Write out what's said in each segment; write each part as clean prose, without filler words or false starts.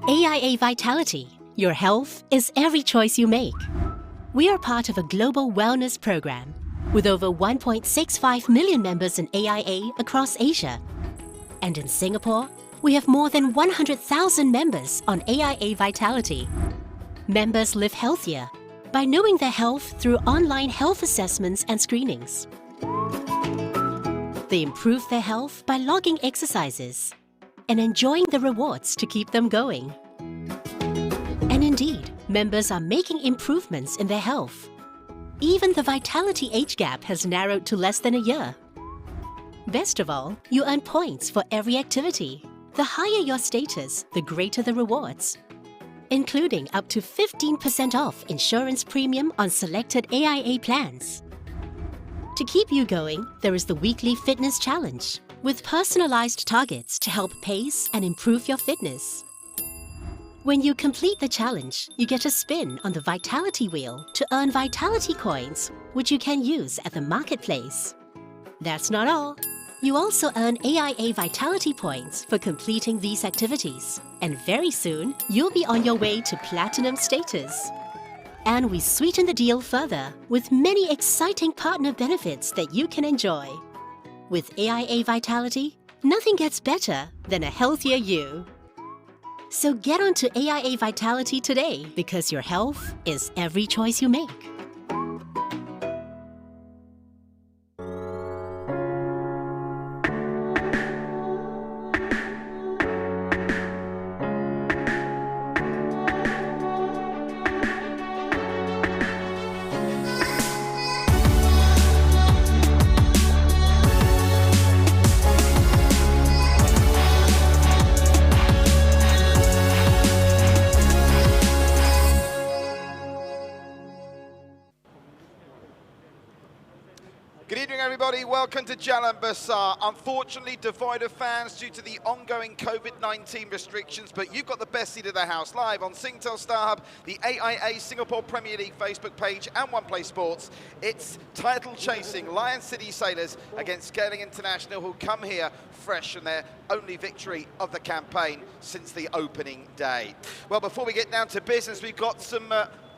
AIA Vitality. Your health is every choice you make. We are part of a global wellness program with over 1.65 million members in AIA across Asia. And in Singapore, we have more than 100,000 members on AIA Vitality. Members live healthier by knowing their health through online health assessments and screenings. They improve their health by logging exercises and enjoying the rewards to keep them going. And indeed, members are making improvements in their health. Even the vitality age gap has narrowed to less than a year. Best of all, you earn points for every activity. The higher your status, the greater the rewards, including up to 15% off insurance premium on selected AIA plans. To keep you going, there is the weekly fitness challenge, with personalized targets to help pace and improve your fitness. When you complete the challenge, you get a spin on the Vitality Wheel to earn Vitality Coins, which you can use at the marketplace. That's not all. You also earn AIA Vitality Points for completing these activities. And very soon, you'll be on your way to Platinum status. And we sweeten the deal further with many exciting partner benefits that you can enjoy. With AIA Vitality, nothing gets better than a healthier you. So get onto AIA Vitality today, because your health is every choice you make. Good evening, everybody. Welcome to Jalan Besar. Unfortunately, devoid of fans due to the ongoing COVID-19 restrictions, but you've got the best seat of the house live on Singtel StarHub, the AIA Singapore Premier League Facebook page, and OnePlay Sports. It's title-chasing Lion City Sailors against Geylang International, who come here fresh from their only victory of the campaign since the opening day. Well, before we get down to business, we've got some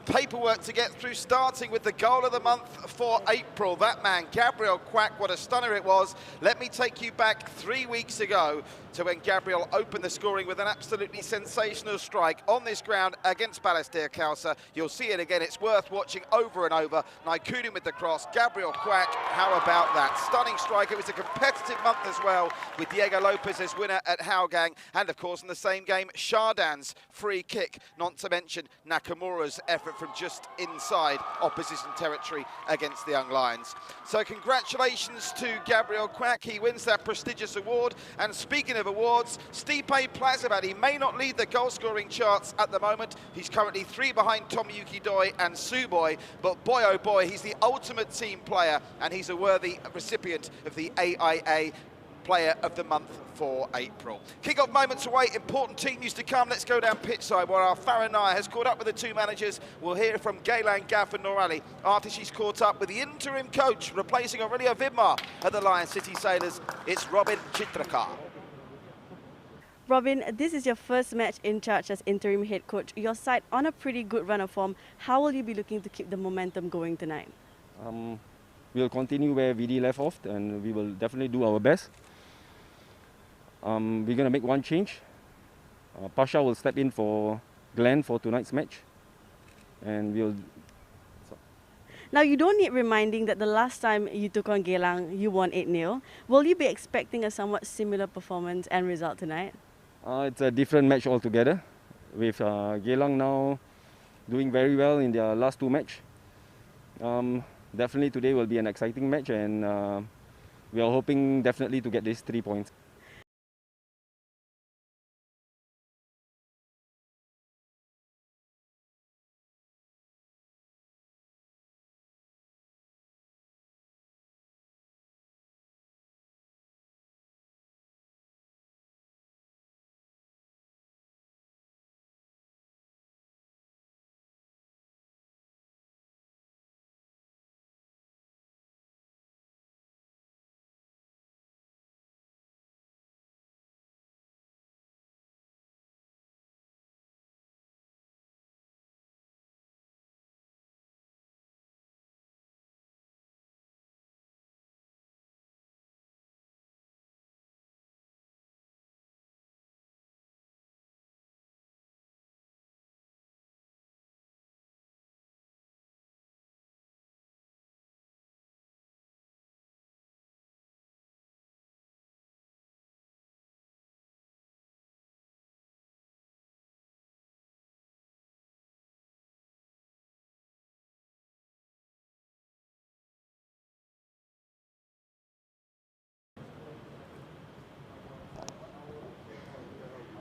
paperwork to get through, starting with the goal of the month for April. That man, Gabriel Quack, what a stunner it was. Let me take you back 3 weeks ago to when Gabriel opened the scoring with an absolutely sensational strike on this ground against Balestier Khalsa. You'll see it again. It's worth watching over and over. Naikudin with the cross. Gabriel Quack, how about that? Stunning strike. It was a competitive month as well, with Diego Lopez as winner at Hougang. And of course, in the same game, Shardan's free kick, not to mention Nakamura's effort from just inside opposition territory against the Young Lions. So congratulations to Gabriel Quack. He wins that prestigious award. And speaking of awards, Stipe Plazibat, he may not lead the goal-scoring charts at the moment. He's currently 3 behind Tomoyuki Doi and Suboy, but boy oh boy, he's the ultimate team player, and he's a worthy recipient of the AIA Player of the Month for April. Kick-off moments away, important team news to come. Let's go down pitch side where our Farah Nair has caught up with the two managers. We'll hear from Geylang Gaff and Norali after she's caught up with the interim coach replacing Aurelio Vidmar at the Lion City Sailors. It's Robin Chitrakar. Robin, this is your first match in charge as interim head coach. Your side on a pretty good run of form. How will you be looking to keep the momentum going tonight? We'll continue where VD left off, and we will definitely do our best. We're going to make one change. Pasha will step in for Glenn for tonight's match. And we'll... Now, you don't need reminding that the last time you took on Geylang, you won 8-0. Will you be expecting a somewhat similar performance and result tonight? It's a different match altogether, with Geylang now doing very well in their last two matches. Definitely today will be an exciting match, and we are hoping definitely to get these 3 points.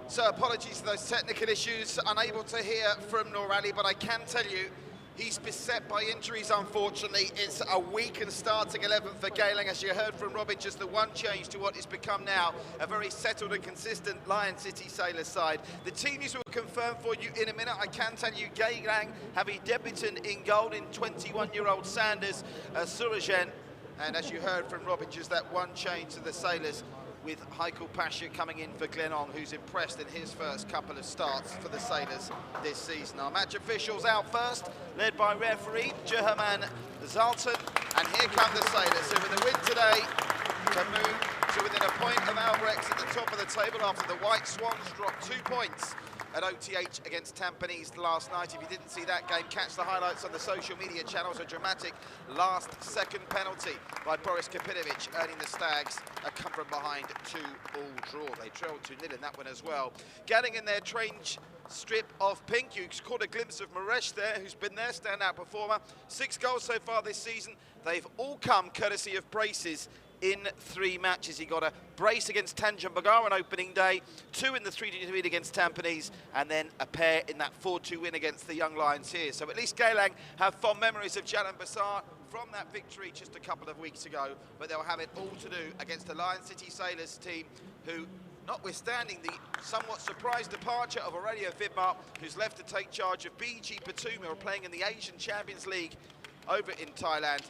So apologies for those technical issues, unable to hear from Noor Ali, but I can tell you he's beset by injuries, unfortunately. It's a weak and starting 11 for Geylang, as you heard from Robin, just the one change to what has become now a very settled and consistent Lion City Sailors side. The teams will confirm for you in a minute. I can tell you Geylang have a debutant in goal in 21-year-old Sanders Surajan, and as you heard from Robin, just that one change to the Sailors, with Haikal Pasha coming in for Glenong, who's impressed in his first couple of starts for the Sailors this season. Our match officials out first, led by referee Jerman Zalton, and here come the Sailors. So with a win today, to move to within a point of Albrechts at the top of the table after the White Swans dropped 2 points at OTH against Tampines last night. If you didn't see that game, catch the highlights on the social media channels. A dramatic last-second penalty by Boris Kapinovic, earning the Stags a come from behind 2-all draw. They trailed 2-0 in that one as well. Getting in their strange strip of pink, you caught a glimpse of Maresh there, who's been their standout performer. 6 goals so far this season. They've all come courtesy of braces in 3 matches. He got a brace against Tanjung Pagar on opening day, 2 in the 3-2 win against Tampines, and then a pair in that 4-2 win against the Young Lions here. So at least Geylang have fond memories of Jalan Besar from that victory just a couple of weeks ago, but they'll have it all to do against the Lion City Sailors team, who, notwithstanding the somewhat surprise departure of Aurelio Vidmar, who's left to take charge of BG Patum, who are playing in the Asian Champions League over in Thailand,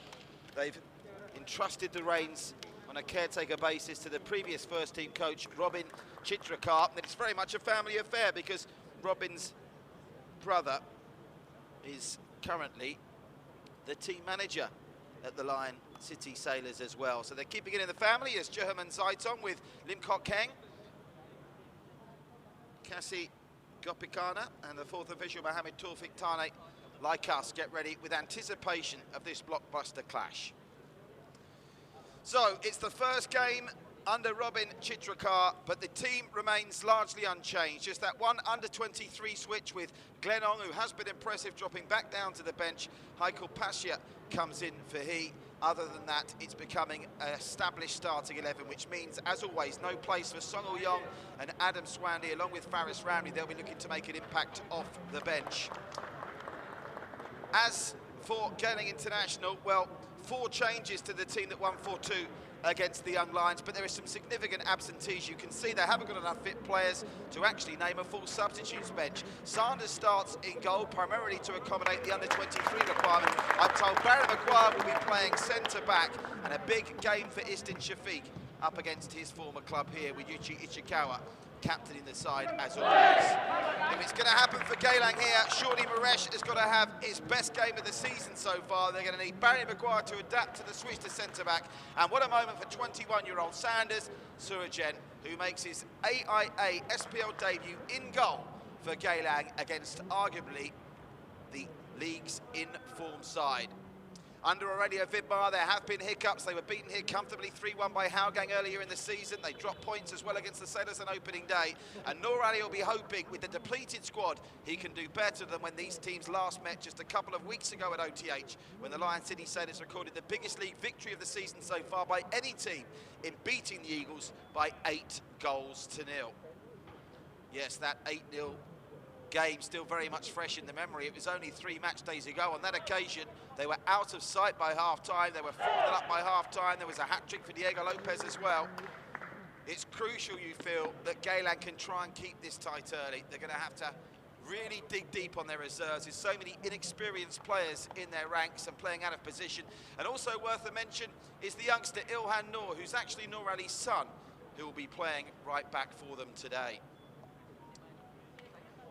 they've entrusted the reins on a caretaker basis to the previous first team coach, Robin Chitrakar. And it's very much a family affair because Robin's brother is currently the team manager at the Lion City Sailors as well. So they're keeping it in the family as Jerman Zaitong with Lim Kok Heng, Kasi Gopikana, and the 4th official Mohamed Taufik Tane, like us, get ready with anticipation of this blockbuster clash. So it's the first game under Robin Chitrakar, but the team remains largely unchanged. Just that one under-23 switch with Glenong, who has been impressive, dropping back down to the bench. Haikal Pasha comes in for he. Other than that, it's becoming an established starting 11, which means, as always, no place for Song Yong and Adam Swandy, along with Faris Ramli. They'll be looking to make an impact off the bench. As for Geylang International, well, 4 changes to the team that won 4-2 against the Young Lions, but there is some significant absentees. You can see they haven't got enough fit players to actually name a full substitutes bench. Sanders starts in goal, primarily to accommodate the under-23 requirement. I'm told Barry McGuire will be playing centre-back, and a big game for Istin Shafiq up against his former club here with Yuchi Ichikawa captaining the side as always. If it's going to happen for Geylang here, surely Maresh has got to have his best game of the season so far. They're going to need Barry Maguire to adapt to the switch to centre-back. And what a moment for 21-year-old Sanders Surajan, who makes his AIA SPL debut in goal for Geylang against arguably the league's in-form side. Under Aurelio Vidmar, there have been hiccups. They were beaten here comfortably 3-1 by Hougang earlier in the season. They dropped points as well against the Sailors on opening day. And Noor Ali will be hoping, with the depleted squad, he can do better than when these teams last met just a couple of weeks ago at OTH, when the Lion City Sailors recorded the biggest league victory of the season so far by any team in beating the Eagles by 8-0. Yes, that 8-0 game still very much fresh in the memory. It was only 3 match days ago. On that occasion, they were out of sight by half-time. They were 4-0 up by half-time. There was a hat-trick for Diego Lopez as well. It's crucial, you feel, that Geylang can try and keep this tight early. They're going to have to really dig deep on their reserves. There's so many inexperienced players in their ranks and playing out of position. And also worth a mention is the youngster Ilhan Noor, who's actually Noor Ali's son, who will be playing right back for them today.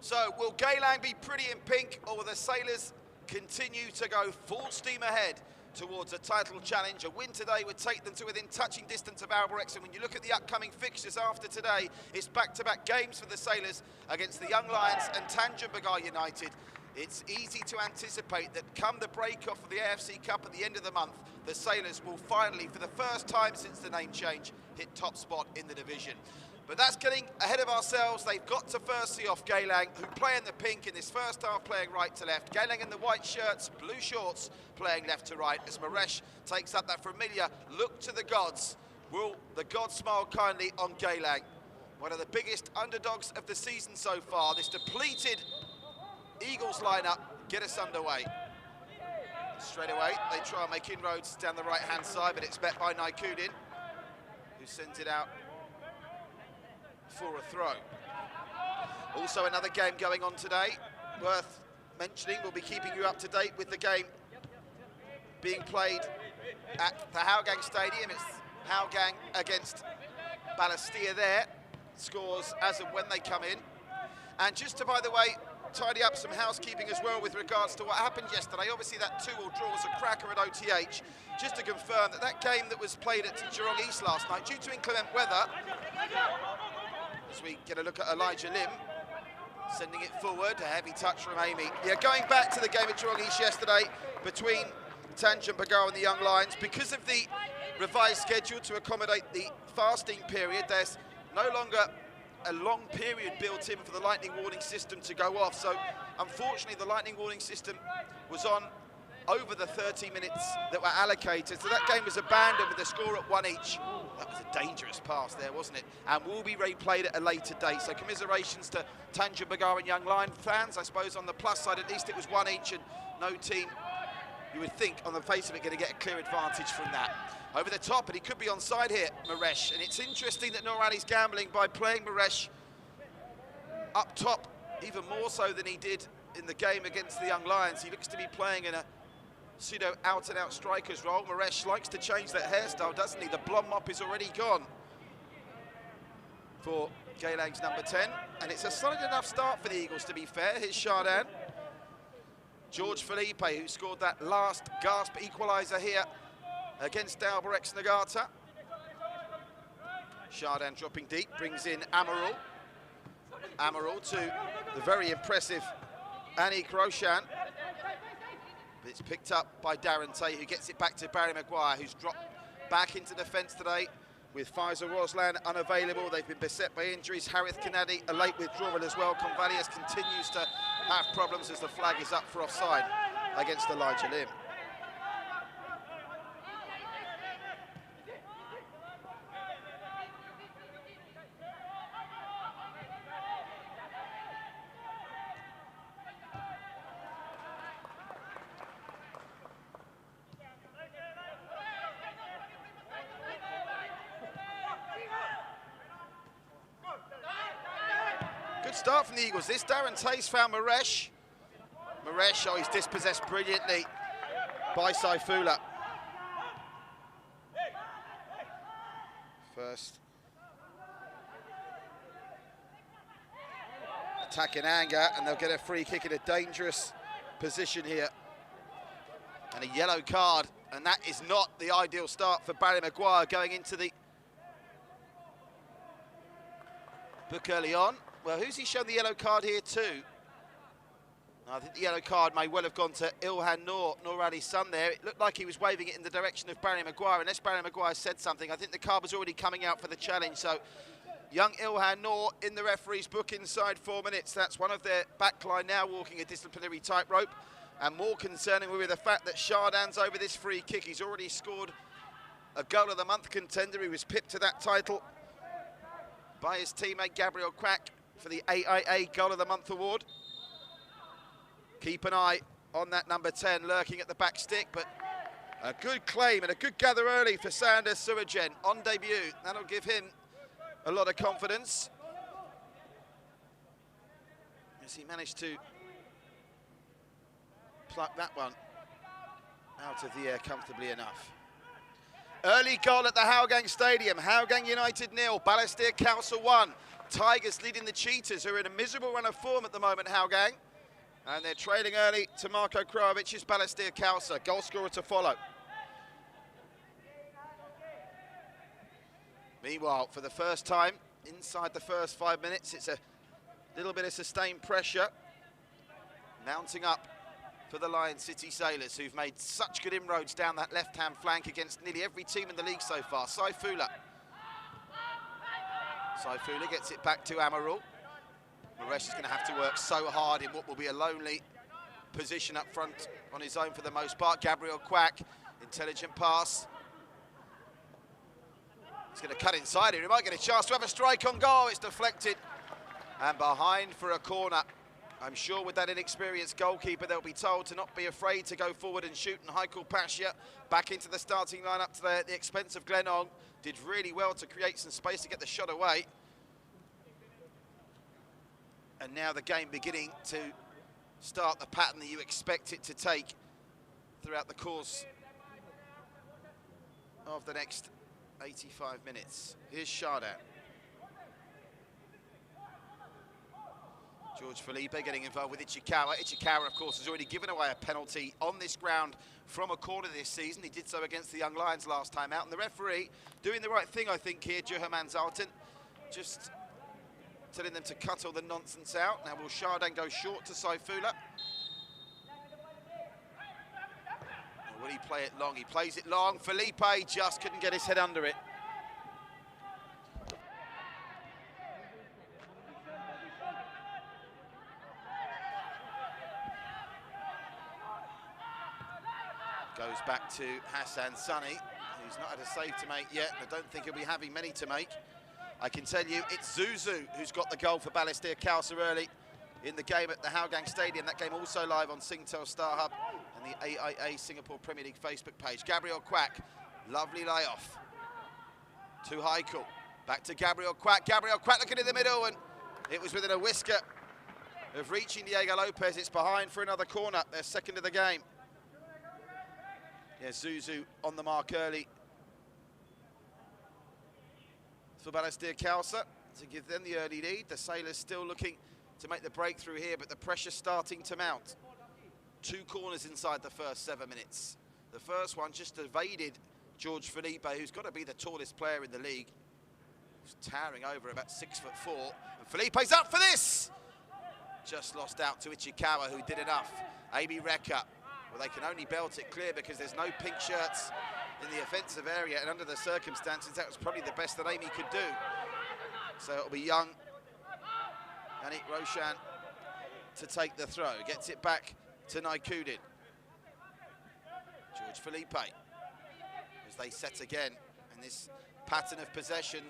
So, will Geylang be pretty in pink, or will the Sailors continue to go full steam ahead towards a title challenge? A win today would take them to within touching distance of Albrechts, and when you look at the upcoming fixtures after today, it's back-to-back games for the Sailors against the Young Lions and Tanjung Pagar United. It's easy to anticipate that come the break-off of the AFC Cup at the end of the month, the Sailors will finally, for the first time since the name change, hit top spot in the division. But that's getting ahead of ourselves. They've got to first see off Geylang, who play in the pink in this first half, playing right to left. Geylang in the white shirts, blue shorts, playing left to right, as Maresh takes up that familiar look to the gods. Will the gods smile kindly on Geylang? one of the biggest underdogs of the season so far. This depleted Eagles lineup get us underway. Straight away, they try and make inroads down the right-hand side, but it's met by Naikudin, who sends it out for a throw. Also another game going on today, worth mentioning. We'll be keeping you up to date with the game being played at the Geylang Stadium. It's Geylang against Balestier there. Scores as and when they come in. And just to, by the way, tidy up some housekeeping as well with regards to what happened yesterday. Obviously that 2-2 draw was a cracker at OTH. Just to confirm that that game that was played at Geelong East last night, due to inclement weather, as we get a look at Elijah Lim, sending it forward, a heavy touch from Amy. Yeah, going back to the game at Geelong East yesterday between Tanjung Pagar and the Young Lions, because of the revised schedule to accommodate the fasting period, there's no longer a long period built in for the lightning warning system to go off. So unfortunately the lightning warning system was on over the 30 minutes that were allocated, so that game was abandoned with a score at 1 each. That was a dangerous pass there, wasn't it? And will be replayed at a later date. So commiserations to Tanjung Pagar and Young Lion fans. I suppose on the plus side, at least it was 1 each, and no team, you would think, on the face of it, going to get a clear advantage from that. Over the top, and he could be onside here, Maresh. And it's interesting that Nur Ali's gambling by playing Maresh up top, even more so than he did in the game against the Young Lions. He looks to be playing in a pseudo out-and-out striker's role. Maresh likes to change that hairstyle, doesn't he? The blonde mop is already gone for Geylang's number 10. And it's a solid enough start for the Eagles, to be fair. Here's Chardin. George Felipe, who scored that last gasp equaliser here against Dalberex Nagata. Chardin dropping deep, brings in Amaral. Amaral to the very impressive Anik Roshan. But it's picked up by Darren Tate, who gets it back to Barry Maguire, who's dropped back into defence today with Faisal Roslan unavailable. They've been beset by injuries. Harith Kanadi, a late withdrawal as well. Convalius continues to have problems as the flag is up for offside against Elijah Lim. Good start from the Eagles. This Darren Tace found Maresh. Maresh, oh, he's dispossessed brilliantly by Saifullah. First attack in anger, and they'll get a free kick in a dangerous position here. And a yellow card, and that is not the ideal start for Barry Maguire going into the book early on. Well, who's he shown the yellow card here to? I think the yellow card may well have gone to Ilhan Noor Ali's son there. It looked like he was waving it in the direction of Barry Maguire. Unless Barry Maguire said something, I think the card was already coming out for the challenge. So young Ilhan Noor in the referee's book inside 4 minutes. That's one of their backline now walking a disciplinary tightrope. And more concerning with the fact that Chardin's over this free kick. He's already scored a goal of the month contender. He was pipped to that title by his teammate Gabriel Quack for the AIA Goal of the Month award. Keep an eye on that number 10 lurking at the back stick, but a good claim and a good gather early for Sanders Suragen on debut. That'll give him a lot of confidence as he managed to pluck that one out of the air comfortably enough. Early goal at the Geylang Stadium. Geylang United 0, Balestier Khalsa 1. Tigers leading the Cheetahs, who are in a miserable run of form at the moment, Geylang. And they're trailing early to Marko Krajovic's Balestier Khalsa. Goal scorer to follow. Meanwhile, for the first time, inside the first 5 minutes, it's a little bit of sustained pressure mounting up for the Lion City Sailors, who've made such good inroads down that left-hand flank against nearly every team in the league so far. Saifullah gets it back to Amaral. Maresh is going to have to work so hard in what will be a lonely position up front on his own for the most part. Gabriel Quack, intelligent pass. He's going to cut inside here. He might get a chance to have a strike on goal. It's deflected and behind for a corner. I'm sure with that inexperienced goalkeeper, they'll be told to not be afraid to go forward and shoot. And Haikal Pasha back into the starting lineup today at the expense of Glenn Ong. Did really well to create some space to get the shot away. And now the game beginning to start the pattern that you expect it to take throughout the course of the next 85 minutes. Here's Chardin. George Felipe getting involved with Ichikawa. Ichikawa, of course, has already given away a penalty on this ground from a corner this season. He did so against the Young Lions last time out. And the referee doing the right thing, I think, here, Johaman Zalten, just telling them to cut all the nonsense out. Now will Chardin go short to Saifullah? Or will he play it long? He plays it long. Felipe just couldn't get his head under it. Goes back to Hassan Sunny, who's not had a save to make yet, and I don't think he'll be having many to make. I can tell you it's Zuzu who's got the goal for Balestier Khalsa early in the game at the Hougang Stadium. That game also live on Singtel Star Hub and the AIA Singapore Premier League Facebook page. Gabriel Quack, lovely layoff to Haikal. Back to Gabriel Quack. Gabriel Quack looking in the middle, and it was within a whisker of reaching Diego Lopez. It's behind for another corner, their second of the game. Yeah, Zuzu on the mark early for Balestier Khalsa to give them the early lead. The Sailors still looking to make the breakthrough here, but the pressure's starting to mount. 2 corners inside the first 7 minutes. The first one just evaded George Felipe, who's got to be the tallest player in the league. He's towering over about 6'4", and Felipe's up for this! Just lost out to Ichikawa, who did enough. Amy Rekka. Well, they can only belt it clear because there's no pink shirts in the offensive area, and under the circumstances, that was probably the best that Amy could do. So it'll be young Yannick Roshan to take the throw. Gets it back to Naikudin. George Felipe, as they set again, and this pattern of possession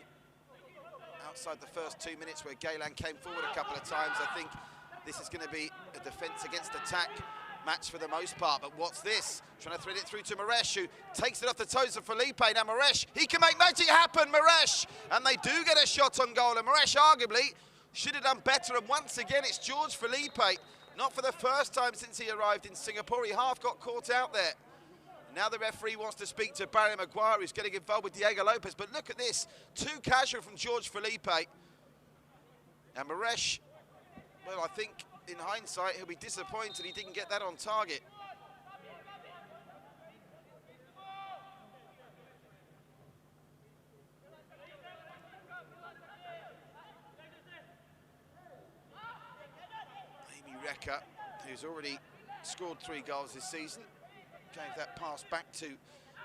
outside the first 2 minutes where Geylang came forward a couple of times. I think this is going to be a defence against attack match for the most part, but what's this? Trying to thread it through to Maresh, who takes it off the toes of Felipe. Now Maresh, he can make magic happen, Maresh! And they do get a shot on goal, and Maresh arguably should have done better, and once again it's George Felipe. Not for the first time since he arrived in Singapore, he half got caught out there. Now the referee wants to speak to Barry Maguire, who's getting involved with Diego Lopez, but look at this, too casual from George Felipe. And Maresh, well, I think in hindsight, he'll be disappointed he didn't get that on target. Amy Rekka, who's already scored 3 goals this season, gave that pass back to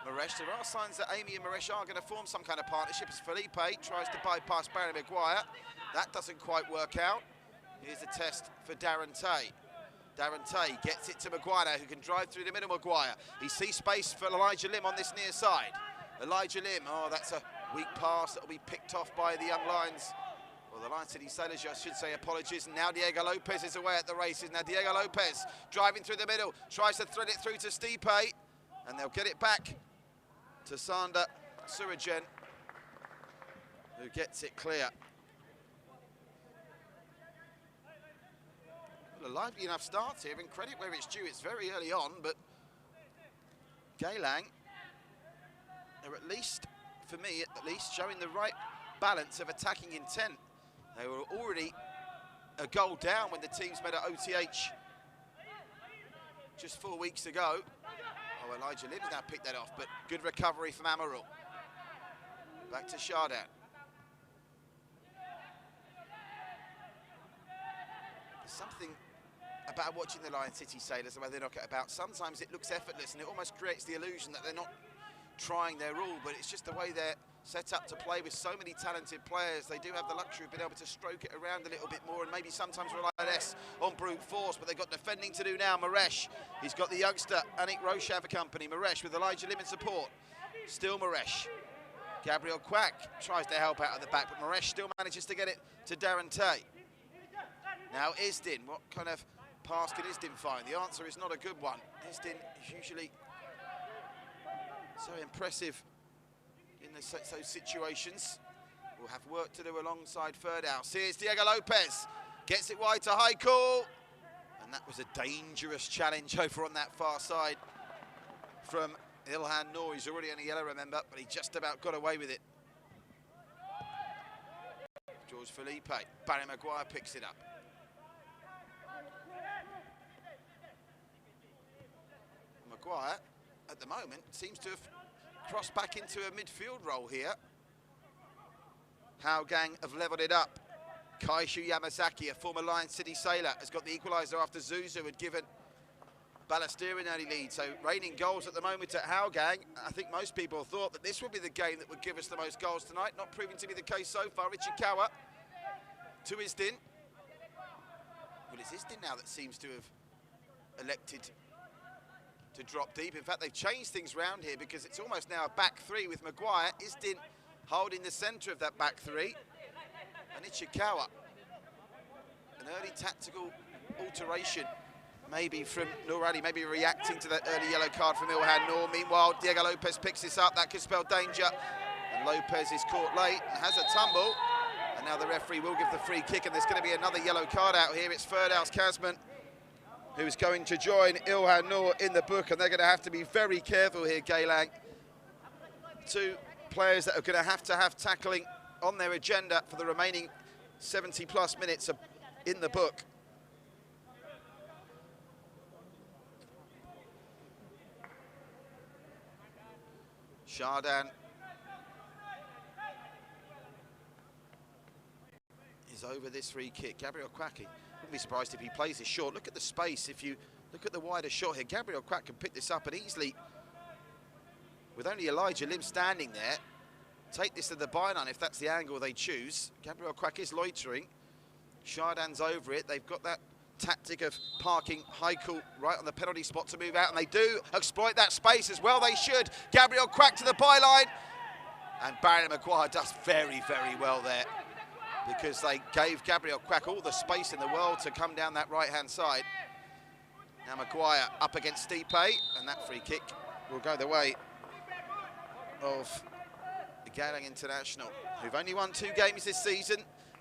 Maresh. There are signs that Amy and Maresh are going to form some kind of partnership as Felipe tries to bypass Barry Maguire. That doesn't quite work out. Here's a test for Darren Tay. Darren Tay gets it to Maguire, who can drive through the middle. Maguire, he sees space for Elijah Lim on this near side. Elijah Lim, oh, that's a weak pass that'll be picked off by the Young Lions. Well, the Lion City Sailors, I should say, apologies. And now Diego Lopez is away at the races. Now Diego Lopez driving through the middle, tries to thread it through to Stipe, and they'll get it back to Sander Suragen, who gets it clear. A lively enough start here, and credit where it's due, it's very early on, but Geylang are at least, for me at least, showing the right balance of attacking intent. They were already a goal down when the teams met at OTH just 4 weeks ago. Oh, Elijah Lim's now picked that off, but good recovery from Amaral. Back to Chardin. There's something about watching the Lion City Sailors, the way they knock it about. Sometimes it looks effortless and it almost creates the illusion that they're not trying their all, but it's just the way they're set up to play with so many talented players. They do have the luxury of being able to stroke it around a little bit more and maybe sometimes rely less on brute force, but they've got defending to do now. Maresh, he's got the youngster Anik Roshan for company. Maresh with Elijah Lim in support. Still Maresh. Gabriel Quack tries to help out at the back, but Moresh still manages to get it to Darren Tay. Now Isdin, what kind of pass can Isdin find? The answer is not a good one. Isdin is usually so impressive in those situations. We'll have work to do alongside Ferdhouse. Here's Diego Lopez, gets it wide to Haikal. And that was a dangerous challenge over on that far side from Ilhan Noor. He's already on a yellow, remember, but he just about got away with it. George Felipe, Barry Maguire picks it up. Maguire, at the moment, seems to have crossed back into a midfield role here. Howgang have levelled it up. Kaishu Yamazaki, a former Lion City sailor, has got the equaliser after Zuzu had given Balestier an early lead. So reigning goals at the moment at Howgang. I think most people thought that this would be the game that would give us the most goals tonight. Not proving to be the case so far. Ichikawa to Isdin. Well, it's Isdin now that seems to have elected to drop deep. In fact, they've changed things around here because it's almost now a back three with Maguire. Isdin holding the centre of that back three. And Ichikawa, an early tactical alteration, maybe from Noor Ali, maybe reacting to that early yellow card from Ilhan Noor. Meanwhile, Diego Lopez picks this up. That could spell danger. And Lopez is caught late and has a tumble. And now the referee will give the free kick, and there's going to be another yellow card out here. It's Ferdhouse Kasman who's going to join Ilhan Noor in the book, and they're going to have to be very careful here, Geylang. Two players that are going to have tackling on their agenda for the remaining 70-plus minutes in the book. Shardan is over this free kick. Gabriel Quack, wouldn't be surprised if he plays this short. Look at the space. If you look at the wider shot here, Gabriel Quack can pick this up and easily, with only Elijah Lim standing there, take this to the byline if that's the angle they choose. Gabriel Quack is loitering. Shardan's over it. They've got that tactic of parking Haikal right on the penalty spot to move out, and they do exploit that space as well. They should. Gabriel Quack to the byline, and Barry Maguire does very, very well there, because they gave Gabriel Quack all the space in the world to come down that right-hand side. Now Maguire up against Stipe, and that free kick will go the way of the Geylang International, who've only won 2 games this season,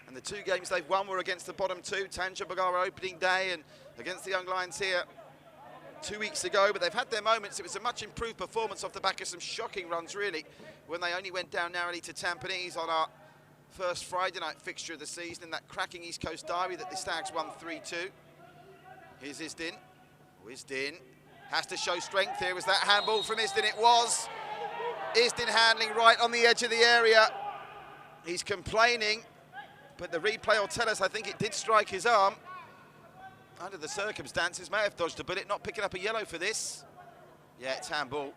and the 2 games they've won were against the bottom 2, Tanja Bagara opening day and against the Young Lions here 2 weeks ago, but they've had their moments. It was a much improved performance off the back of some shocking runs, really, when they only went down narrowly to Tampines on our first Friday night fixture of the season in that cracking East Coast derby that the Stags won 3-2. Here's Isdin. Isdin has to show strength here. Was that handball from Isdin? It was. Isdin handling right on the edge of the area. He's complaining, but the replay will tell us I think it did strike his arm. Under the circumstances, may have dodged a bullet, not picking up a yellow for this. Yeah, it's handball.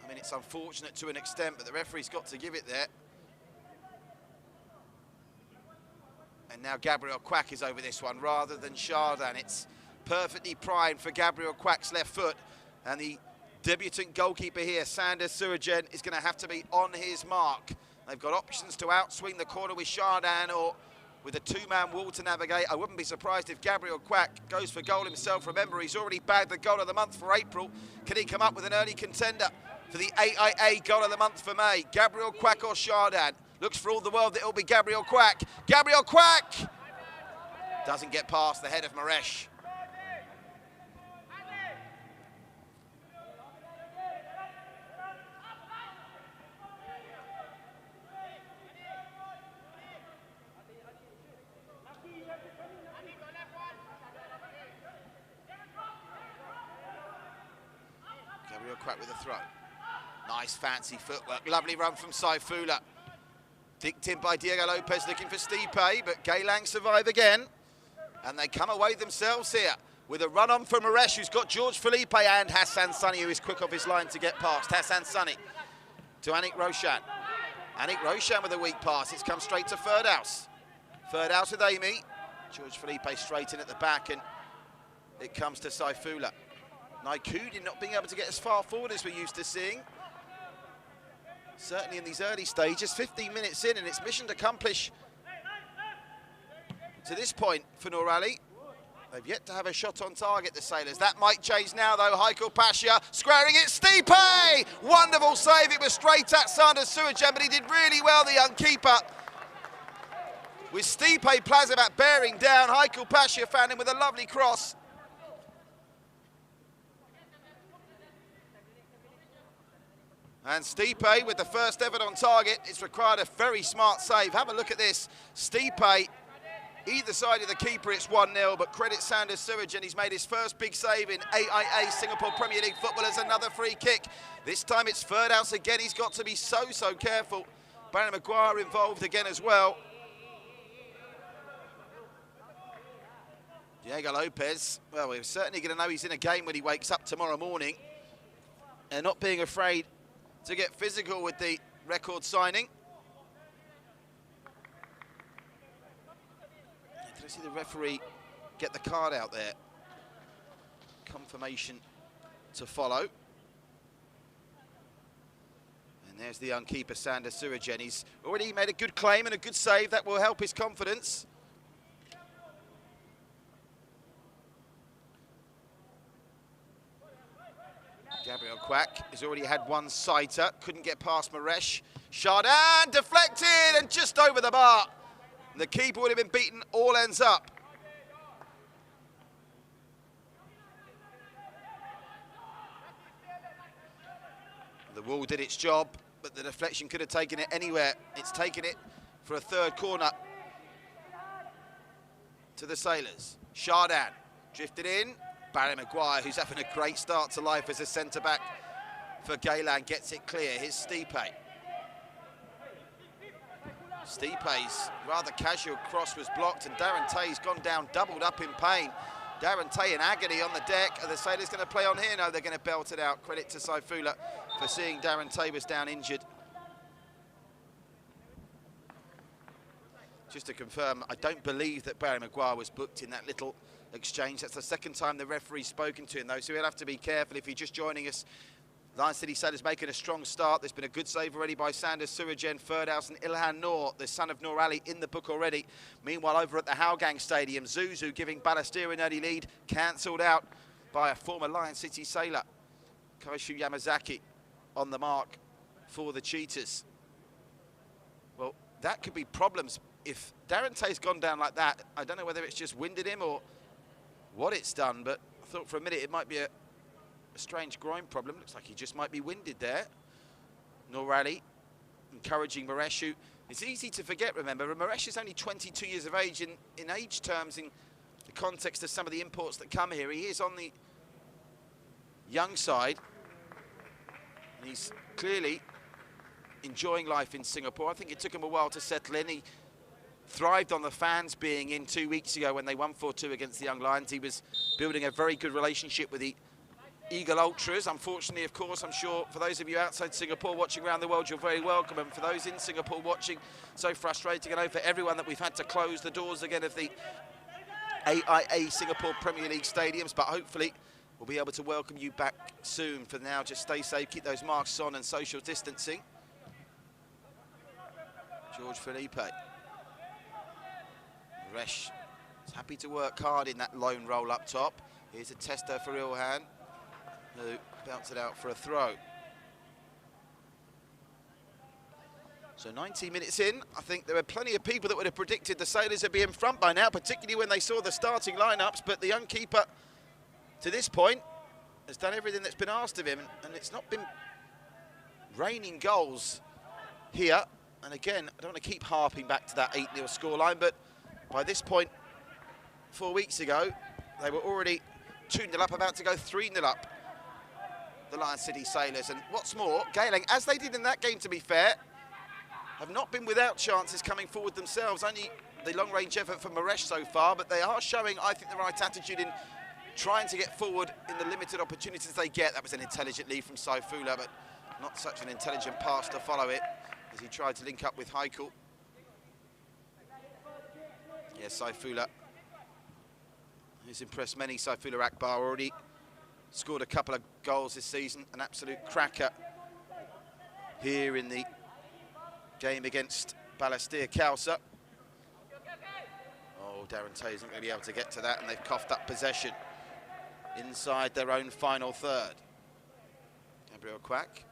I mean, it's unfortunate to an extent, but the referee's got to give it there. And now Gabriel Quack is over this one rather than Shardan. It's perfectly primed for Gabriel Quack's left foot, and the debutant goalkeeper here, Sanders Surajan, is going to have to be on his mark. They've got options to outswing the corner with Shardan or with a 2-man wall to navigate. I wouldn't be surprised if Gabriel Quack goes for goal himself. Remember, he's already bagged the goal of the month for April. Can he come up with an early contender for the AIA goal of the month for May? Gabriel Quack or Shardan? Looks for all the world that it'll be Gabriel Quack. Gabriel Quack doesn't get past the head of Moresh. Gabriel Quack with a throw. Nice fancy footwork. Lovely run from Saifullah. Dicked in by Diego Lopez looking for Stipe, but Geylang survive again. And they come away themselves here with a run on from Moresh, who's got George Felipe and Hassan Sunny, who is quick off his line to get past. Hassan Sunny to Anik Roshan. Anik Roshan with a weak pass. It's come straight to Ferdhouse. Ferdhouse with Amy. George Felipe straight in at the back, and it comes to Saifullah. Naikudin not being able to get as far forward as we're used to seeing. certainly in these early stages. 15 minutes in, and it's mission accomplished to this point for Nur Ali. They've yet to have a shot on target, the Sailors. That might change now, though. Haikal Pasha squaring it. Stipe! Wonderful save. It was straight at Sanders Surajan, but he did really well, the young keeper. With Stipe Plazivat bearing down, Haikal Pasha found him with a lovely cross. And Stipe with the first effort on target. It's required a very smart save. Have a look at this. Stipe, either side of the keeper, it's 1-0, but credit Sanders Surajan. He's made his first big save in AIA Singapore Premier League football as another free kick. This time it's Ferdhouse again. He's got to be so careful. Barry Maguire involved again as well. Diego Lopez, well, we're certainly going to know he's in a game when he wakes up tomorrow morning. And not being afraid to get physical with the record signing. Did I see the referee get the card out there? Confirmation to follow. And there's the young keeper, Sanders Surajan. He's already made a good claim and a good save. That will help his confidence. Gabriel Quack has already had one sighter, couldn't get past Maresh. Chardin deflected and just over the bar. The keeper would have been beaten, all ends up. The wall did its job, but the deflection could have taken it anywhere. It's taken it for a third corner to the Sailors. Chardin drifted in. Barry Maguire, who's having a great start to life as a centre-back for Geylang, gets it clear. Here's Stipe. Stipe's rather casual cross was blocked, and Darren Tay's gone down, doubled up in pain. Darren Tay in agony on the deck. Are the Sailors going to play on here? No, they're going to belt it out. Credit to Saifullah for seeing Darren Tay was down injured. Just to confirm, I don't believe that Barry Maguire was booked in that little exchange. That's the second time the referee's spoken to him, though, so he'll have to be careful if you're just joining us. Lion City Sailors making a strong start. There's been a good save already by Sanders Surajan, Ferdhouse and Ilhan Noor, the son of Nur Ali, in the book already. Meanwhile, over at the Hougang Stadium, Zuzu giving Balestier an early lead, cancelled out by a former Lion City Sailor. Koishu Yamazaki on the mark for the Cheetahs. Well, that could be problems. If Darren Tay's gone down like that, I don't know whether it's just winded him or what it's done, but I thought for a minute it might be a strange groin problem. Looks like he just might be winded there. Nur Ali encouraging Maresh. It's easy to forget, remember, Maresh is only 22 years of age in age terms, in the context of some of the imports that come here. He is on the young side, and he's clearly enjoying life in Singapore. I think it took him a while to settle in. He thrived on the fans being in 2 weeks ago when they won 4-2 against the Young Lions. He was building a very good relationship with the Eagle Ultras. Unfortunately, of course, I'm sure for those of you outside Singapore watching around the world, you're very welcome. And for those in Singapore watching, so frustrating. I know for everyone that we've had to close the doors again of the AIA Singapore Premier League stadiums, but hopefully we'll be able to welcome you back soon. For now, just stay safe, keep those masks on and social distancing. George Felipe. Resh is happy to work hard in that lone roll up top. Here's a tester for Ilhan, who bounced it out for a throw. So 90 minutes in, I think there were plenty of people that would have predicted the Sailors would be in front by now, particularly when they saw the starting lineups, but the young keeper, to this point, has done everything that's been asked of him, and it's not been raining goals here. And again, I don't want to keep harping back to that 8-0 scoreline, but by this point, 4 weeks ago, they were already 2-0 up, about to go 3-0 up, the Lion City Sailors. And what's more, Geylang, as they did in that game, to be fair, have not been without chances coming forward themselves. Only the long-range effort for Maresh so far, but they are showing, I think, the right attitude in trying to get forward in the limited opportunities they get. That was an intelligent lead from Saifullah, but not such an intelligent pass to follow it as he tried to link up with Haikal. Yes, Saifullah, who's impressed many. Saifullah Akbar already scored a couple of goals this season, an absolute cracker here in the game against Balestier Khalsa. Oh, Darren Tay isn't going to be able to get to that, and they've coughed up possession inside their own final third. Gabriel Quack,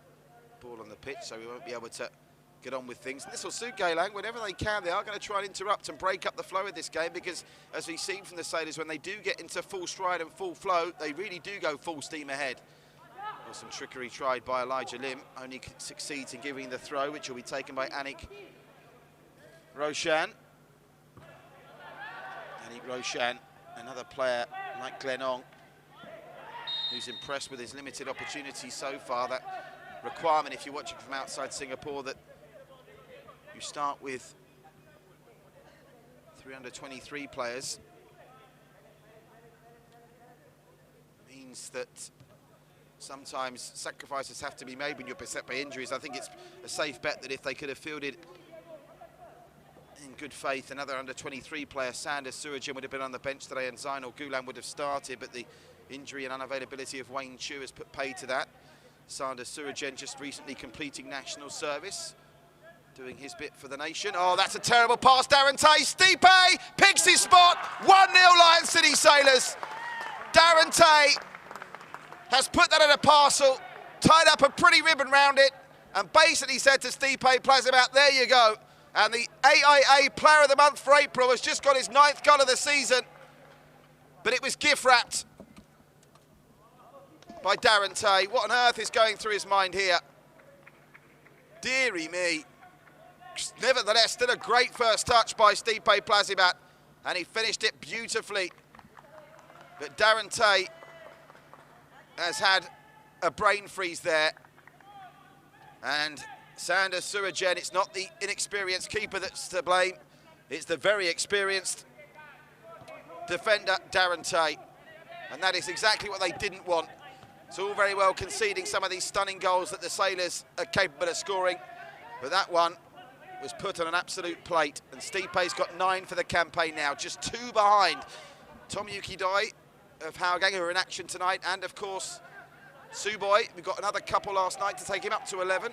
ball on the pitch, so we won't be able to get on with things. And this will suit Geylang. Whenever they can, they are going to try and interrupt and break up the flow of this game, because as we've seen from the Sailors, when they do get into full stride and full flow, they really do go full steam ahead. Well, some trickery tried by Elijah Lim, only succeeds in giving the throw, which will be taken by Anik Roshan. Anik Roshan, another player like Glenn Ong, who's impressed with his limited opportunities so far. That requirement, if you're watching from outside Singapore, that you start with 3 under-23 players, means that sometimes sacrifices have to be made when you're beset by injuries. I think it's a safe bet that if they could have fielded in good faith another under-23 player, Sanders Surajan, would have been on the bench today, and Zainul Gulam would have started, but the injury and unavailability of Wayne Chu has put pay to that. Sanders Surajan just recently completing national service, doing his bit for the nation. Oh, that's a terrible pass, Darren Tay. Stipe picks his spot. 1-0 Lion City Sailors. Darren Tay has put that in a parcel, tied up a pretty ribbon round it, and basically said to Stipe Plazibat, there you go. And the AIA Player of the Month for April has just got his 9th goal of the season, but it was gift-wrapped by Darren Tay. What on earth is going through his mind here? Deary me. Nevertheless, still a great first touch by Stipe Plazibat, and he finished it beautifully. But Darren Tay has had a brain freeze there. And Sanders Surajan, it's not the inexperienced keeper that's to blame, it's the very experienced defender, Darren Tay. And that is exactly what they didn't want. It's all very well conceding some of these stunning goals that the Sailors are capable of scoring, but that one was put on an absolute plate. And Stipe's got 9 for the campaign now, just 2 behind Tom Yuki Doi of Hougang, who are in action tonight, and of course Suboy. We got another couple last night to take him up to 11.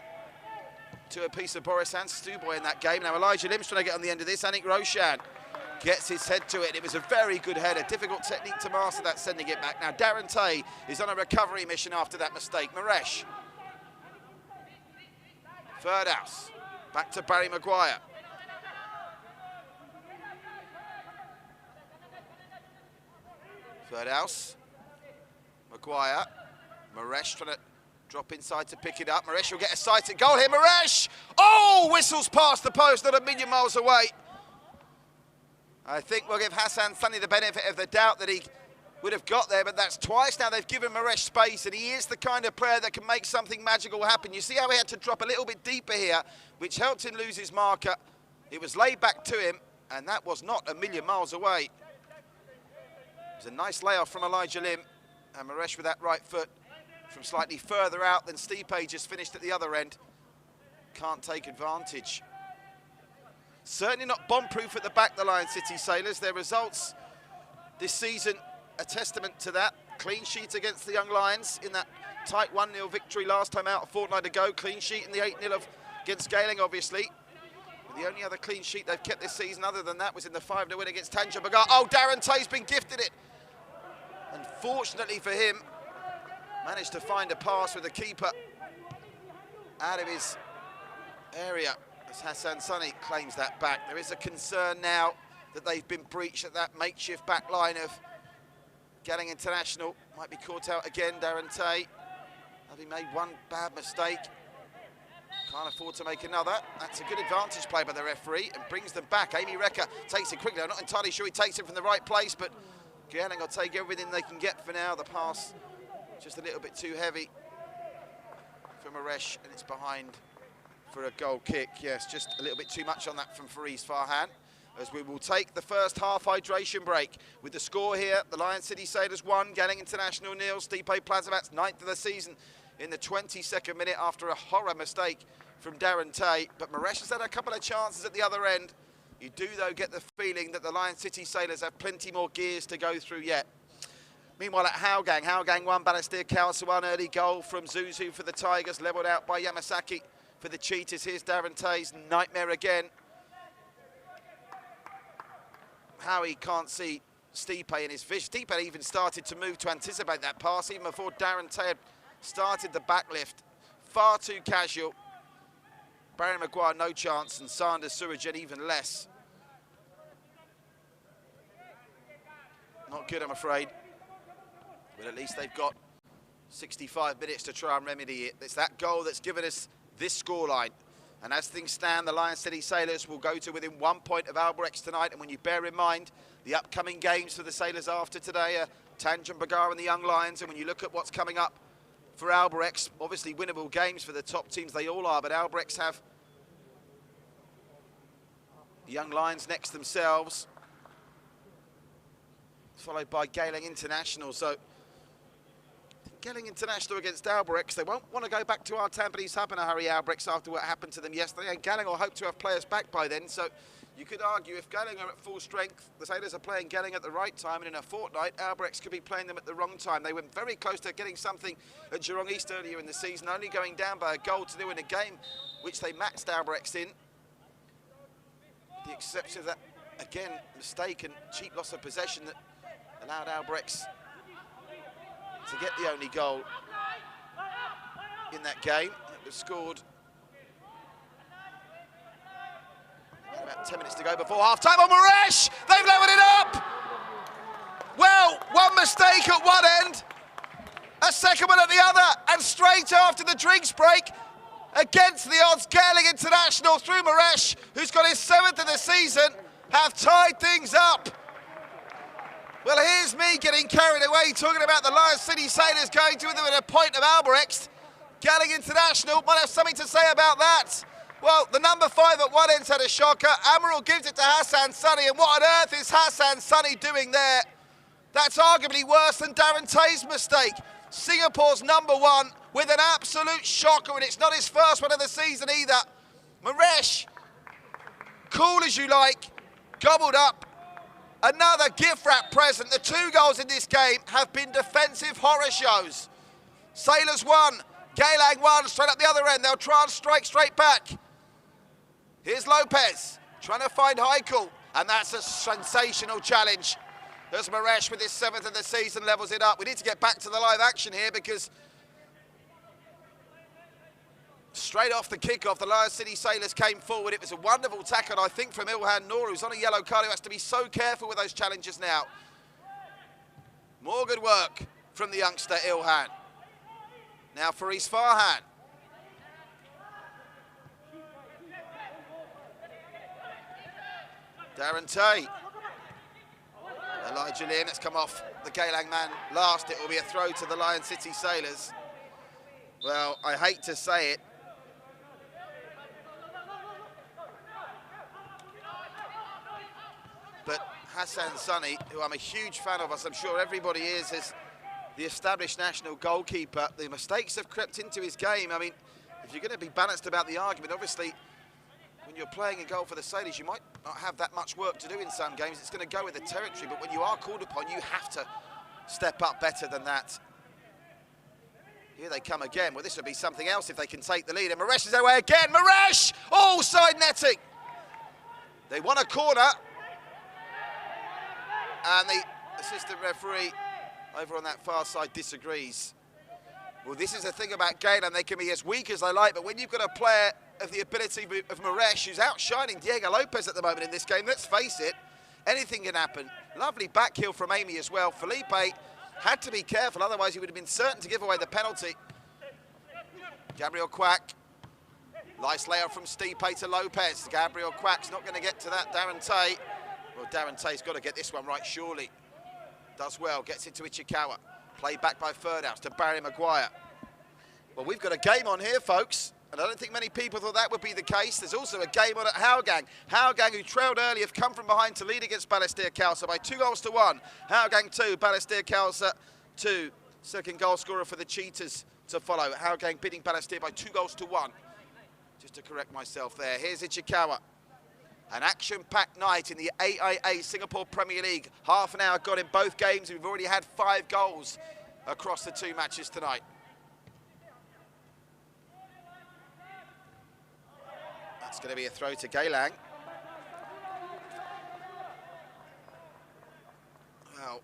To a piece of Boris and Suboy in that game. Now Elijah Lim's trying to get on the end of this. Anik Roshan gets his head to it. It was a very good header. Difficult technique to master that, sending it back. Now Darren Tay is on a recovery mission after that mistake. Maresh. Ferdhouse. Back to Barry Maguire. Ferdhouse. Maguire. Maresh trying to drop inside to pick it up. Maresh will get a sighted goal here. Maresh! Oh, whistles past the post, not a million miles away. I think we'll give Hassan Sunny the benefit of the doubt that he would have got there, but that's twice now they've given Maresh space, and he is the kind of player that can make something magical happen. You see how he had to drop a little bit deeper here, which helped him lose his marker. It was laid back to him, and that was not a million miles away. It was a nice layoff from Elijah Lim, and Maresh with that right foot from slightly further out than Stipe just finished at the other end. Can't take advantage. Certainly not bomb-proof at the back, the Lion City Sailors. Their results this season a testament to that. Clean sheet against the Young Lions in that tight 1-0 victory last time out a fortnight ago. Clean sheet in the 8-0 against Geylang, obviously. But the only other clean sheet they've kept this season other than that was in the 5-0 win against Tanjung Pagar. Oh, Darren Tay's been gifted it. Unfortunately for him, managed to find a pass with the keeper out of his area as Hassan Sunny claims that back. There is a concern now that they've been breached at that makeshift back line of Geylang International. Might be caught out again, Darren Tay. Having made one bad mistake, can't afford to make another. That's a good advantage play by the referee and brings them back. Amy Recker takes it quickly. I'm not entirely sure he takes it from the right place, but Geylang will take everything they can get for now. The pass just a little bit too heavy for Maresh, and it's behind for a goal kick. Yes, just a little bit too much on that from Fariz Farhan, as we will take the first half hydration break. With the score here, the Lion City Sailors 1, Geylang International 0. Stipe Plazibat's 9th of the season in the 22nd minute after a horror mistake from Darren Tay. But Maresh has had a couple of chances at the other end. You do, though, get the feeling that the Lion City Sailors have plenty more gears to go through yet. Meanwhile, at Hougang 1, Balestier Khalsa 1, early goal from Zuzu for the Tigers, levelled out by Yamasaki for the Cheetahs. Here's Darren Tay's nightmare again. How he can't see Stipe in his vision. Stipe even started to move to anticipate that pass even before Darren Tay had started the backlift. Far too casual. Barry Maguire no chance, and Sanders Surajan even less. Not good, I'm afraid. But at least they've got 65 minutes to try and remedy it. It's that goal that's given us this scoreline. And as things stand, the Lion City Sailors will go to within 1 point of Albrechts tonight. And when you bear in mind the upcoming games for the Sailors after today are Tanjung Pagar and the Young Lions, and when you look at what's coming up for Albrechts, obviously winnable games for the top teams, they all are, but Albrechts have the Young Lions next themselves, followed by Geylang International. So Geylang International against Albrechts, they won't want to go back to our Tampines hub in a hurry, Albrechts, after what happened to them yesterday, and Geylang will hope to have players back by then. So you could argue if Geylang are at full strength, the Sailors are playing Geylang at the right time, and in a fortnight, Albrechts could be playing them at the wrong time. They were very close to getting something at Geelong East earlier in the season, only going down by a goal to 0 in a game, which they matched Albrechts in. The exception of that, again, mistake and cheap loss of possession that allowed Albrechts to get the only goal in that game. It was scored about 10 minutes to go before half-time on Moresh. They've leveled it up. Well, one mistake at one end, a second one at the other, and straight after the drinks break, against the odds, Geylang International through Moresh, who's got his 7th of the season, have tied things up. Well, here's me getting carried away talking about the Lion City Sailors going to within a point of Albrechts. Geylang International might have something to say about that. Well, the number 5 at one end's had a shocker. Amaral gives it to Hassan Sunny, and what on earth is Hassan Sunny doing there? That's arguably worse than Darren Tay's mistake. Singapore's number 1 with an absolute shocker, and it's not his first one of the season either. Moresh, cool as you like, gobbled up. Another gift wrap present. The 2 goals in this game have been defensive horror shows. Sailors 1, Geylang 1, straight up the other end. They'll try and strike straight back. Here's Lopez, trying to find Heikel, and that's a sensational challenge. There's Moresh with his 7th of the season, levels it up. We need to get back to the live action here because straight off the kickoff, the Lion City Sailors came forward. It was a wonderful tackle, I think, from Ilhan Noor, who's on a yellow card, who has to be so careful with those challenges now. More good work from the youngster, Ilhan. Now Faris Farhan. Darren Tay. Elijah Lynn has come off the Geylang man last. It will be a throw to the Lion City Sailors. Well, I hate to say it, but Hassan Sunny, who I'm a huge fan of, as I'm sure everybody is, as the established national goalkeeper, the mistakes have crept into his game. I mean, if you're going to be balanced about the argument, obviously, when you're playing a goal for the Sailors, you might not have that much work to do in some games. It's going to go with the territory, but when you are called upon, you have to step up better than that. Here they come again. Well, this would be something else if they can take the lead. And Moresh is their way again. Moresh! Oh, side netting. They want a corner. And the assistant referee over on that far side disagrees. Well, this is the thing about Geylang. They can be as weak as they like, but when you've got a player of the ability of Moresh, who's outshining Diego Lopez at the moment in this game, let's face it, anything can happen. Lovely back heel from Amy as well. Felipe had to be careful, otherwise he would have been certain to give away the penalty. Gabriel Quack. Nice layout from Stipe to Lopez. Gabriel Quack's not going to get to that. Darren Tay. Well, Darren Tay's got to get this one right, surely. Does well, gets it to Ichikawa. Played back by Ferdhouse to Barry Maguire. Well, we've got a game on here, folks, and I don't think many people thought that would be the case. There's also a game on at Hougang. Hougang, who trailed early, have come from behind to lead against Balestier Khalsa by 2-1. Hougang 2, Balestier Khalsa 2. Second goal scorer for the Cheetahs to follow. Hougang beating Balestier by 2-1. Just to correct myself there. Here's Ichikawa. An action-packed night in the AIA Singapore Premier League. Half an hour got in both games. We've already had 5 goals across the 2 matches tonight. It's going to be a throw to Geylang. Well,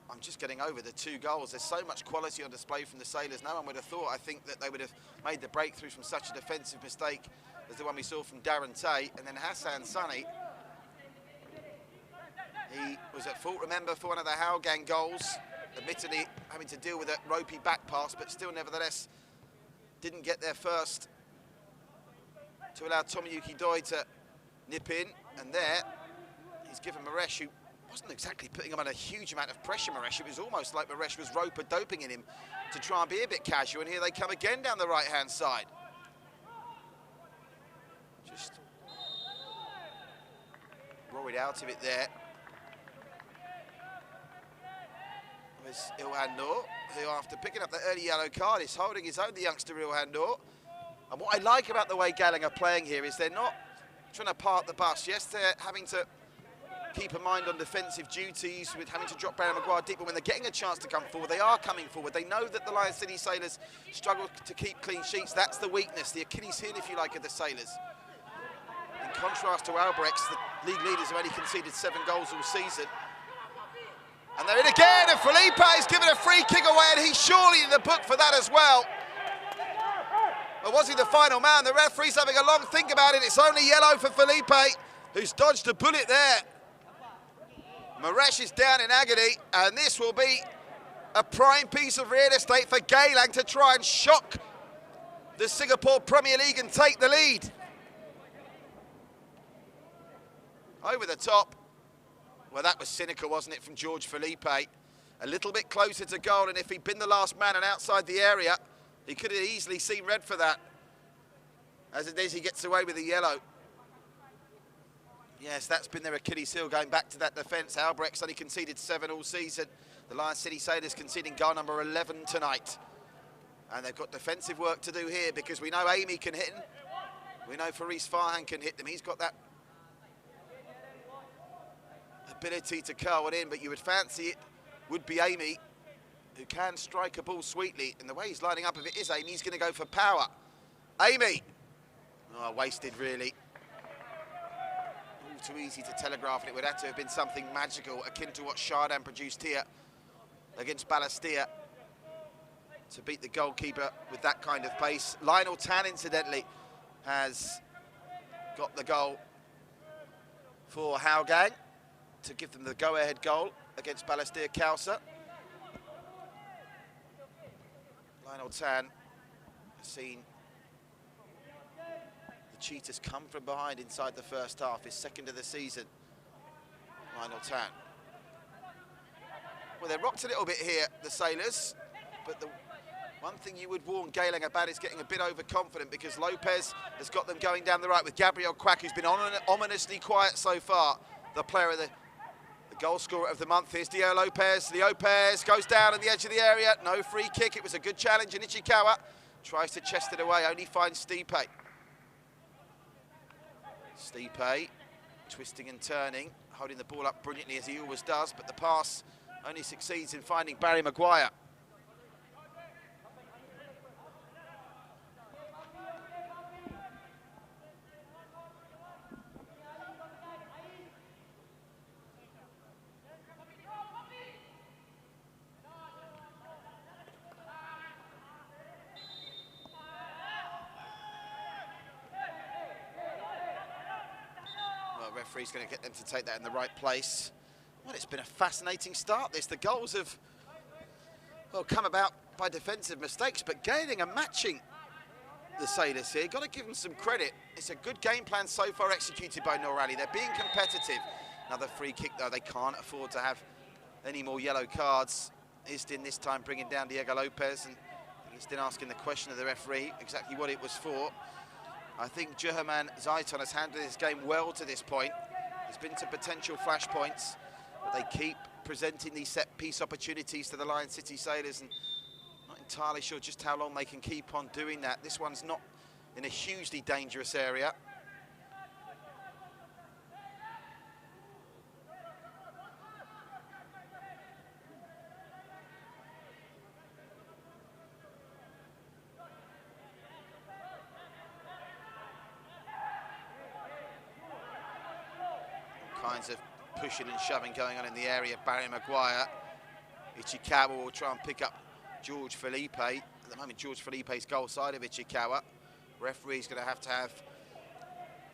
I'm just getting over the 2 goals. There's so much quality on display from the Sailors. No one would have thought, I think, that they would have made the breakthrough from such a defensive mistake as the one we saw from Darren Tate. And then Hassan Sunny, he was at fault, remember, for one of the Howgang goals, admittedly having to deal with a ropey back pass, but still, nevertheless, didn't get there first to allow Tomoyuki Doi to nip in. And there, he's given Maresh, who wasn't exactly putting him on a huge amount of pressure, Maresh. It was almost like Maresh was rope-a-doping in him to try and be a bit casual, and here they come again down the right-hand side. Just worried out of it there. Was Ilhan Noor, who after picking up the early yellow card is holding his own, the youngster Ilhan Noor. And what I like about the way Geylang are playing here is they're not trying to park the bus. Yes, they're having to keep a mind on defensive duties with having to drop Barry Maguire deep, but when they're getting a chance to come forward, they are coming forward. They know that the Lion City Sailors struggle to keep clean sheets. That's the weakness, the Achilles heel, if you like, of the Sailors. In contrast to Albrechts, the league leaders have only conceded 7 goals all season. And they're in again, and Felipe is given a free kick away, and he's surely in the book for that as well. Or was he the final man? The referee's having a long think about it. It's only yellow for Felipe, who's dodged a bullet there. Maresh is down in agony, and this will be a prime piece of real estate for Geylang to try and shock the Singapore Premier League and take the lead. Over the top. Well, that was cynical, wasn't it, from George Felipe? A little bit closer to goal, and if he'd been the last man and outside the area, he could have easily seen red for that. As it is, he gets away with the yellow. Yes, that's been their Achilles heel, going back to that defence. Albrecht's only conceded 7 all season. The Lion City Sailors conceding goal number 11 tonight. And they've got defensive work to do here, because we know Amy can hit them. We know Faris Farhan can hit them. He's got that ability to curl it in, but you would fancy it would be Amy, who can strike a ball sweetly. And the way he's lining up, if it is Amy, he's going to go for power. Amy! Oh, wasted, really. Too easy to telegraph, and it would have to have been something magical, akin to what Chardin produced here against Balestier, to beat the goalkeeper with that kind of pace. Lionel Tan, incidentally, has got the goal for Howgang to give them the go-ahead goal against Balestier Khalsa. Lionel Tan has seen Cheetahs come from behind inside the first half, his 2nd of the season. Lionel Tan. Well, they're rocked a little bit here, the Sailors, but the one thing you would warn Geylang about is getting a bit overconfident, because Lopez has got them going down the right with Gabriel Quack, who's been ominously quiet so far. The player of the goal scorer of the month is Dio Lopez. Lopez goes down at the edge of the area. No free kick. It was a good challenge, and Ichikawa tries to chest it away, only finds Stipe. Stipe twisting and turning, holding the ball up brilliantly as he always does, but the pass only succeeds in finding Barry Maguire. Referee's going to get them to take that in the right place. Well, it's been a fascinating start, this. The goals have, well, come about by defensive mistakes, but Geylang are matching the Sailors here. Got to give them some credit. It's a good game plan so far executed by Noor Ali. They're being competitive. Another free kick, though. They can't afford to have any more yellow cards. Isdin this time bringing down Diego Lopez, and Isdin asking the question of the referee exactly what it was for. I think Juhaman Zaiton has handled this game well to this point. There's been some potential flashpoints, but they keep presenting these set-piece opportunities to the Lion City Sailors, and not entirely sure just how long they can keep on doing that. This one's not in a hugely dangerous area. kinds of pushing and shoving going on in the area. Barry Maguire, Ichikawa will try and pick up George Felipe. At the moment, George Felipe's goal side of Ichikawa. Referee's going to have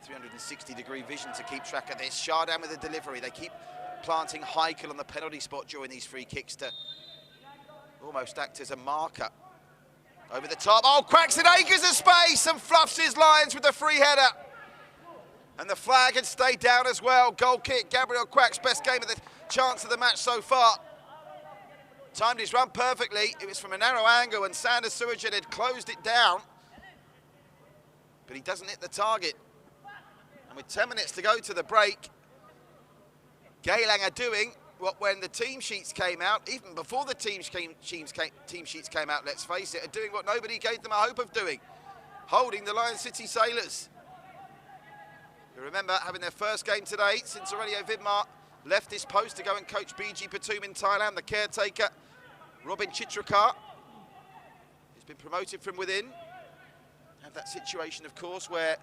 360-degree vision to keep track of this. Chardin with the delivery. They keep planting Heikel on the penalty spot during these free kicks to almost act as a marker. Over the top, oh, cracks in acres of space and fluffs his lines with the free header. And the flag had stayed down as well. Goal kick, Gabriel Quack's best game of the chance of the match so far. Timed his run perfectly. It was from a narrow angle and Sanders Surgeon had closed it down. But he doesn't hit the target. And with 10 minutes to go to the break, Geylang are doing what, when the team sheets came out, even before the team sheets came out, let's face it, are doing what nobody gave them a hope of doing, holding the Lion City Sailors. You remember having their first game today since Aurelio Vidmar left his post to go and coach BG Patum in Thailand. The caretaker, Robin Chitrakar, who's been promoted from within. Have that situation, of course, where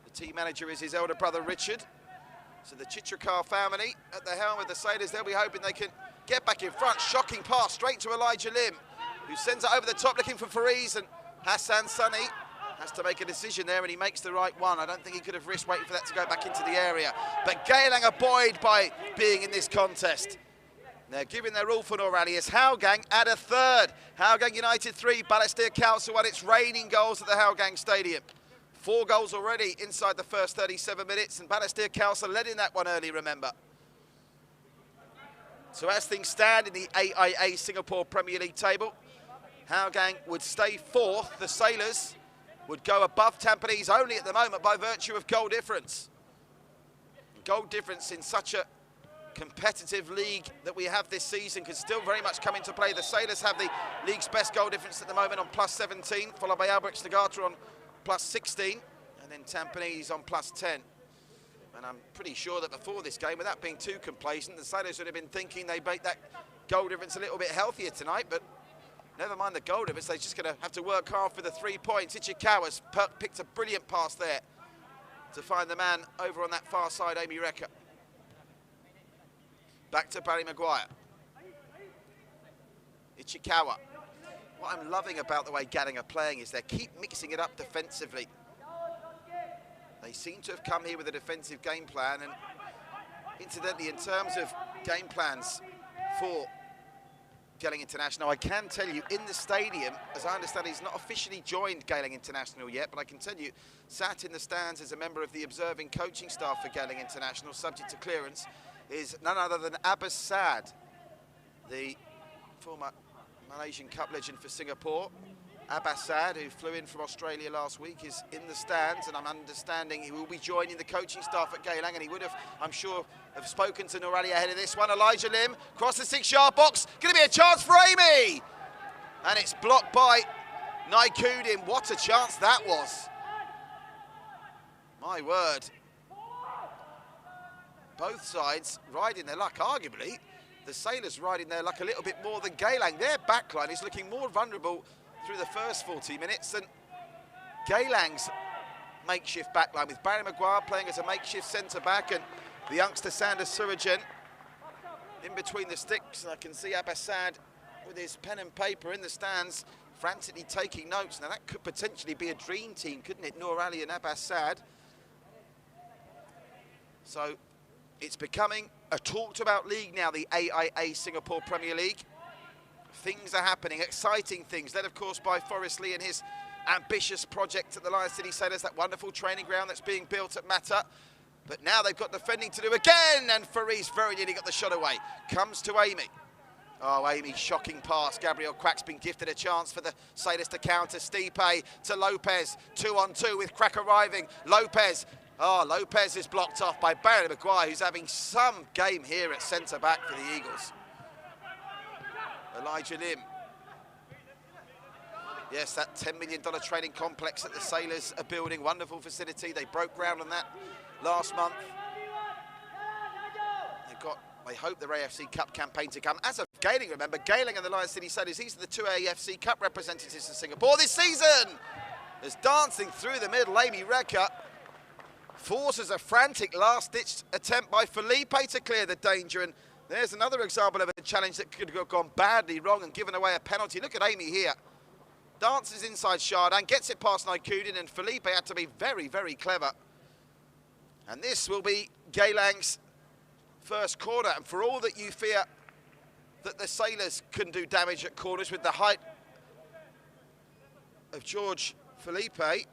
the team manager is his elder brother, Richard. So the Chitrakar family at the helm of the Sailors, they'll be hoping they can get back in front. Shocking pass straight to Elijah Lim, who sends it over the top looking for Fariz, and Hassan Sunny has to make a decision there, and he makes the right one. I don't think he could have risked waiting for that to go back into the area. But Geylang are buoyed by being in this contest. They're giving their all for Norali as Hougang add a third. Hougang United 3, Balestier Council 1. It's raining goals at the Hougang Stadium. 4 goals already inside the first 37 minutes, and Balestier Council led in that one early, remember. So as things stand in the AIA Singapore Premier League table, Hougang would stay 4th. The Sailors would go above Tampines only at the moment by virtue of goal difference. Goal difference in such a competitive league that we have this season could still very much come into play. The Sailors have the league's best goal difference at the moment on +17, followed by Albrecht Nagata on +16, and then Tampines on +10. And I'm pretty sure that before this game, without being too complacent, the Sailors would have been thinking they make that goal difference a little bit healthier tonight, but never mind the goal difference, they're just going to have to work hard for the 3 points. Ichikawa's picked a brilliant pass there to find the man over on that far side, Amy Recker. Back to Barry Maguire. Ichikawa. What I'm loving about the way Geylang are playing is they keep mixing it up defensively. They seem to have come here with a defensive game plan, and incidentally, in terms of game plans for Geylang International, I can tell you in the stadium, as I understand, he's not officially joined Geylang International yet, but I can tell you, sat in the stands as a member of the observing coaching staff for Geylang International, subject to clearance, is none other than Abbas Saad, the former Malaysian Cup legend for Singapore. Abbas Saad, who flew in from Australia last week, is in the stands, and I'm understanding he will be joining the coaching staff at Geylang, and he would have, I'm sure, have spoken to Norali ahead of this one. Elijah Lim, across the 6-yard box, going to be a chance for Amy! And it's blocked by Naikudin. What a chance that was. My word. Both sides riding their luck, arguably. The Sailors riding their luck a little bit more than Geylang. Their backline is looking more vulnerable through the first 40 minutes than Geylang's makeshift backline, with Barry Maguire playing as a makeshift centre-back and the youngster Sanders Surgeon in between the sticks. I can see Abbas Saad with his pen and paper in the stands, frantically taking notes. Now that could potentially be a dream team, couldn't it? Noor Ali and Abbas Saad. So it's becoming a talked about league now, the AIA Singapore Premier League. Things are happening, exciting things, led of course by Forrest Lee and his ambitious project at the Lion City Sailors, that wonderful training ground that's being built at Mata. But now they've got defending to do again, and Fariz very nearly got the shot away. Comes to Amy. Oh, Amy, shocking pass. Gabriel Quack's been gifted a chance for the Sailors to counter. Stipe to Lopez, 2-on-2 with Quack arriving. Lopez. Oh, Lopez is blocked off by Barry Maguire, who's having some game here at centre-back for the Eagles. Elijah Lim. Yes, that $10 million training complex that the Sailors are building. Wonderful facility. They broke ground on that last month. They hope their AFC Cup campaign to come. As of Geylang, remember, Geylang and the Lion City Sailors, these are the 2 AFC Cup representatives of Singapore this season. As dancing through the middle, Amy Recker forces a frantic last-ditch attempt by Felipe to clear the danger, and there's another example of a challenge that could have gone badly wrong and given away a penalty. Look at Amy here. Dances inside Chardin, gets it past Naikudin, and Felipe had to be very, very clever. And this will be Geylang's first corner, and for all that you fear that the Sailors can do damage at corners with the height of George Felipe,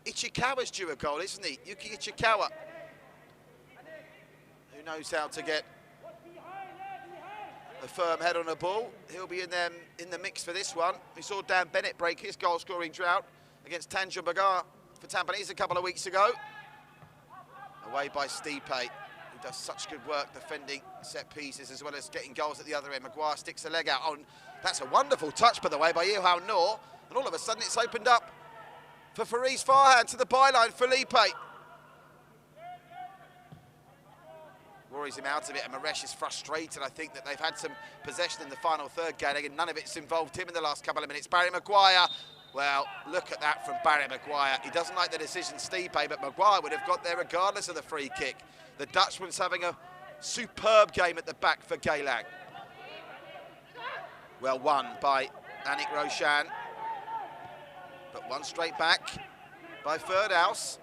Ichikawa's due a goal, isn't he? Yuki Ichikawa, who knows how to get a firm head on a ball. He'll be in the mix for this one. We saw Dan Bennett break his goal-scoring drought against Tanjung Bagar for Tampines a couple of weeks ago. Away by Stipe, who does such good work defending set pieces as well as getting goals at the other end. Maguire sticks a leg out. Oh, that's a wonderful touch, by the way, by Ilhao Noor. And all of a sudden it's opened up for Fariz Farhan to the byline. Felipe worries him out of it, and Maresh is frustrated. I think that they've had some possession in the final third, Geylang, and none of it's involved him in the last couple of minutes. Barry Maguire, well, look at that from Barry Maguire. He doesn't like the decision, Stipe, but Maguire would have got there regardless of the free kick. The Dutchman's having a superb game at the back for Geylang. Well won by Anik Roshan, but one straight back by Ferdous.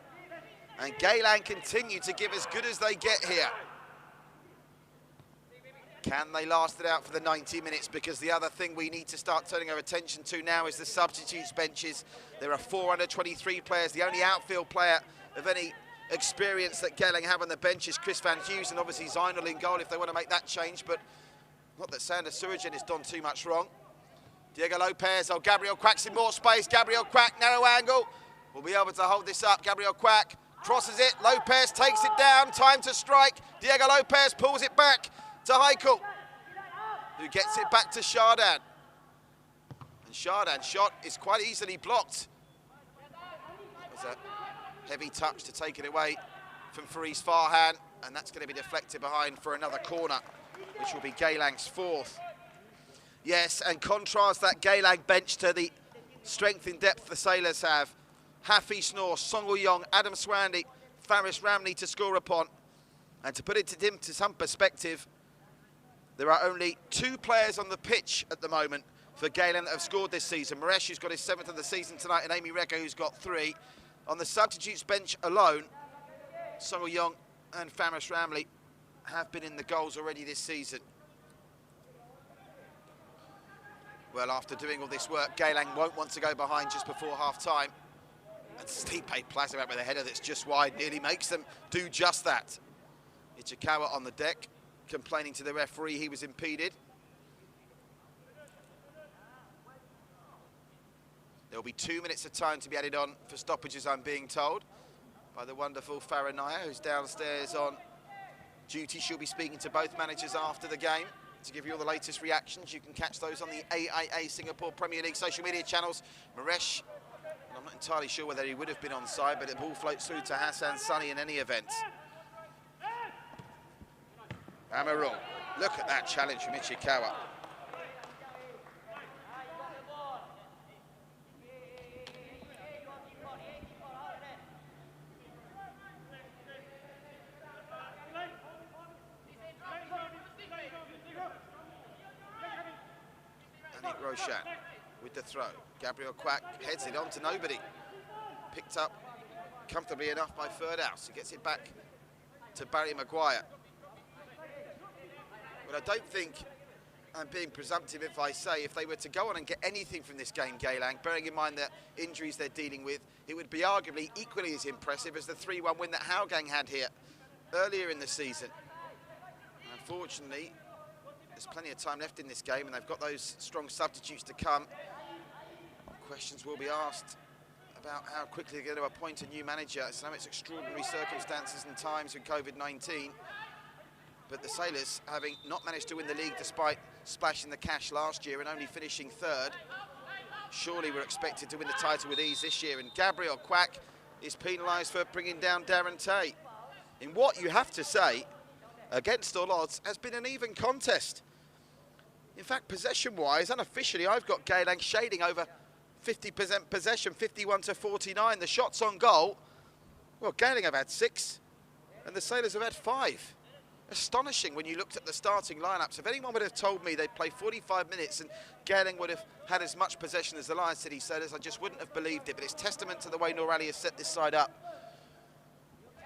And Geylang continue to give as good as they get here. Can they last it out for the 90 minutes? Because the other thing we need to start turning our attention to now is the substitutes benches. There are 4 under-23 players. The only outfield player of any experience that Geylang have on the bench is Chris Van Hughes, and obviously Zainul in goal if they want to make that change, but not that Sander Surajan has done too much wrong. Diego Lopez, oh, Gabriel Quack's in more space. Gabriel Quack, narrow angle, will be able to hold this up. Gabriel Quack crosses it, Lopez takes it down, time to strike. Diego Lopez pulls it back to Heikel, who gets it back to Chardin. And Chardin's shot is quite easily blocked. It was a heavy touch to take it away from Fariz Farhan, and that's going to be deflected behind for another corner, which will be Geylang's 4th. Yes, and contrast that Geylang bench to the strength in depth the Sailors have. Hafiz Noor, Song Woo-yong, Adam Swandy, Faris Ramli to score upon. And to put it to some perspective, there are only 2 players on the pitch at the moment for Geylang that have scored this season. Maresh, who's got his 7th of the season tonight, and Amy Reka, who's got 3. On the substitutes bench alone, Song Woo-yong and Faris Ramli have been in the goals already this season. Well, after doing all this work, Geylang won't want to go behind just before half-time. And Stipe plays him out with a header that's just wide, nearly makes them do just that. Ichikawa on the deck, complaining to the referee he was impeded. There'll be 2 minutes of time to be added on for stoppages, I'm being told, by the wonderful Faranaya, who's downstairs on duty. She'll be speaking to both managers after the game to give you all the latest reactions. You can catch those on the AIA Singapore Premier League social media channels. Maresh, I'm not entirely sure whether he would have been onside, but the ball floats through to Hassan Sunny in any event. Amarul, look at that challenge from Ichikawa. Anik Roshan with the throw. Gabriel Quack heads it on to nobody. Picked up comfortably enough by Ferdous. He gets it back to Barry Maguire. But I don't think I'm being presumptive if I say if they were to go on and get anything from this game, Geylang, bearing in mind the injuries they're dealing with, it would be arguably equally as impressive as the 3-1 win that Hougang had here earlier in the season. And unfortunately, there's plenty of time left in this game, and they've got those strong substitutes to come. Questions will be asked about how quickly they're going to appoint a new manager. So it's extraordinary circumstances and times with COVID-19. But the Sailors, having not managed to win the league despite splashing the cash last year and only finishing 3rd, surely we're expected to win the title with ease this year. And Gabriel Quack is penalised for bringing down Darren Tay in what you have to say, against all odds, has been an even contest. In fact, possession-wise, unofficially, I've got Geylang shading over 50% possession, 51 to 49. The shots on goal Well, Geylang have had 6, and the Sailors have had 5. Astonishing when you looked at the starting lineups. If anyone would have told me they'd play 45 minutes and Geylang would have had as much possession as the Lion City Sailors, I just wouldn't have believed it. But it's testament to the way Noor Ali has set this side up.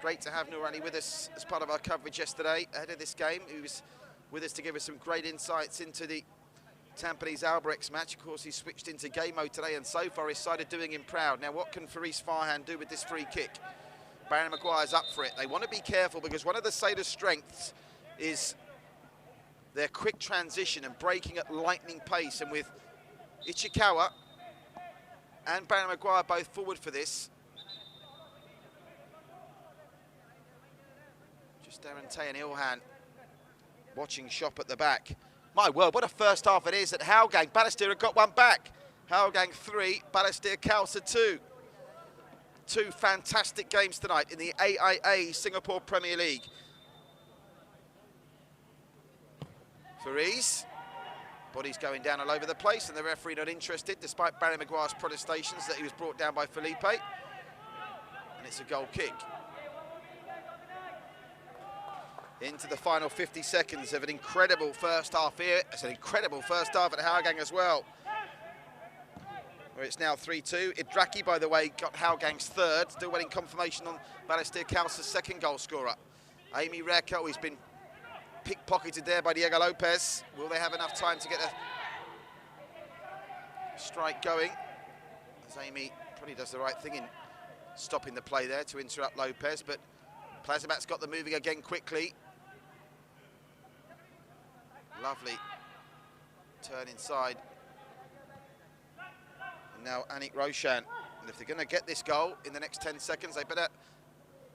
Great to have Noor Ali with us as part of our coverage yesterday ahead of this game. He was with us to give us some great insights into the Tampines Albrechts match. Of course, he switched into game mode today, and so far his side are doing him proud. Now, what can Faris Farhan do with this free kick? Barry Maguire's up for it. They want to be careful because one of the Sailors' strengths is their quick transition and breaking at lightning pace. And with Ichikawa and Barry Maguire both forward for this, just Darren and Ilhan watching shop at the back. My word, what a first half it is at Hougang. Balestier have got one back. Hougang 3, Balestier Khalsa 2. 2 fantastic games tonight in the AIA Singapore Premier League. Faris, body's going down all over the place, and the referee not interested, despite Barry Maguire's protestations that he was brought down by Felipe. And it's a goal kick. Into the final 50 seconds of an incredible first half here. It's an incredible first half at Hougang as well, where it's now 3-2. Idraki, by the way, got Hougang's 3rd, still waiting confirmation on Balestier Khalsa's 2nd goal scorer. Amy Reko, he's been pickpocketed there by Diego Lopez. Will they have enough time to get a strike going? As Amy probably does the right thing in stopping the play there to interrupt Lopez, but Plazimat's got them moving again quickly. Lovely turn inside. And now Anik Roshan. And if they're going to get this goal in the next 10 seconds, they better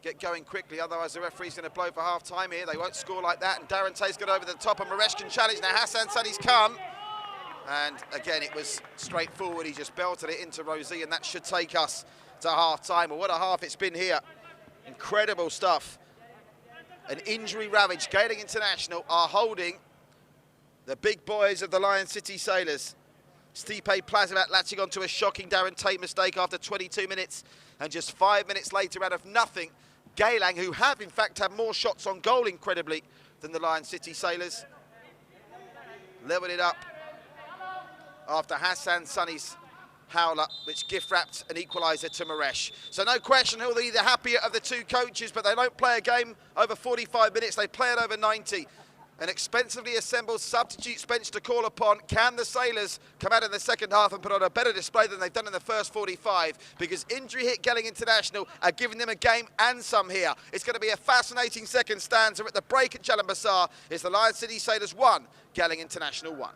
get going quickly, otherwise the referee's going to blow for half-time here. They won't score like that, and Darren Tay's got over the top, and Maresh can challenge. Now Hassan Sunny's come, and again it was straightforward. He just belted it into Rosie, and that should take us to half-time. Well, what a half it's been here. Incredible stuff. An injury-ravaged Geylang International are holding the big boys of the Lion City Sailors. Stipe Plazimat latching onto a shocking Darren Tay mistake after 22 minutes, and just 5 minutes later, out of nothing, Geylang, who have in fact had more shots on goal incredibly than the Lion City Sailors, leveled it up after Hassan Sunny's howler, which gift-wrapped an equaliser to Maresh. So no question who'll be the happier of the 2 coaches, but they don't play a game over 45 minutes, they play it over 90. An expensively assembled substitutes bench to call upon. Can the Sailors come out in the second half and put on a better display than they've done in the first 45? Because injury hit Geylang International are giving them a game and some here. It's going to be a fascinating second stanza at the break at Jalan Besar. It's the Lion City Sailors 1, Geylang International 1.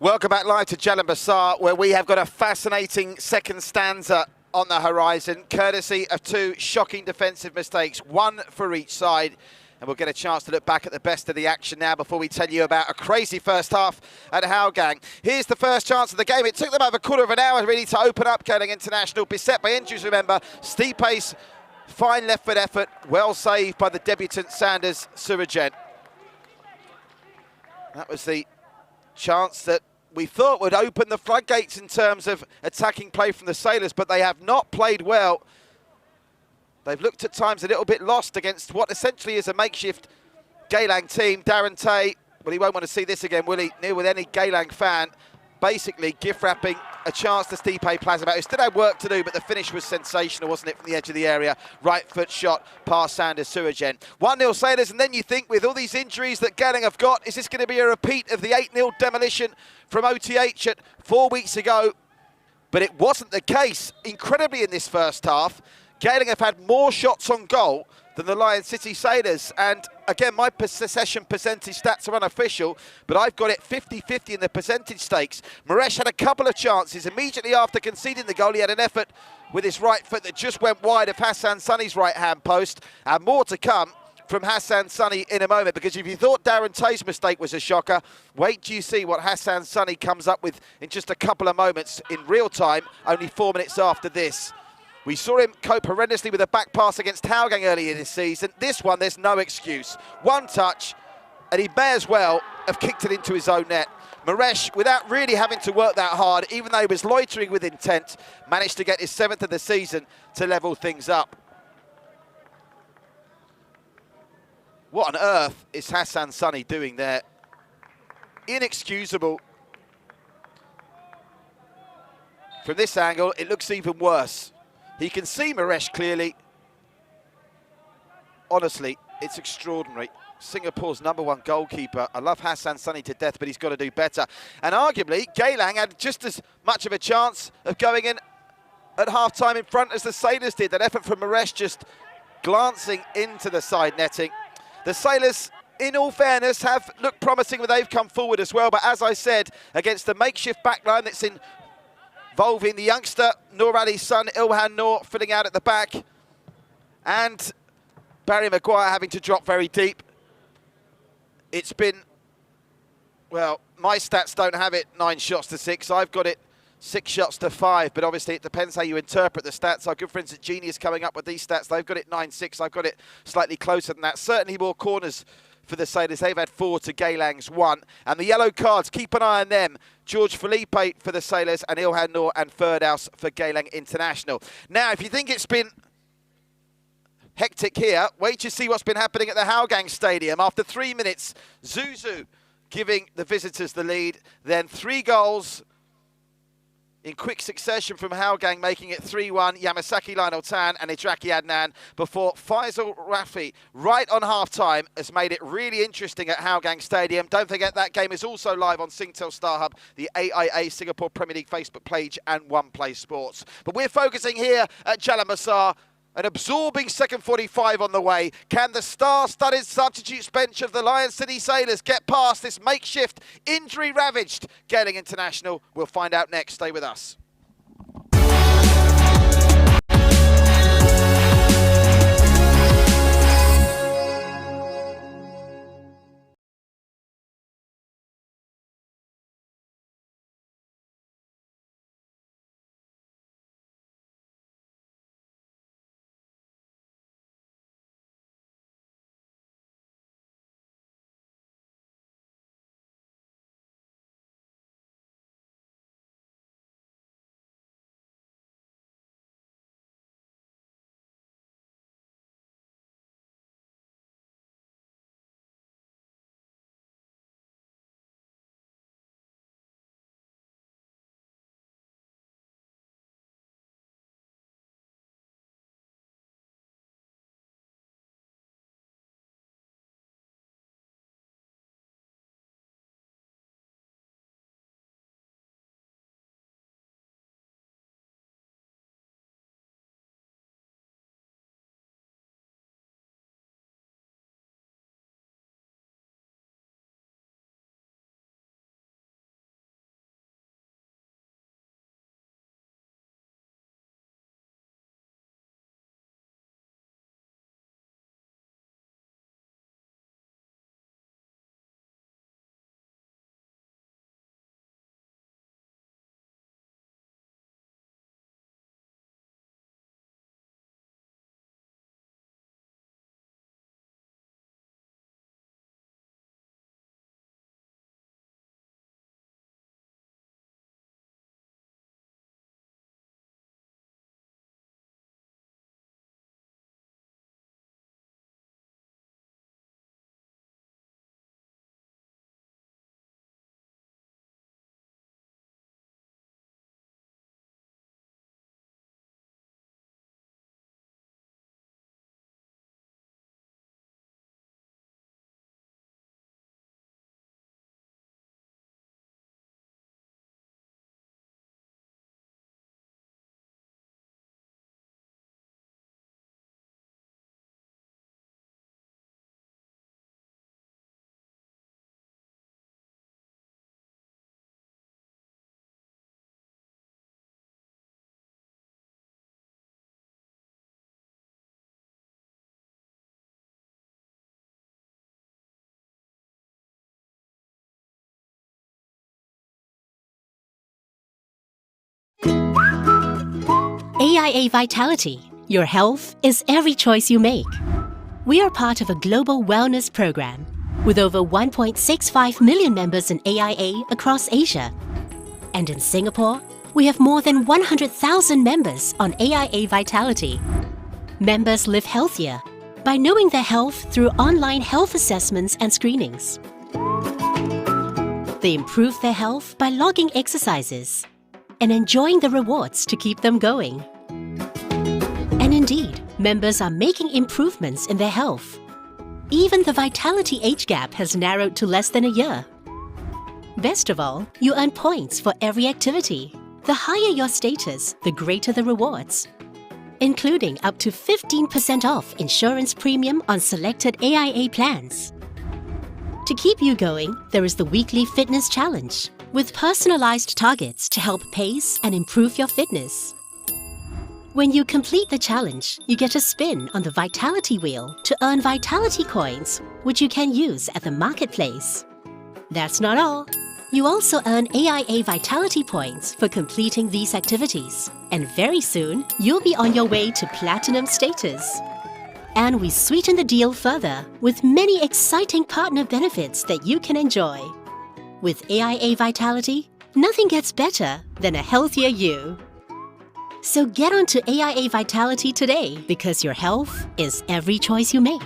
Welcome back live to Geylang Bazaar, where we have got a fascinating second stanza on the horizon, courtesy of two shocking defensive mistakes, one for each side. And we'll get a chance to look back at the best of the action now before we tell you about a crazy first half at Geylang. Here's the first chance of the game. It took them over a quarter of an hour really to open up Geylang International. Beset by injuries, remember. Steep pace, fine left foot effort, well saved by the debutant Sanders Suragen. That was the chance that we thought would open the floodgates in terms of attacking play from the Sailors, but they have not played well. They've looked at times a little bit lost against what essentially is a makeshift Geylang team. Darren Tay, well, he won't want to see this again, will he? Near with any Geylang fan, basically gift-wrapping a chance to Stipe Plazabau, who still had work to do, but the finish was sensational, wasn't it, from the edge of the area? Right foot shot past Sanders Suragen. 1-0 Sailors, and then you think, with all these injuries that Geylang have got, is this going to be a repeat of the 8-0 demolition from OTH at 4 weeks ago? But it wasn't the case. Incredibly, in this first half, Geylang have had more shots on goal than the Lion City Sailors. And again, my possession percentage stats are unofficial, but I've got it 50-50 in the percentage stakes. Maresh had a couple of chances. Immediately after conceding the goal, he had an effort with his right foot that just went wide of Hassan Sunny's right-hand post. And more to come from Hassan Sunny in a moment, because if you thought Darren Tay's mistake was a shocker, wait till you see what Hassan Sunny comes up with in just a couple of moments in real time, only 4 minutes after this. We saw him cope horrendously with a back pass against Geylang earlier this season. This one, there's no excuse. One touch, and he may as well have kicked it into his own net. Maresh, without really having to work that hard, even though he was loitering with intent, managed to get his 7th of the season to level things up. What on earth is Hassan Sunny doing there? Inexcusable. From this angle, it looks even worse. He can see Maresh clearly. Honestly, it's extraordinary. Singapore's #1 goalkeeper. I love Hassan Sunny to death, but he's got to do better. And arguably, Geylang had just as much of a chance of going in at half-time in front as the Sailors did. That effort from Maresh just glancing into the side netting. The Sailors, in all fairness, have looked promising when they've come forward as well. But as I said, against the makeshift backline that's involving the youngster Noor Ali's son Ilhan Noor filling out at the back, and Barry Maguire having to drop very deep. It's been, well, my stats don't have it 9 shots to 6. I've got it 6 shots to 5, but obviously it depends how you interpret the stats. Our good friends at Genius coming up with these stats, they've got it 9-6. I've got it slightly closer than that. Certainly more corners for the Sailors. They've had 4 to Geylang's 1. And the yellow cards, keep an eye on them. George Felipe for the Sailors and Ilhan Noor and Firdous for Geylang International. Now, if you think it's been hectic here, wait to see what's been happening at the Geylang Stadium. After 3 minutes, Zuzu giving the visitors the lead. Then 3 goals in quick succession from Geylang, making it 3-1. Yamasaki Lionel Tan and Idraki Adnan, before Faisal Rafi, right on half-time, has made it really interesting at Geylang Stadium. Don't forget that game is also live on Singtel Star Hub, the AIA Singapore Premier League Facebook page, and One Play Sports. But we're focusing here at Geylang Bazaar. An absorbing second 45 on the way. Can the star-studded substitutes bench of the Lion City Sailors get past this makeshift, injury-ravaged Geylang International? We'll find out next. Stay with us. AIA Vitality. Your health is every choice you make. We are part of a global wellness program with over 1.65 million members in AIA across Asia. And in Singapore, we have more than 100,000 members on AIA Vitality. Members live healthier by knowing their health through online health assessments and screenings. They improve their health by logging exercises and enjoying the rewards to keep them going. And indeed, members are making improvements in their health. Even the vitality age gap has narrowed to less than a year. Best of all, you earn points for every activity. The higher your status, the greater the rewards, including up to 15% off insurance premium on selected AIA plans. To keep you going, there is the weekly fitness challenge, with personalized targets to help pace and improve your fitness. When you complete the challenge, you get a spin on the Vitality Wheel to earn Vitality Coins, which you can use at the marketplace. That's not all. You also earn AIA Vitality Points for completing these activities. And very soon, you'll be on your way to Platinum status. And we sweeten the deal further with many exciting partner benefits that you can enjoy. With AIA Vitality, nothing gets better than a healthier you. So get on to AIA Vitality today because your health is every choice you make.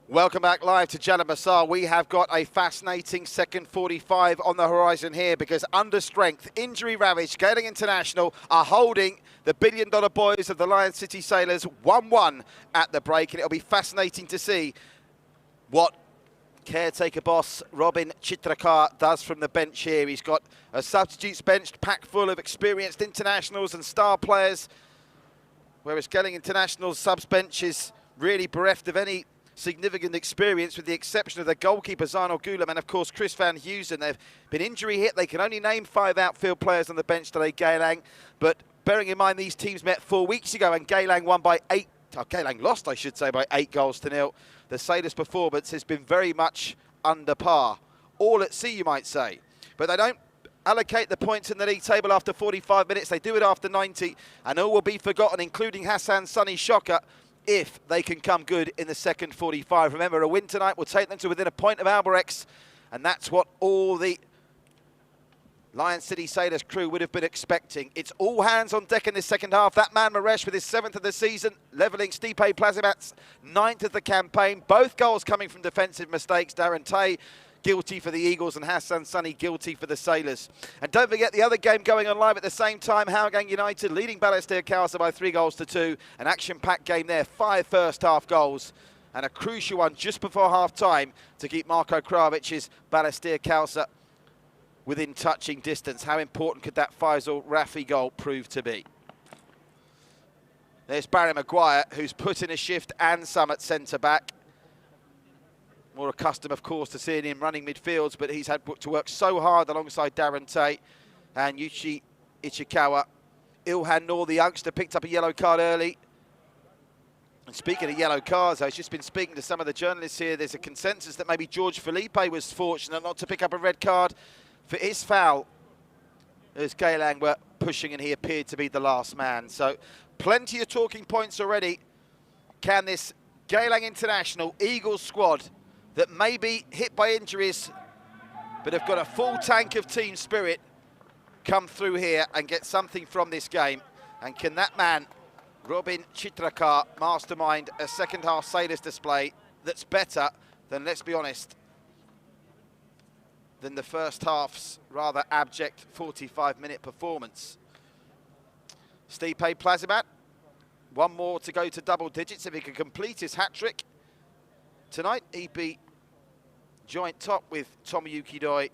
Welcome back live to Jalan Besar. We have got a fascinating second 45 on the horizon here because under strength, injury ravaged, Geylang International are holding the billion-dollar boys of the Lion City Sailors 1-1 at the break, and it'll be fascinating to see what caretaker boss Robin Chitrakar does from the bench here. He's got a substitutes bench packed full of experienced internationals and star players, whereas Geylang International's subs bench is really bereft of any significant experience, with the exception of the goalkeeper Zainal Gulam and of course Chris Van Heusen. They've been injury hit. They can only name 5 outfield players on the bench today, Geylang. But bearing in mind these teams met 4 weeks ago and Geylang won by 8, Geylang lost I should say by 8-0. The Sailors' performance has been very much under par. All at sea you might say. But they don't allocate the points in the league table after 45 minutes. They do it after 90 and all will be forgotten, including Hassan Sunny Shocker, if they can come good in the second 45. Remember, a win tonight will take them to within a point of Albirex, and that's what all the Lion City Sailors crew would have been expecting. It's all hands on deck in this second half. That man Maresh with his 7th of the season, levelling Stipe Plazimat's 9th of the campaign. Both goals coming from defensive mistakes. Darren Tay guilty for the Eagles and Hassan Sunny guilty for the Sailors. And don't forget the other game going on live at the same time, Hougang United leading Balestier Khalsa by 3-2. An action-packed game there, 5 first-half goals and a crucial one just before half-time to keep Marko Kravic's Balestier Khalsa within touching distance. How important could that Faisal Rafi goal prove to be? There's Barry Maguire, who's put in a shift and some at centre-back. More accustomed, of course, to seeing him running midfields, but he's had to work so hard alongside Darren Tate and Yuchi Ichikawa. Ilhan Noor, the youngster, picked up a yellow card early. And speaking of yellow cards, I've just been speaking to some of the journalists here. There's a consensus that maybe George Felipe was fortunate not to pick up a red card for his foul, as Geylang were pushing and he appeared to be the last man. So plenty of talking points already. Can this Geylang International Eagles squad that may be hit by injuries but have got a full tank of team spirit come through here and get something from this game? And can that man, Robin Chitrakar, mastermind a second half Sailors display that's better than, let's be honest, than the first half's rather abject 45-minute performance? Stipe Plazimat, one more to go to double digits. If he can complete his hat-trick tonight, he'd be joint top with Tomoyuki Doi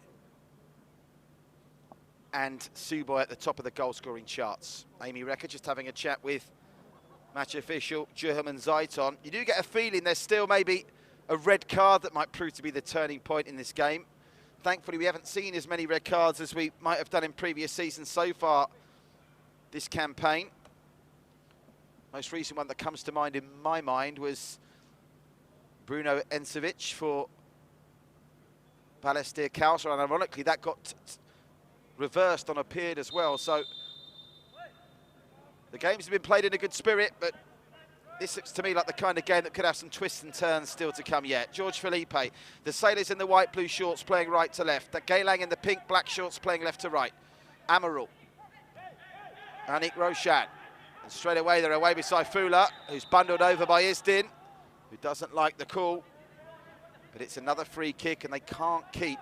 and Suboy at the top of the goal-scoring charts. Amy Recker just having a chat with match official German Zaiton. You do get a feeling there's still maybe a red card that might prove to be the turning point in this game. Thankfully, we haven't seen as many red cards as we might have done in previous seasons so far this campaign. Most recent one that comes to mind in my mind was Bruno Encevic for Balestier Khalsa, and ironically that got reversed on a period as well. So the games have been played in a good spirit, but this looks to me like the kind of game that could have some twists and turns still to come yet. George Felipe, the Sailors in the white-blue shorts playing right to left. The Geylang in the pink-black shorts playing left to right. Amaral. Anik Roshan. And straight away they're away beside Fula, who's bundled over by Isdin, who doesn't like the call. But it's another free kick, and they can't keep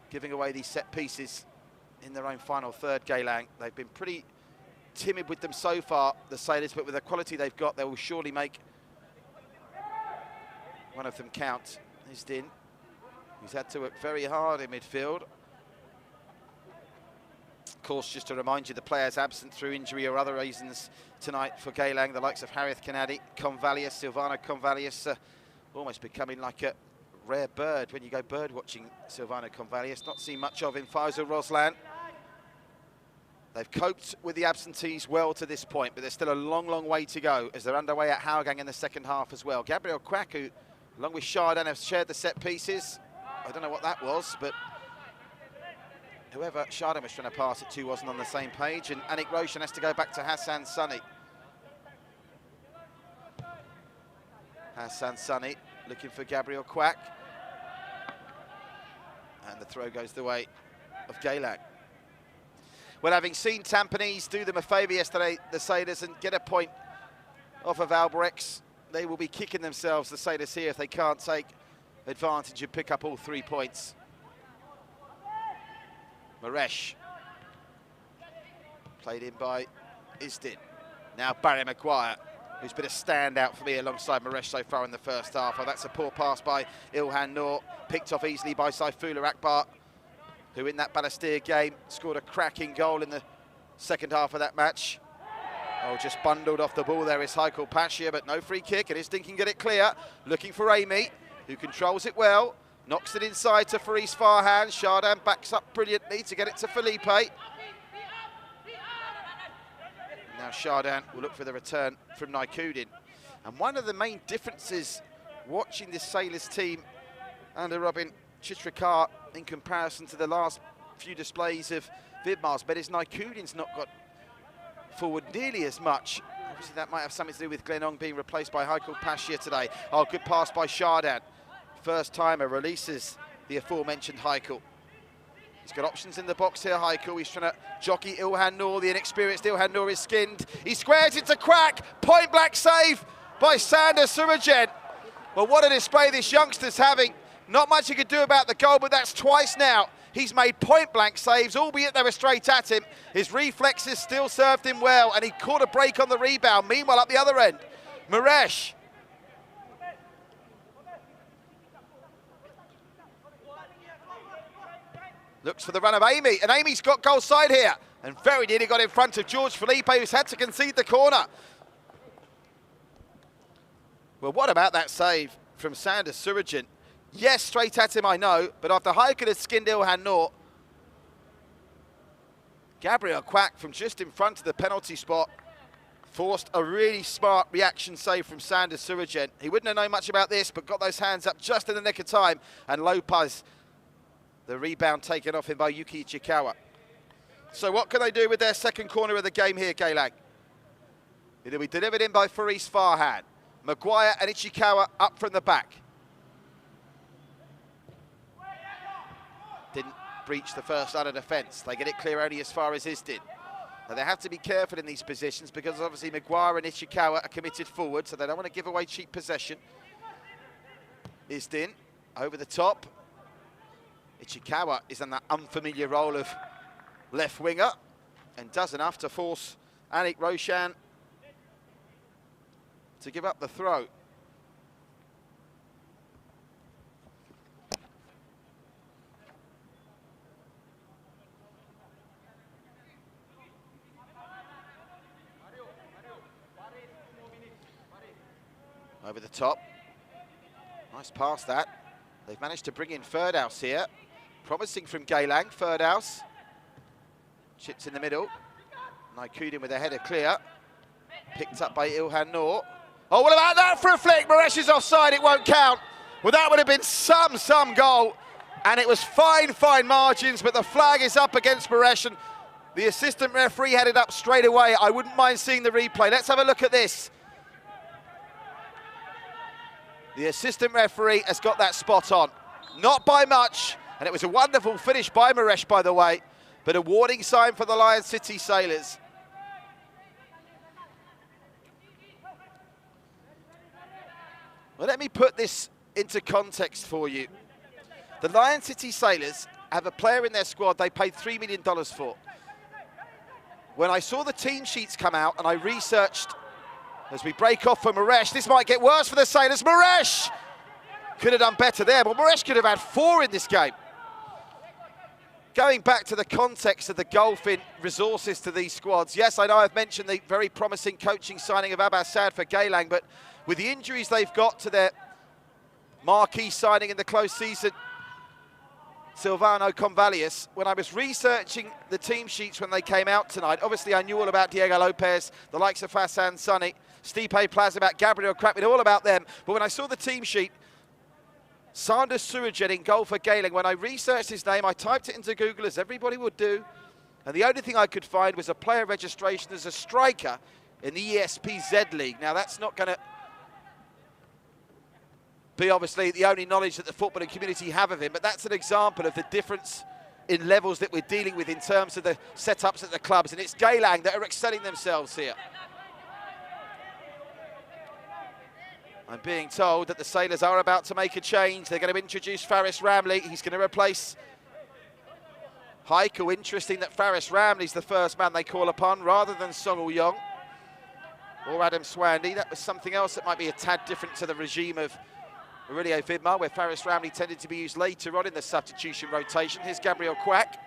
giving away these set pieces in their own final third, Geylang. They've been pretty timid with them so far, the Sailors, but with the quality they've got, they will surely make one of them count. Isdin, who's had to work very hard in midfield. Of course, just to remind you, the players absent through injury or other reasons tonight for Geylang, the likes of Harith Kanadi, Convalius, Silvano Convalius, almost becoming like a rare bird when you go bird watching. Silvano Convalius, not seen much of him. Faisal Roslan. They've coped with the absentees well to this point, but there's still a long, long way to go as they're underway at Hougang in the second half as well. Gabriel Quack, who, along with Chardin, have shared the set pieces. I don't know what that was, but whoever Chardin was trying to pass it to wasn't on the same page, and Anik Roshan has to go back to Hassan Sunny. Hassan Sunny looking for Gabriel Quack. And the throw goes the way of Geylang. Well, having seen Tampines do them a favour yesterday, the Sailors, and get a point off of Albrechts, they will be kicking themselves, the Sailors, here if they can't take advantage and pick up all 3 points. Maresh. Played in by Isdin. Now Barry Maguire, who's been a standout for me alongside Maresh so far in the first half. Oh, that's a poor pass by Ilhan Noor, picked off easily by Saifullah Akbar, who in that Balestier game scored a cracking goal in the second half of that match. Oh, just bundled off the ball there is Haikal Pasha, but no free kick, and Isdin can get it clear. Looking for Amy, who controls it well. Knocks it inside to Faris Farhan. Chardin backs up brilliantly to get it to Felipe. Now Chardin will look for the return from Naikudin. And one of the main differences watching this Sailors team under Robin Chitrakar in comparison to the last few displays of Vidmar's bet is Naikudin's not got forward nearly as much. Obviously that might have something to do with Glenong being replaced by Haikal Pasha today. Oh, good pass by Chardin. First timer releases the aforementioned Haikal. He's got options in the box here, Haikal. He's trying to jockey Ilhan Noor. The inexperienced Ilhan Noor is skinned. He squares it to Quack. Point blank save by Sander Surajen. Well, what a display this youngster's having. Not much he could do about the goal, but that's twice now. He's made point blank saves, albeit they were straight at him. His reflexes still served him well, and he caught a break on the rebound. Meanwhile, up the other end, Maresh. Looks for the run of Amy, and Amy's got goal side here. And very nearly got in front of George Felipe, who's had to concede the corner. Well, what about that save from Sander Surajan? Yes, straight at him, I know, but after Haikal had skinned Ilhan Noor, Gabriel Quack from just in front of the penalty spot forced a really smart reaction save from Sander Surajan. He wouldn't have known much about this, but got those hands up just in the nick of time, and Lopez, the rebound taken off him by Yuki Ichikawa. So what can they do with their second corner of the game here, Geylang? It'll be delivered in by Faris Farhan. Maguire and Ichikawa up from the back. Didn't breach the first line of defence. They get it clear only as far as Isdin. Now they have to be careful in these positions because obviously Maguire and Ichikawa are committed forward, so they don't want to give away cheap possession. Isdin over the top. Ichikawa is in that unfamiliar role of left winger and does enough to force Anik Roshan to give up the throw. Over the top. Nice pass that. They've managed to bring in Ferdhouse here. Promising from Geylang, Ferdhouse. Chips in the middle. Naikudin with a header clear. Picked up by Ilhan Noor. Oh, what about that for a flick? Maresh is offside, it won't count. Well, that would have been some goal. And it was fine margins, but the flag is up against Maresh, and the assistant referee had it up straight away. I wouldn't mind seeing the replay. Let's have a look at this. The assistant referee has got that spot on. Not by much, and it was a wonderful finish by Maresh, by the way, but a warning sign for the Lion City Sailors. Well, let me put this into context for you. The Lion City Sailors have a player in their squad they paid $3 million for. When I saw the team sheets come out and I researched, as we break off for Maresh, this might get worse for the Sailors. Maresh could have done better there, but Maresh could have had 4 in this game. Going back to the context of the golf in resources to these squads, yes, I know I've mentioned the very promising coaching signing of Abbasad for Geylang, but with the injuries they've got to their marquee signing in the close season, Silvano Convalius, when I was researching the team sheets when they came out tonight, obviously I knew all about Diego Lopez, the likes of Hassan Sunny, Stipe Plazibat, Gabriel Krapin, all about them. But when I saw the team sheet, Sanders Surajet in goal for Geylang, when I researched his name, I typed it into Google, as everybody would do, and the only thing I could find was a player registration as a striker in the ESPZ League. Now, that's not going to be obviously the only knowledge that the footballing community have of him, but that's an example of the difference in levels that we're dealing with in terms of the setups at the clubs, and it's Geylang that are excelling themselves here. I'm being told that the Sailors are about to make a change. They're going to introduce Faris Ramli. He's going to replace Heikel. Interesting that Faris Ramli's the first man they call upon rather than Song Woo-yong or Adam Swandy. That was something else that might be a tad different to the regime of Aurelio Vidmar, where Faris Ramli tended to be used later on in the substitution rotation. Here's Gabriel Quack.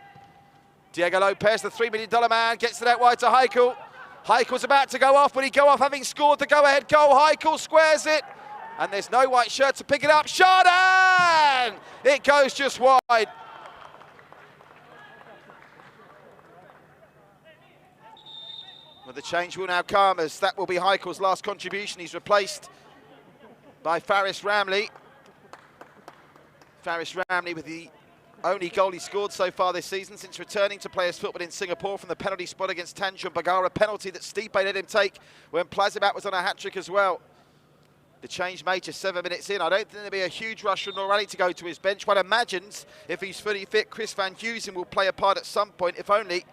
Diego Lopez, the $3 million man, gets it out wide to Heikel. Heikel's about to go off, but he go off having scored the go-ahead goal. Heikel squares it, and there's no white shirt to pick it up. Shot, and it goes just wide. Well, the change will now come, as that will be Heikel's last contribution. He's replaced by Faris Ramli. Faris Ramli with the only goal he scored so far this season since returning to players' football in Singapore from the penalty spot against Tanjung Pagar, a penalty that Stipe let him take when Plazibat was on a hat-trick as well. The change made just 7 minutes in. I don't think there'll be a huge rush from Norali to go to his bench. One imagines if he's fully fit, Chris Van Heusen will play a part at some point, if only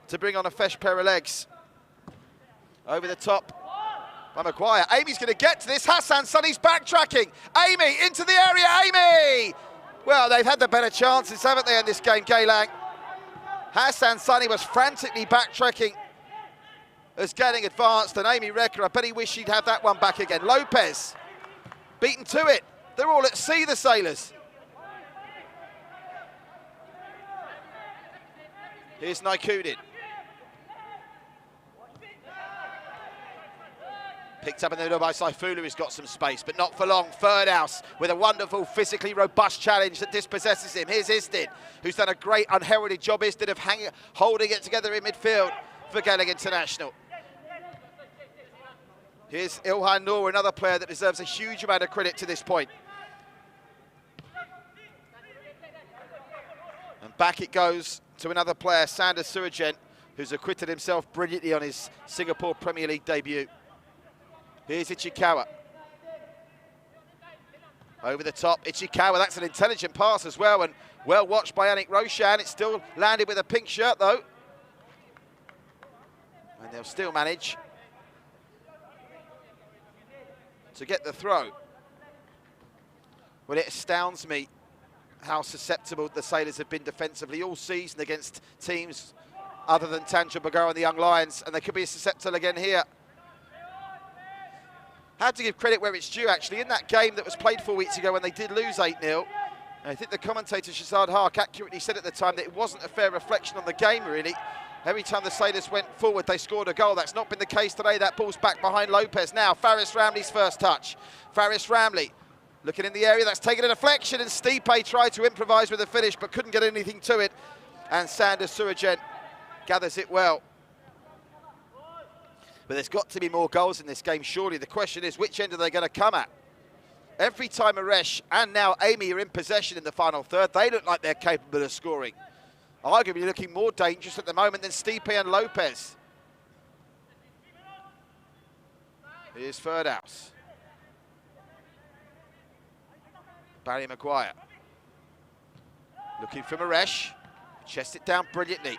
to bring on a fresh pair of legs. Over the top by Maguire. Amy's going to get to this. Hassan Sunny's backtracking. Amy into the area. Amy! Well, they've had the better chances, haven't they, in this game, Geylang? Hassan Sunny was frantically backtracking as getting advanced, and Amy Recker, I bet he wished he'd have that one back again. Lopez, beaten to it. They're all at sea, the Sailors. Here's Naikudin. Picked up in the middle by Saifulu, who's got some space, but not for long. Ferdhouse with a wonderful, physically robust challenge that dispossesses him. Here's Isdin, who's done a great unheralded job, Isdin, of holding it together in midfield for Geylang International. Here's Ilhan Noor, another player that deserves a huge amount of credit to this point. And back it goes to another player, Sanders Surajet, who's acquitted himself brilliantly on his Singapore Premier League debut. Here's Ichikawa. Over the top, Ichikawa, that's an intelligent pass as well, and well watched by Yannick Roshan. It's still landed with a pink shirt though. And they'll still manage to get the throw. Well, it astounds me how susceptible the Sailors have been defensively all season against teams other than Tanjung Pagar and the Young Lions, and they could be susceptible again here. Had to give credit where it's due, actually. In that game that was played 4 weeks ago when they did lose 8-0, I think the commentator Shazad Hark accurately said at the time that it wasn't a fair reflection on the game, really. Every time the Sailors went forward, they scored a goal. That's not been the case today. That ball's back behind Lopez. Now, Faris Ramli's first touch. Faris Ramli looking in the area. That's taken a deflection, and Stipe tried to improvise with a finish, but couldn't get anything to it. And Sanders Surajet gathers it well. But there's got to be more goals in this game, surely. The question is, which end are they going to come at? Every time Aresh and now Amy are in possession in the final third, they look like they're capable of scoring. Arguably looking more dangerous at the moment than Stipe and Lopez. Here's Ferdhouse. Barry Maguire. Looking for Aresh. Chests it down brilliantly.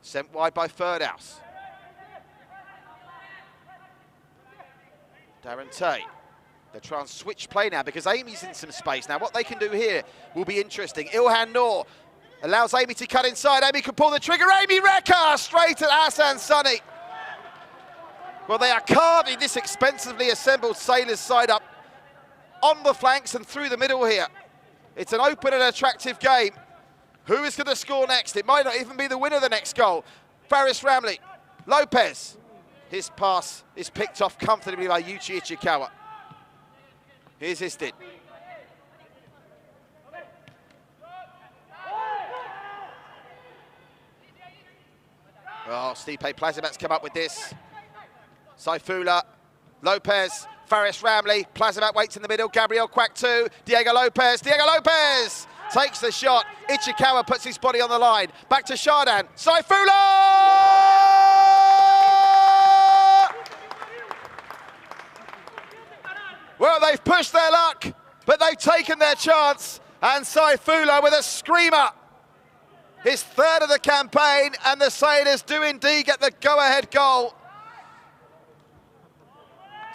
Sent wide by Ferdhouse. Darren Tay. They're trying to switch play now because Amy's in some space. Now, what they can do here will be interesting. Ilhan Noor allows Amy to cut inside. Amy can pull the trigger. Amy Rekha straight at Hassan Sunny. Well, they are carving this expensively assembled Sailors side up on the flanks and through the middle here. It's an open and attractive game. Who is going to score next? It might not even be the winner of the next goal. Faris Ramley. Lopez. His pass is picked off comfortably by Yuichi Ichikawa. Here's Istin. Oh, Stipe Plazimac's come up with this. Saifullah, Lopez, Faris Ramley, Plazimac waits in the middle, Gabriel Quack 2, Diego Lopez takes the shot, Ichikawa puts his body on the line, back to Shardan, Saifullah! Well, they've pushed their luck, but they've taken their chance, and Saifullah with a screamer. His third of the campaign, and the Sailors do indeed get the go-ahead goal.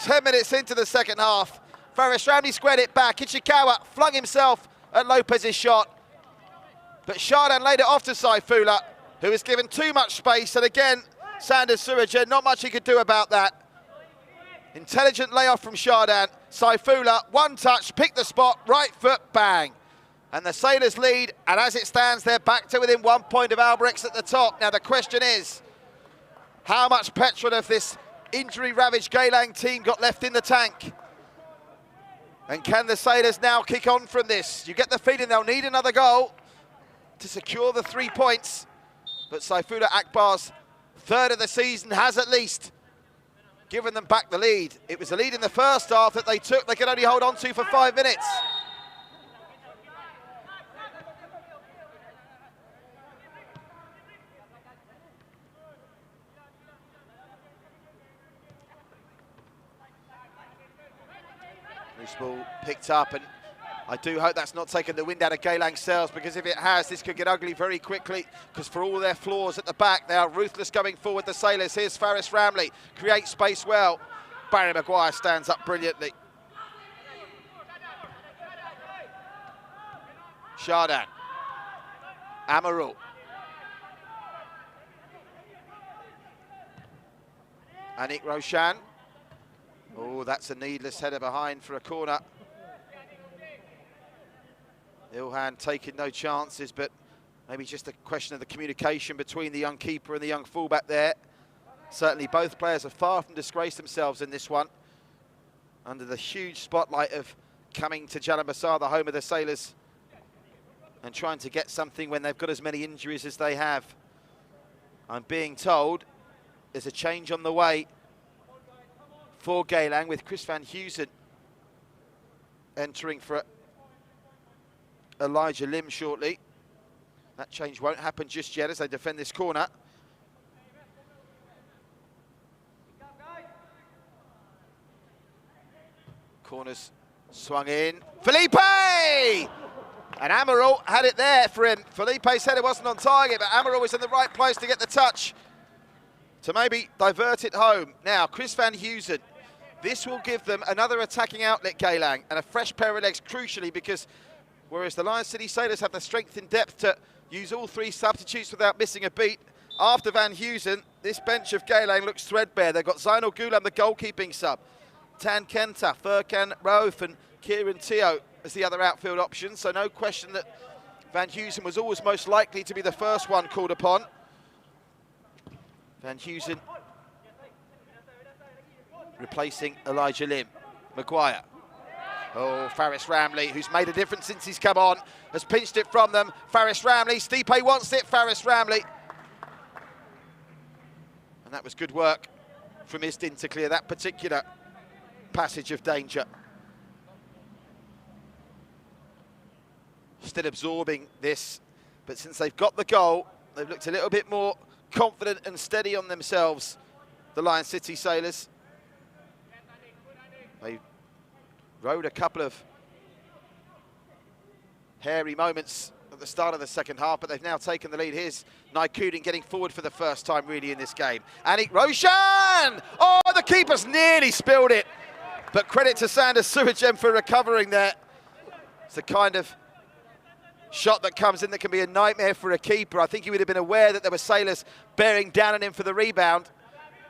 10 minutes into the second half. Faris Ramley squared it back. Ichikawa flung himself at Lopez's shot. But Shardan laid it off to Saifullah, who was given too much space. And again, Sanders Surajan, not much he could do about that. Intelligent layoff from Shardan. Saifullah, one touch, picked the spot, right foot, bang. And the Sailors lead, and as it stands, they're back to within 1 point of Albrechts at the top. Now the question is, how much petrol of this injury-ravaged Geylang team got left in the tank? And can the Sailors now kick on from this? You get the feeling they'll need another goal to secure the 3 points. But Saifullah Akbar's third of the season has at least given them back the lead. It was a lead in the first half that they took. They could only hold on to for 5 minutes. Loose ball picked up, and I do hope that's not taken the wind out of Geylang's sails, because if it has, this could get ugly very quickly, because for all their flaws at the back, they are ruthless going forward, the Sailors. Here's Faris Ramley, creates space well. Barry Maguire stands up brilliantly. Shardan. Amarul. Anik Roshan. Oh, that's a needless header behind for a corner. Ilhan taking no chances, but maybe just a question of the communication between the young keeper and the young fullback there. Certainly both players have far from disgraced themselves in this one, under the huge spotlight of coming to Jalan-Besar, the home of the Sailors, and trying to get something when they've got as many injuries as they have. I'm being told there's a change on the way for Geylang, with Chris van Heusen entering for Elijah Lim shortly. That change won't happen just yet as they defend this corner. Corners swung in. Felipe! And Amarul had it there for him. Felipe said it wasn't on target, but Amarul was in the right place to get the touch to maybe divert it home. Now, Chris van Heusen. This will give them another attacking outlet, Geylang, and a fresh pair of legs, crucially, because whereas the Lion City Sailors have the strength in depth to use all three substitutes without missing a beat, after Van Heusen, this bench of Geylang looks threadbare. They've got Zainul Gulam, the goalkeeping sub, Tan Kenta, Furkan Rauf and Kieran Teo as the other outfield options, so no question that Van Heusen was always most likely to be the first one called upon. Van Heusen replacing Elijah Lim. Maguire. Oh, Faris Ramley, who's made a difference since he's come on, has pinched it from them. Faris Ramley, Stipe wants it, Faris Ramley. And that was good work from Isdin to clear that particular passage of danger. Still absorbing this, but since they've got the goal, they've looked a little bit more confident and steady on themselves, the Lion City Sailors. They rode a couple of hairy moments at the start of the second half, but they've now taken the lead. Here's Naikudin getting forward for the first time really in this game. Anik Roshan! Oh, the keeper's nearly spilled it, but credit to Sanders Surajan for recovering there. It's the kind of shot that comes in that can be a nightmare for a keeper. I think he would have been aware that there were sailors bearing down on him for the rebound,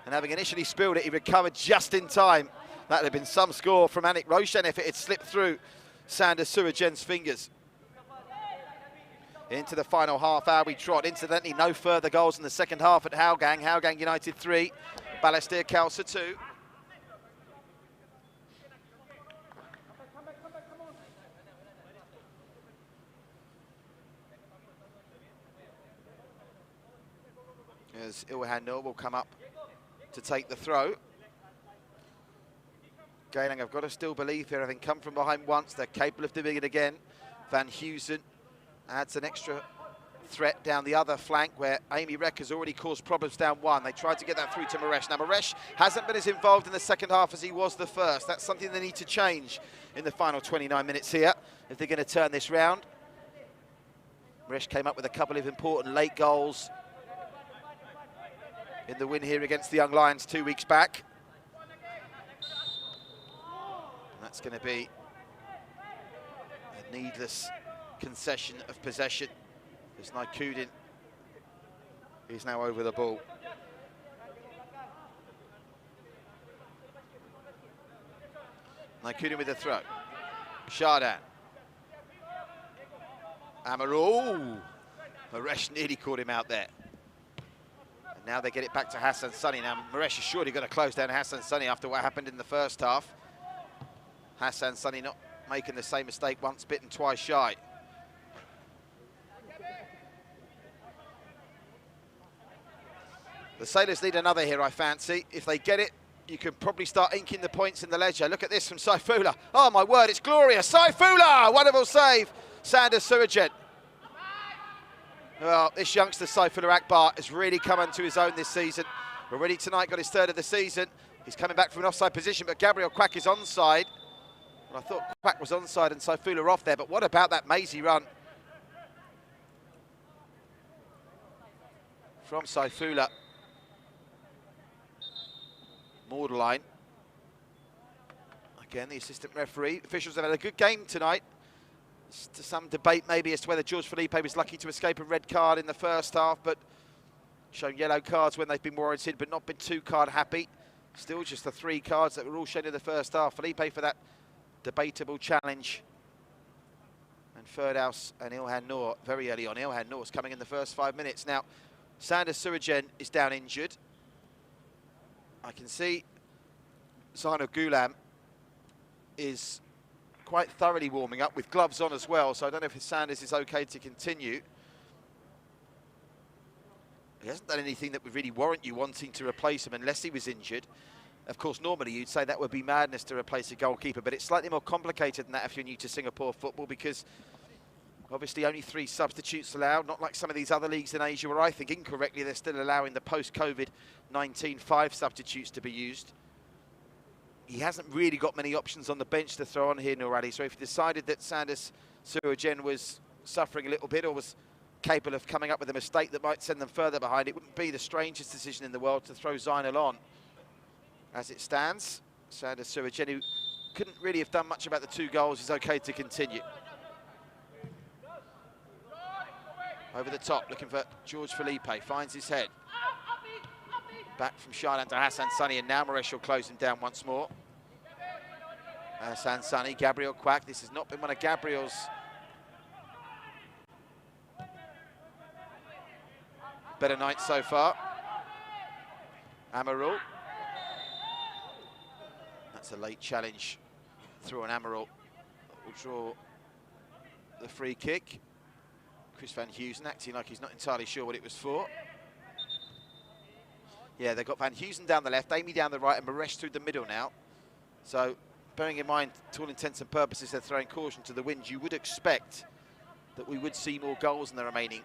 and having initially spilled it, he recovered just in time. That would have been some score from Anik Roshan if it had slipped through Sanders Surajan's fingers. Into the final half hour we trot. Incidentally, no further goals in the second half at Hougang. Hougang United 3, Balestier Khalsa 2. As Ilhan Noor will come up to take the throw. Geylang have got to still believe here, having come from behind once, they're capable of doing it again. Van Heusen adds an extra threat down the other flank where Amy Reck has already caused problems down one. They tried to get that through to Maresh. Now Maresh hasn't been as involved in the second half as he was the first. That's something they need to change in the final 29 minutes here if they're going to turn this round. Maresh came up with a couple of important late goals in the win here against the Young Lions 2 weeks back. And that's going to be a needless concession of possession as Naikudin is now over the ball. Naikudin with a throw. Shardan. Amarul. Maresh nearly caught him out there. And now they get it back to Hassan Sunny. Now Maresh has surely got to close down Hassan Sunny after what happened in the first half. Hassan Sunny not making the same mistake, once bitten, twice shy. The Sailors need another here, I fancy. If they get it, you can probably start inking the points in the ledger. Look at this from Saifullah. Oh my word, it's glorious. Saifullah, wonderful save. Sanders Surajan. Well, this youngster Saifullah Akbar has really come into his own this season. Already tonight got his third of the season. He's coming back from an offside position, but Gabriel Quack is onside. Well, I thought Quack was onside and Saifullah off there, but what about that mazy run from Saifullah? Borderline. Again, the assistant referee. Officials have had a good game tonight. There's some debate maybe as to whether George Felipe was lucky to escape a red card in the first half, but shown yellow cards when they've been warranted, but not been too card happy. Still just the 3 cards that were all shown in the first half. Felipe for that debatable challenge. And Ferdous and Ilhan Noor very early on. Ilhan Noor's coming in the first 5 minutes. Now, Sanders Surajan is down injured. I can see Zainul Ghulam is quite thoroughly warming up with gloves on as well, so I don't know if Sanders is okay to continue. He hasn't done anything that would really warrant you wanting to replace him unless he was injured. Of course, normally you'd say that would be madness to replace a goalkeeper, but it's slightly more complicated than that if you're new to Singapore football, because obviously only 3 substitutes allowed, not like some of these other leagues in Asia where I think incorrectly they're still allowing the post-COVID-19 5 substitutes to be used. He hasn't really got many options on the bench to throw on here, Noor Ali, so if he decided that Sanders Surajan was suffering a little bit or was capable of coming up with a mistake that might send them further behind, it wouldn't be the strangest decision in the world to throw Zainul on. As it stands, Sanders Surajan, who couldn't really have done much about the 2 goals, is okay to continue. Over the top, looking for George Felipe, finds his head. Back from Shardan to Hassan Sunny, and now Maresh will close him down once more. Hassan Sunny, Gabriel Quack. This has not been one of Gabriel's better nights so far. Amarul. That's a late challenge through an Amarul. Will draw the free kick. Chris Van Heusen acting like he's not entirely sure what it was for. Yeah, they've got Van Heusen down the left, Amy down the right, and Maresh through the middle now. So, bearing in mind, to all intents and purposes, they're throwing caution to the wind. You would expect that we would see more goals in the remaining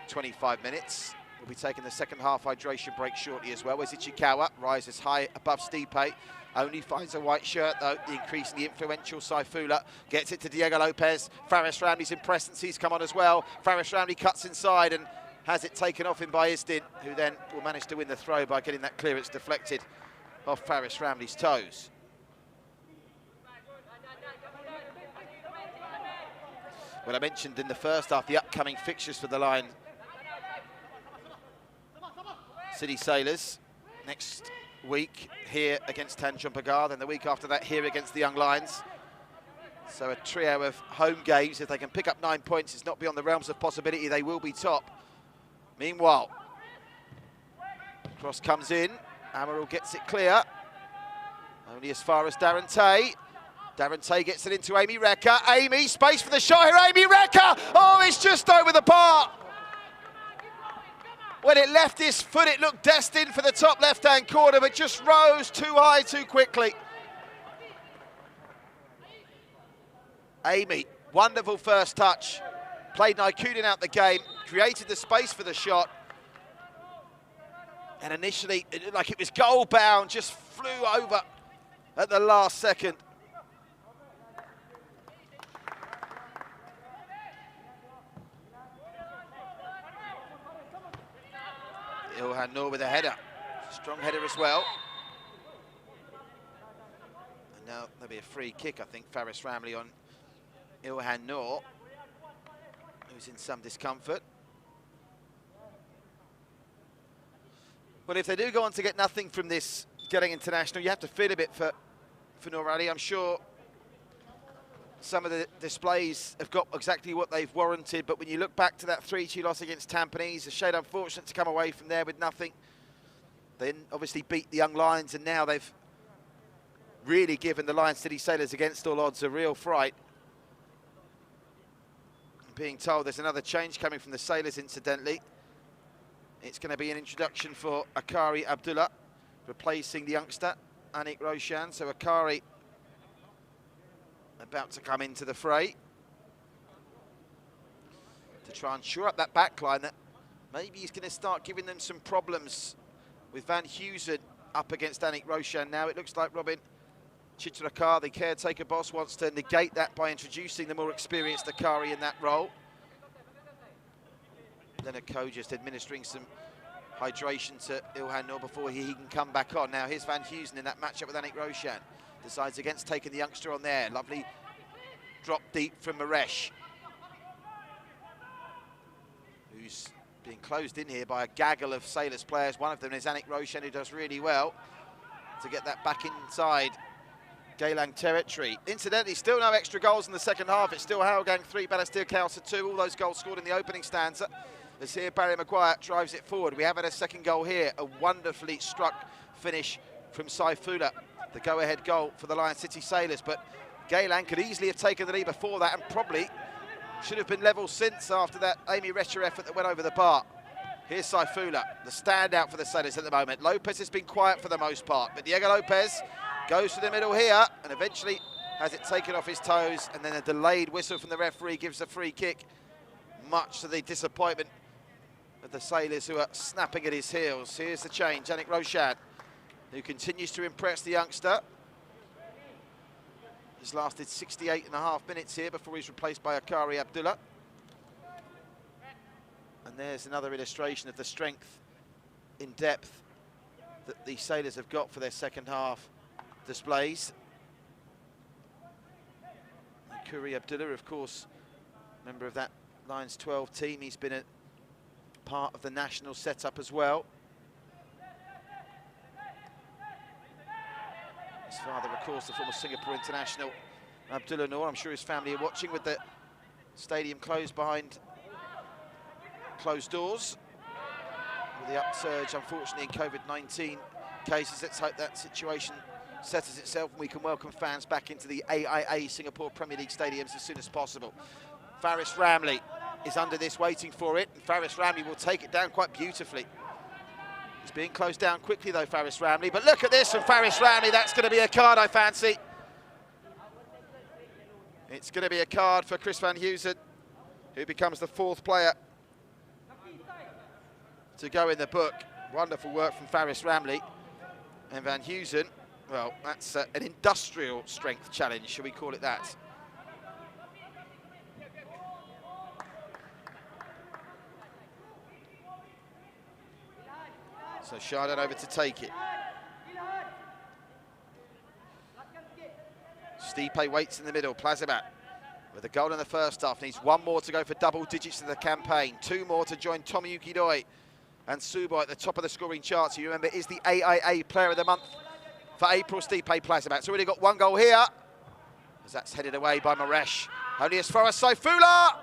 25 minutes. We'll be taking the second half hydration break shortly as well, as Ichikawa rises high above Stipe. Only finds a white shirt, though. The increasingly influential Saifullah gets it to Diego Lopez. Faris Ramli's impressed since he's come on as well. Faris Ramli cuts inside and has it taken off him by Isdin, who then will manage to win the throw by getting that clearance deflected off Faris Ramli's toes. Well, I mentioned in the first half the upcoming fixtures for the Lion City Sailors. Next week here against Tanjung Pagar, then the week after that here against the Young Lions. So a trio of home games. If they can pick up 9 points, it's not beyond the realms of possibility they will be top. Meanwhile, cross comes in, Amaral gets it clear. Only as far as Darren Tay. Darren Tay gets it into Amy Recker. Amy, space for the shot here, Amy Recker! Oh, it's just over the bar! When it left his foot, it looked destined for the top left-hand corner, but just rose too high too quickly. Amy, wonderful first touch. Played Naikudin out the game, created the space for the shot. And initially, it looked like it was goal-bound, just flew over at the last second. Ilhan Noor with a header. Strong header as well. And now there'll be a free kick, I think, Faris Ramli on Ilhan Noor, who's in some discomfort. Well, if they do go on to get nothing from this Geylang International, you have to feel a bit for Noor Ali. I'm sure some of the displays have got exactly what they've warranted, but when you look back to that 3-2 loss against Tampines, a shade unfortunate to come away from there with nothing. Then obviously beat the Young Lions, and now they've really given the Lion City Sailors against all odds a real fright. I'm being told there's another change coming from the Sailors, incidentally. It's going to be an introduction for Akari Abdullah, replacing the youngster, Anik Roshan. So Akari about to come into the fray to try and shore up that back line that maybe he's going to start giving them some problems with Van Heusen up against Anik Roshan now. It looks like Robin Chitrakar, the caretaker boss, wants to negate that by introducing the more experienced Akari in that role. Leonard Coe just administering some hydration to Ilhan Noor before he can come back on. Now here's Van Heusen in that matchup with Anik Roshan. Decides against taking the youngster on there. Lovely drop deep from Maresh, who's being closed in here by a gaggle of Sailors players. One of them is Anik Roshan, who does really well to get that back inside Geylang territory. Incidentally, still no extra goals in the second half. It's still Harrogate 3, Balestier Council 2. All those goals scored in the opening stanza. As here Barry Maguire drives it forward. We have had a second goal here. A wonderfully struck finish from Saifullah. The go-ahead goal for the Lion City Sailors, but Geylang could easily have taken the lead before that and probably should have been level since after that Amy Recher effort that went over the bar. Here's Saifullah, the standout for the Sailors at the moment. Lopez has been quiet for the most part, but Diego Lopez goes to the middle here and eventually has it taken off his toes, and then a delayed whistle from the referee gives a free kick, much to the disappointment of the Sailors, who are snapping at his heels. Here's the change, Anik Roshan, who continues to impress the youngster. He's lasted 68.5 minutes here before he's replaced by Akari Abdullah. And there's another illustration of the strength in depth that the Sailors have got for their second half displays. Akari Abdullah, of course, member of that Lions 12 team. He's been a part of the national setup as well. His father, of course, the former Singapore International, Abdullah Noor. I'm sure his family are watching with the stadium closed behind closed doors. With the upsurge, unfortunately, in COVID-19 cases, let's hope that situation settles itself and we can welcome fans back into the AIA Singapore Premier League stadiums as soon as possible. Faris Ramli is under this, waiting for it, and Faris Ramli will take it down quite beautifully. It's being closed down quickly though, Faris Ramley. But look at this from Faris Ramley. That's going to be a card, I fancy. It's going to be a card for Chris Van Heusen, who becomes the 4th player to go in the book. Wonderful work from Faris Ramley. And Van Heusen, well, that's an industrial strength challenge, shall we call it that? So Chardin over to take it. Stipe waits in the middle, Plazibat with a goal in the first half. Needs 1 more to go for double digits in the campaign. 2 more to join Tomoyuki Doi and Subo at the top of the scoring charts. You remember, is the AIA Player of the Month for April, Stipe Plazibat. It's already got 1 goal here, as that's headed away by Maresh. Only as far as Saifullah.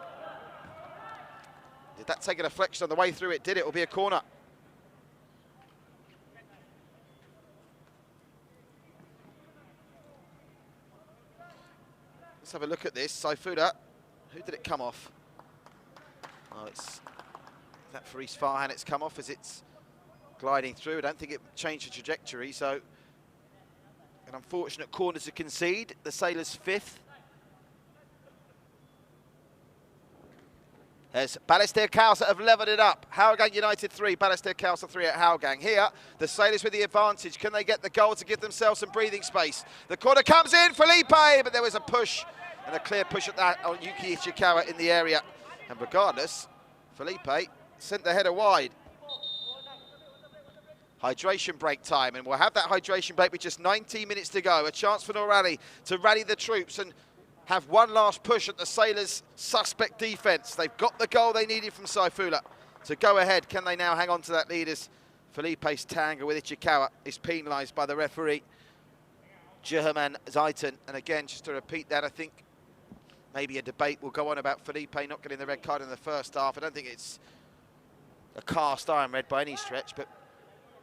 Did that take a deflection on the way through? It did. It will be a corner. Let's have a look at this. Saifullah, who did it come off? Oh, it's that for East Farhan. It's come off as it's gliding through. I don't think it changed the trajectory, so an unfortunate corner to concede. The Sailors' 5th. As Balestier Khalsa have levelled it up. Hougang United 3, Balestier Khalsa 3 at Hougang. Here, the Sailors with the advantage. Can they get the goal to give themselves some breathing space? The corner comes in, Felipe, but there was a push, and a clear push at that on Yuki Ishikawa in the area. And regardless, Felipe sent the header wide. Hydration break time, and we'll have that hydration break with just 19 minutes to go. A chance for Norali to rally the troops and have one last push at the Sailors' suspect defence. They've got the goal they needed from Saifullah to go ahead. Can they now hang on to that lead as Felipe's tangle with Ichikawa is penalised by the referee, Jerman Zaitan. And again, just to repeat that, I think maybe a debate will go on about Felipe not getting the red card in the first half. I don't think it's a cast iron red by any stretch, but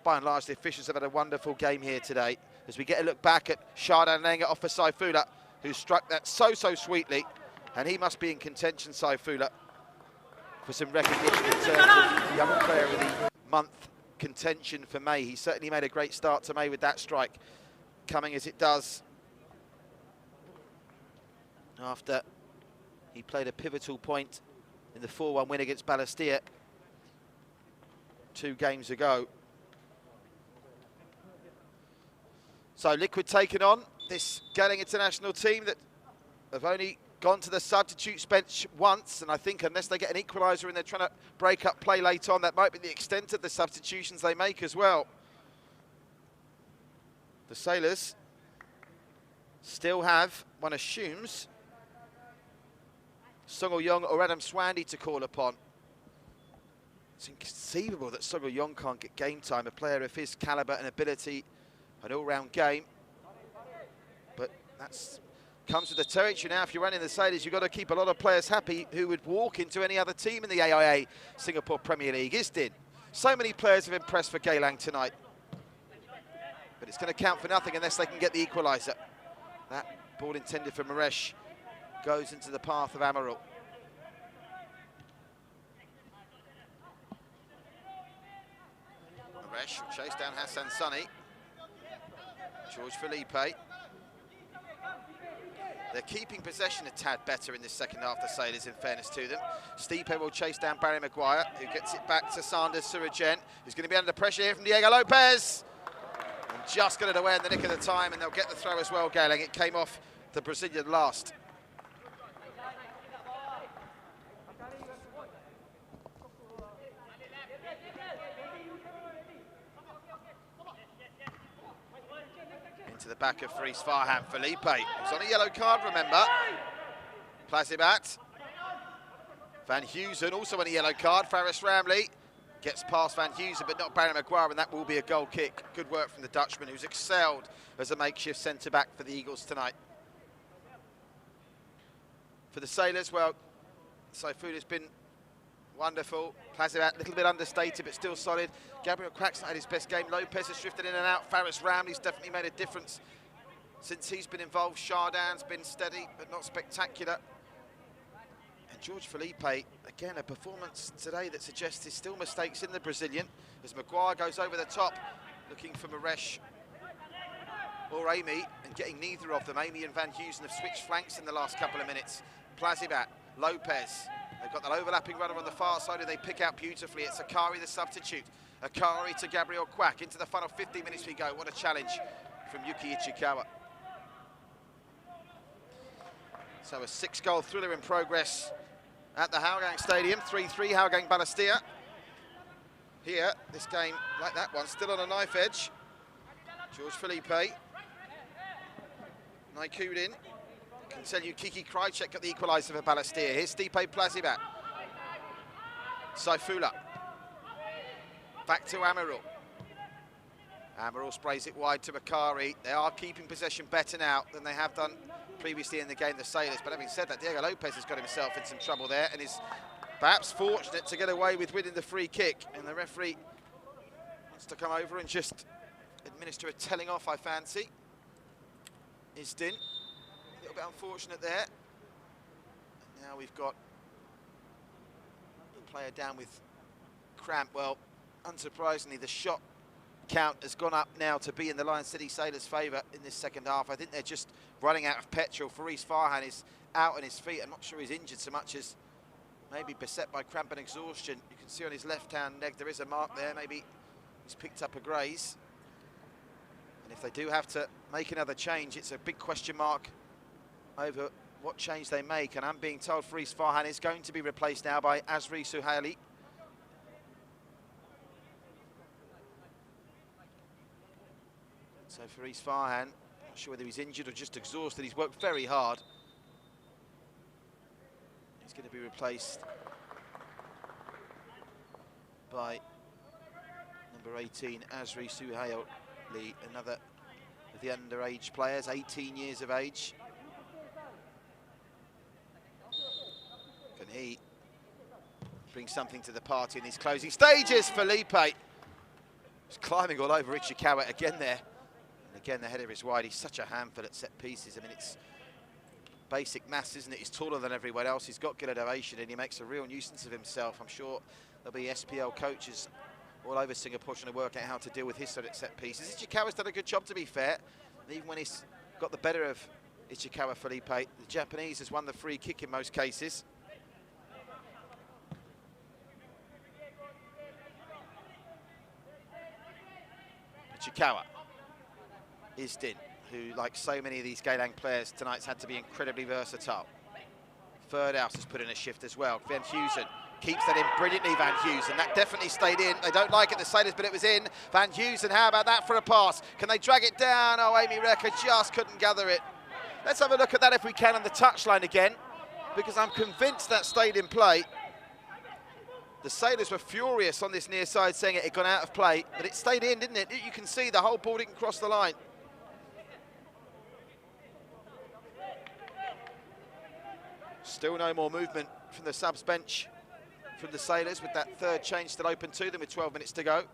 by and large, the officials have had a wonderful game here today. As we get a look back at Chardin laying it off for Saifullah, who struck that so sweetly, and he must be in contention, Saifullah, for some recognition in terms of Young Player of the Month contention for May. He certainly made a great start to May with that strike, coming as it does after he played a pivotal point in the 4-1 win against Balestier 2 games ago. So Liquid taking on this Geylang International team that have only gone to the substitutes bench once, and I think unless they get an equaliser and they're trying to break up play late on, that might be the extent of the substitutions they make as well. The Sailors still have, one assumes, Sung Young or Adam Swandy to call upon. It's inconceivable that Sung Young can't get game time, a player of his calibre and ability, an all-round game. But that's comes with the territory now. If you're running the Sailors, you've got to keep a lot of players happy who would walk into any other team in the AIA Singapore Premier League. Isdin, so many players have impressed for Geylang tonight. But it's going to count for nothing unless they can get the equaliser. That ball intended for Maresh goes into the path of Amaral. Maresh will chase down Hassan Sunny. George Felipe. They're keeping possession a tad better in this second half, the Sailors, in fairness to them. Stipe will chase down Barry Maguire, who gets it back to Sanders Surajen, who's going to be under pressure here from Diego Lopez. And just got it away in the nick of the time, and they'll get the throw as well, Geylang. It came off the Brazilian last. To the back of Faris Farhan. Felipe, who's on a yellow card, remember. Plazibat. Van Heusen, also on a yellow card. Faris Ramley gets past Van Heusen, but not Barry Maguire, and that will be a goal kick. Good work from the Dutchman, who's excelled as a makeshift centre-back for the Eagles tonight. For the Sailors, well, Saifullah's been wonderful. Plazibat, a little bit understated, but still solid. Gabriel Crack's not had his best game. Lopez has drifted in and out. Faris Ramley's definitely made a difference since he's been involved. Chardin's been steady, but not spectacular. And George Felipe, again, a performance today that suggests there's still mistakes in the Brazilian, as Maguire goes over the top, looking for Maresh or Amy, and getting neither of them. Amy and Van Heusen have switched flanks in the last couple of minutes. Plazibat, Lopez, they've got that overlapping runner on the far side who they pick out beautifully. It's Akari, the substitute. Akari to Gabriel Quack. Into the final 15 minutes we go. What a challenge from Yuki Ichikawa. So a 6-goal thriller in progress at the Hougang Stadium. 3-3 Hougang Balestier. Here, this game, like that one, still on a knife edge. George Felipe. Naikudin. Can tell you Kiki Krychek got the equaliser for Balestier. Here's Stipe Plazibat. Saifula. Back to Amirul. Amirul sprays it wide to Akari. They are keeping possession better now than they have done previously in the game, the Sailors. But having said that, Diego Lopez has got himself in some trouble there and is perhaps fortunate to get away with winning the free kick. And the referee wants to come over and just administer a telling off, I fancy. Isdin, a little bit unfortunate there. And now we've got the player down with cramp. Well, unsurprisingly, the shot count has gone up now to be in the Lion City Sailors' favour in this second half. I think they're just running out of petrol. Faris Farhan is out on his feet. I'm not sure he's injured so much as maybe beset by cramp and exhaustion. You can see on his left-hand leg there is a mark there. Maybe he's picked up a graze. And if they do have to make another change, it's a big question mark over what change they make. And I'm being told Faris Farhan is going to be replaced now by Azri Suhaili. So Faris Farhan, not sure whether he's injured or just exhausted. He's worked very hard. He's going to be replaced by number 18, Azri Suhaili, another of the underage players, 18 years of age. Can he bring something to the party in these closing stages? Felipe is climbing all over Ichikawa again there. And again, the header is wide. He's such a handful at set pieces. I mean, it's basic maths, isn't it? He's taller than everyone else. He's got good elevation and he makes a real nuisance of himself. I'm sure there'll be SPL coaches all over Singapore trying to work out how to deal with his sort of set pieces. Ichikawa's done a good job, to be fair. And even when he's got the better of Ichikawa Felipe, the Japanese has won the free kick in most cases. Ichikawa. Isdin, who, like so many of these Geylang players tonight's had to be incredibly versatile. Third House has put in a shift as well. Van Heusen keeps that in brilliantly, Van Heusen. That definitely stayed in. They don't like it, the Sailors, but it was in. Van Heusen, how about that for a pass? Can they drag it down? Oh, Amy Recker just couldn't gather it. Let's have a look at that if we can on the touchline again, because I'm convinced that stayed in play. The Sailors were furious on this near side, saying it had gone out of play, but it stayed in, didn't it? You can see the whole ball didn't cross the line. Still no more movement from the subs bench from the Sailors, with that third change still open to them with 12 minutes to go.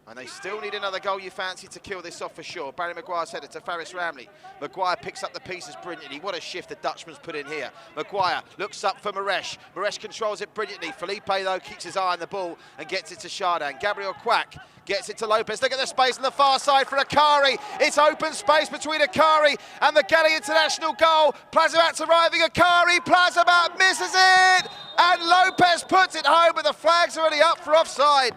And they still need another goal, you fancy, to kill this off for sure. Barry Maguire's headed to Faris Ramley. Maguire picks up the pieces brilliantly. What a shift the Dutchman's put in here. Maguire looks up for Maresh. Maresh controls it brilliantly. Felipe, though, keeps his eye on the ball and gets it to Chardin. Gabriel Quack gets it to Lopez. Look at the space on the far side for Akari. It's open space between Akari and the Geylang International goal. Plazibat's arriving. Akari, Plazibat misses it! And Lopez puts it home, but the flag's already up for offside.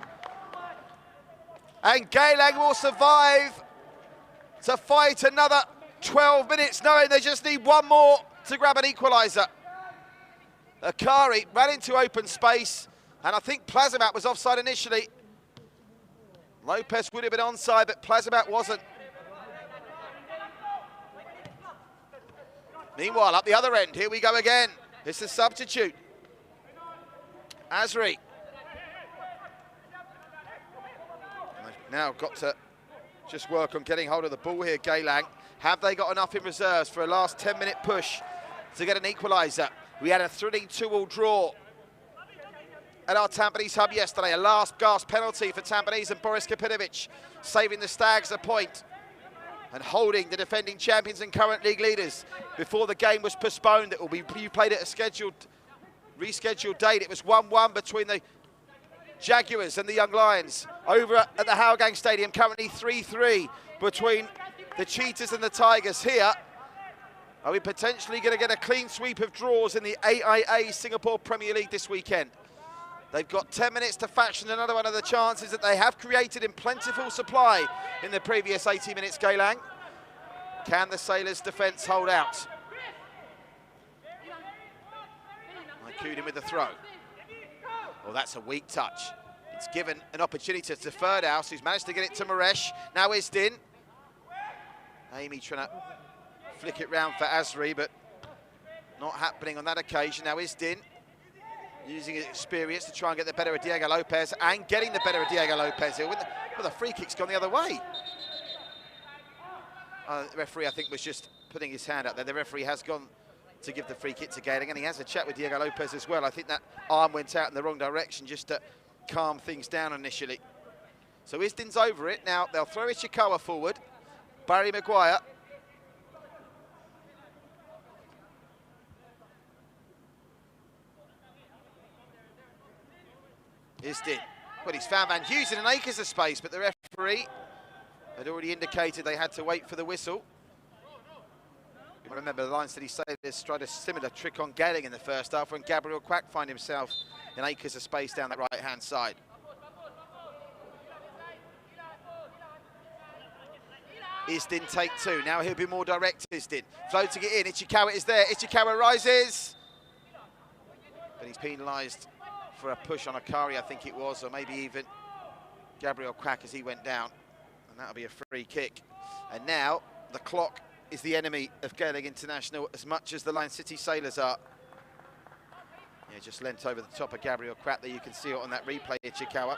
And Geylang will survive to fight another 12 minutes, knowing they just need one more to grab an equaliser. Akari ran into open space, and I think Plazibat was offside initially. Lopez would have been onside, but Plazibat wasn't. Meanwhile, up the other end, here we go again. It's a substitute. Azri. Now got to just work on getting hold of the ball here, Geylang. Have they got enough in reserves for a last 10-minute push to get an equaliser? We had a thrilling 2-2 draw at our Tampines hub yesterday. A last gasp penalty for Tampines and Boris Kapinovic, saving the Stags a point and holding the defending champions and current league leaders before the game was postponed. It will be played at a scheduled rescheduled date. It was 1-1 between the Jaguars and the Young Lions over at the Geylang Stadium. Currently 3-3 between the Cheetahs and the Tigers. Here, are we potentially going to get a clean sweep of draws in the AIA Singapore Premier League this weekend? They've got 10 minutes to fashion another one of the chances that they have created in plentiful supply in the previous 80 minutes, Geylang. Can the Sailors' defence hold out? Kudin with the throw. Well, that's a weak touch. It's given an opportunity to Firdaus, who's managed to get it to Maresh. Now Isdin. Amy trying to flick it round for Azri, but not happening on that occasion. Now Isdin using his experience to try and get the better of Diego Lopez, and getting the better of Diego Lopez here. Well, the free kick's gone the other way. The referee, I think, was just putting his hand up there. The referee has gone to give the free kick to Geylang, and he has a chat with Diego Lopez as well. I think that arm went out in the wrong direction just to calm things down initially. So Isdin's over it. Now they'll throw Ishikawa forward. Barry Maguire. Isdin. Well, he's found Van Heusen and acres of space, but the referee had already indicated they had to wait for the whistle. I remember the Lion City Sailors tried a similar trick on Geylang in the first half when Gabriel Quack found himself in acres of space down that right-hand side. Isdin take two. Now he'll be more direct, Isdin. Floating it in. Ichikawa is there. Ichikawa rises. But he's penalised for a push on Akari, I think it was, or maybe even Gabriel Quack as he went down. And that'll be a free kick. And now the clock is the enemy of Geylang International as much as the Lion City Sailors are. Yeah, just leant over the top of Gabriel Quack there. You can see it on that replay, Ichikawa.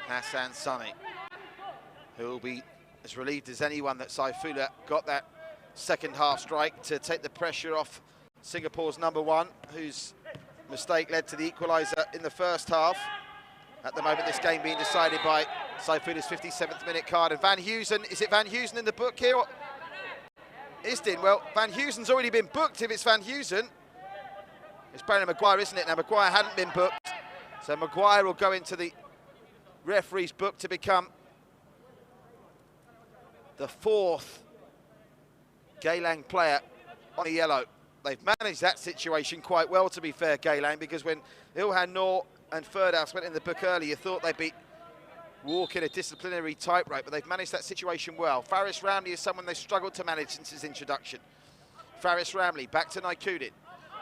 Hassan Sani, who will be as relieved as anyone that Saifullah got that second half strike to take the pressure off Singapore's #1, whose mistake led to the equaliser in the first half. At the moment, this game being decided by Saifullah's 57th minute card. And Van Heusen, is it Van Heusen in the book here? Or Isdin, well, Van Heusen's already been booked if it's Van Heusen. It's Brandon Maguire, isn't it? Now, Maguire hadn't been booked, so Maguire will go into the referee's book to become the 4th Geylang player on a yellow. They've managed that situation quite well, to be fair, Geylang, because when Ilhan Noor and Firdaus went in the book earlier, you thought they'd be walking a disciplinary tightrope, but they've managed that situation well. Faris Ramli is someone they've struggled to manage since his introduction. Faris Ramli back to Naikudin.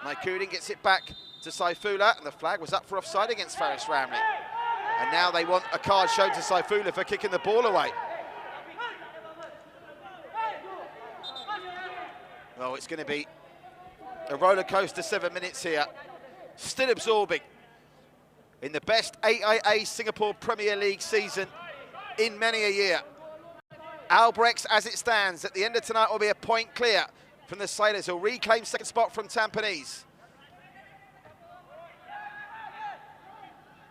Naikudin gets it back to Saifullah, and the flag was up for offside against Faris Ramli. And now they want a card shown to Saifullah for kicking the ball away. Well, it's going to be a roller coaster 7 minutes here. Still absorbing in the best AIA Singapore Premier League season in many a year. Albrechts, as it stands, at the end of tonight will be a point clear from the Sailors, who'll reclaim second spot from Tampines.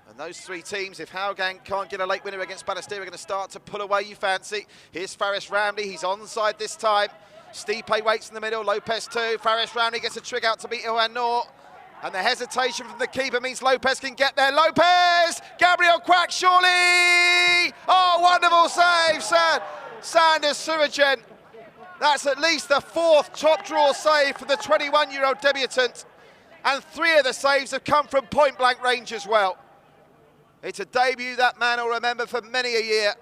And those three teams, if Hougang can't get a late winner against Balestier, are going to start to pull away, you fancy. Here's Faris Ramli, he's onside this time. Stipe waits in the middle, Lopez too. Faris Ramli gets a trick out to beat Ilhan Noor. And the hesitation from the keeper means Lopez can get there. Lopez! Gabriel Quack, surely! Oh, wonderful save, Sanders Surajan. That's at least the 4th top draw save for the 21-year-old debutant. And 3 of the saves have come from point-blank range as well. It's a debut that man will remember for many a year.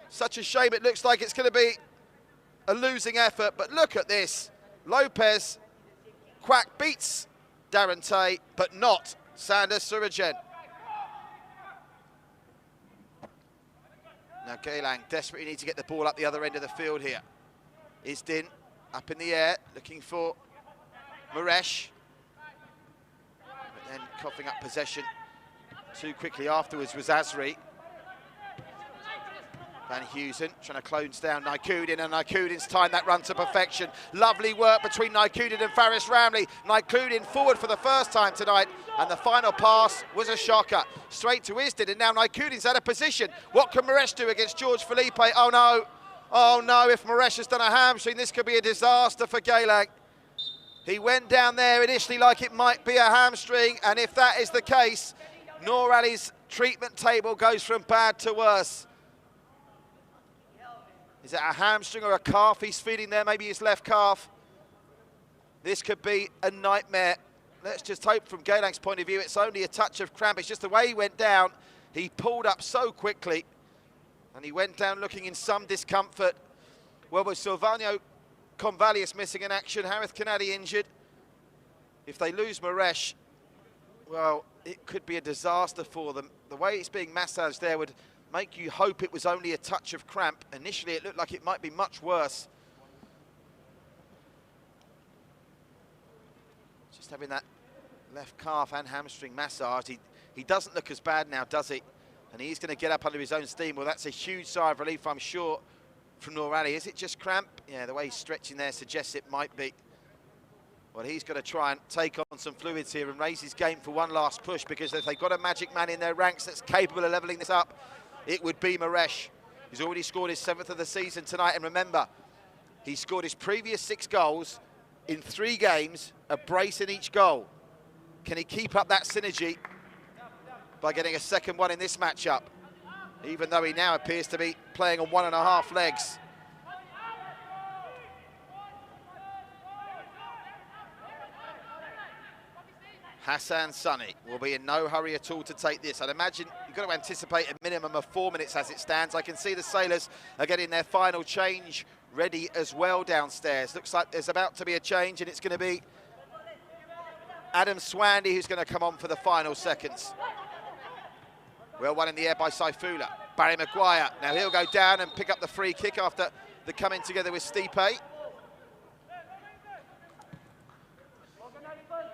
Such a shame it looks like it's going to be a losing effort, but look at this. Lopez, Quack beats Darren Tay, but not Sanders Surajan. Now Geylang desperately need to get the ball up the other end of the field here. Isdin up in the air, looking for Maresh. But then coughing up possession too quickly afterwards was Azri. Van Heusen trying to close down Naikudin, and Naikudin's timed that run to perfection. Lovely work between Naikudin and Faris Ramley. Naikudin forward for the first time tonight, and the final pass was a shocker. Straight to Isdin, and now Naikudin's out of position. What can Moresh do against George Felipe? Oh no, oh no, if Moresh has done a hamstring, this could be a disaster for Geylang. He went down there initially like it might be a hamstring, and if that is the case, Noor Ali's treatment table goes from bad to worse. Is it a hamstring or a calf he's feeling there? Maybe his left calf. This could be a nightmare. Let's just hope from Geylang's point of view it's only a touch of cramp. It's just the way he went down. He pulled up so quickly and he went down looking in some discomfort. Well, with Silvano Convalius missing in action, Harith Kanadi injured. If they lose Moresh, well, it could be a disaster for them. The way it's being massaged there would make you hope it was only a touch of cramp. Initially, it looked like it might be much worse. Just having that left calf and hamstring massage. He doesn't look as bad now, does he? And he's going to get up under his own steam. Well, that's a huge sigh of relief, I'm sure, from Noor Ali. Is it just cramp? Yeah, the way he's stretching there suggests it might be. Well, he's got to try and take on some fluids here and raise his game for one last push, because if they've got a magic man in their ranks that's capable of levelling this up, it would be Moresh. He's already scored his 7th of the season tonight, and remember, he scored his previous 6 goals in 3 games, a brace in each goal. Can he keep up that synergy by getting a second one in this matchup, even though he now appears to be playing on 1.5 legs? Hassan Sunny will be in no hurry at all to take this. I'd imagine you've got to anticipate a minimum of 4 minutes as it stands. I can see the sailors are getting their final change ready as well downstairs. Looks like there's about to be a change, and it's going to be Adam Swandy who's going to come on for the final seconds. Well, one in the air by Saifullah. Barry Maguire, now he'll go down and pick up the free kick after the coming together with Stipe.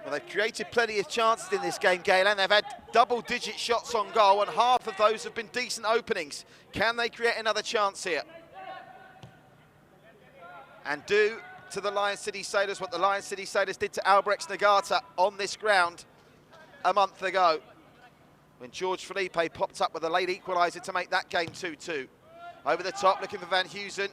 Well, they've created plenty of chances in this game, Geylang. They've had double-digit shots on goal, and half of those have been decent openings. Can they create another chance here? And do to the Lion City Sailors what the Lion City Sailors did to Albrecht Nagata on this ground a month ago, when George Felipe popped up with a late equaliser to make that game 2-2. Over the top, looking for Van Heusen.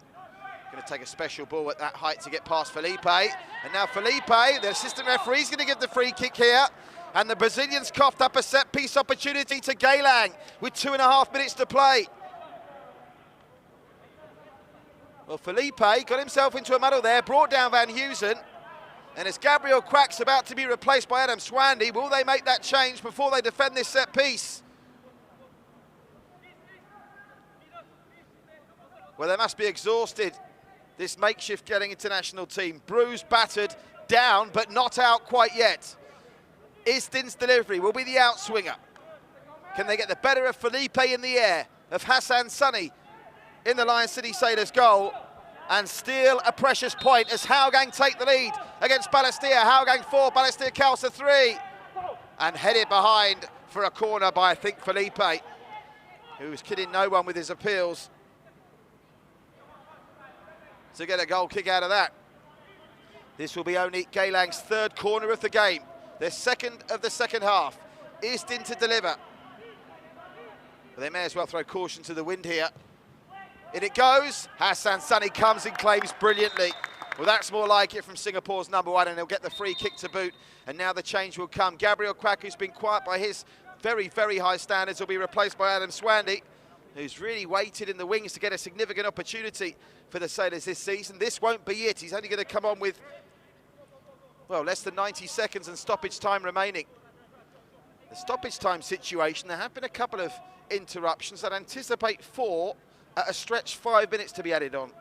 Going to take a special ball at that height to get past Felipe. And now Felipe, the assistant referee, is going to give the free kick here. And the Brazilians coughed up a set-piece opportunity to Geylang with 2.5 minutes to play. Well, Felipe got himself into a muddle there, brought down Van Heusen. And as Gabriel Quack's about to be replaced by Adam Swandy, will they make that change before they defend this set-piece? Well, they must be exhausted, this makeshift Geylang International team. Bruised, battered, down, but not out quite yet. Istin's delivery will be the outswinger. Can they get the better of Felipe in the air, of Hassan Sunny in the Lion City Sailors goal, and steal a precious point as Hougang take the lead against Balestier. Hougang 4, Balestier Khalsa 3. And headed behind for a corner by, I think, Felipe, who was kidding no one with his appeals to get a goal kick out of that. This will be only Geylang's 3rd corner of the game, their 2nd of the second half. Istin to deliver. But they may as well throw caution to the wind here. In it goes. Hassan Sunny comes and claims brilliantly. Well, that's more like it from Singapore's #1, and he'll get the free kick to boot. And now the change will come. Gabriel Quack, who's been quiet by his very, very high standards, will be replaced by Adam Swandy, who's really waited in the wings to get a significant opportunity for the Sailors this season. This won't be it. He's only going to come on with, well, less than 90 seconds and stoppage time remaining. The stoppage time situation, there have been a couple of interruptions. I'd anticipate 4 at a stretch, 5 minutes to be added on.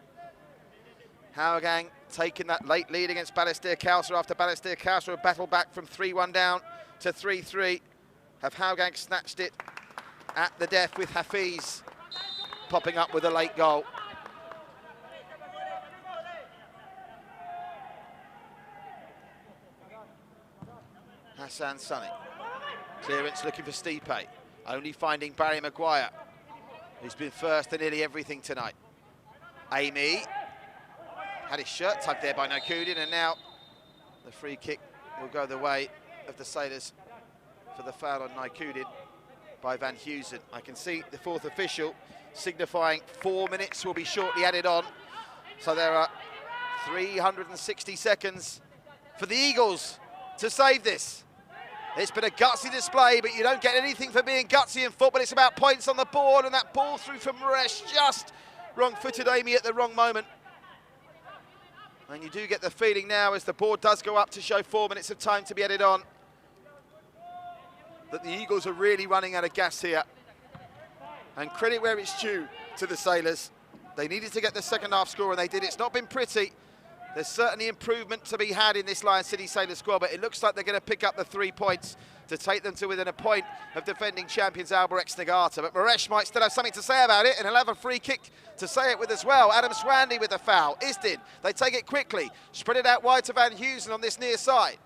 Hougang taking that late lead against Balestier Khalsa after Balestier Khalsa have battled back from 3-1 down to 3-3. Have Hougang snatched it at the death with Hafiz popping up with a late goal. Hassan Sunny. Clearance looking for Stipe. Only finding Barry Maguire. who's been first to nearly everything tonight. Amy had his shirt tugged there by Naikudin, and now the free kick will go the way of the Sailors for the foul on Naikudin by Van Heusen. I can see the fourth official signifying 4 minutes will be shortly added on. So there are 360 seconds for the Eagles to save this. It's been a gutsy display, but you don't get anything for being gutsy in football. It's about points on the board, and that ball through from Maresh, just wrong-footed Amy at the wrong moment. And you do get the feeling now, as the board does go up to show 4 minutes of time to be added on, that the Eagles are really running out of gas here. And credit where it's due to the Sailors. They needed to get the second half score, and they did. It's not been pretty. There's certainly improvement to be had in this Lion City Sailors squad, but it looks like they're going to pick up the 3 points to take them to within a point of defending champions Albirex Niigata. But Maresh might still have something to say about it, and he'll have a free kick to say it with as well. Adam Swandy with the foul. Isdin, they take it quickly. Spread it out wide to Van Heusen on this near side.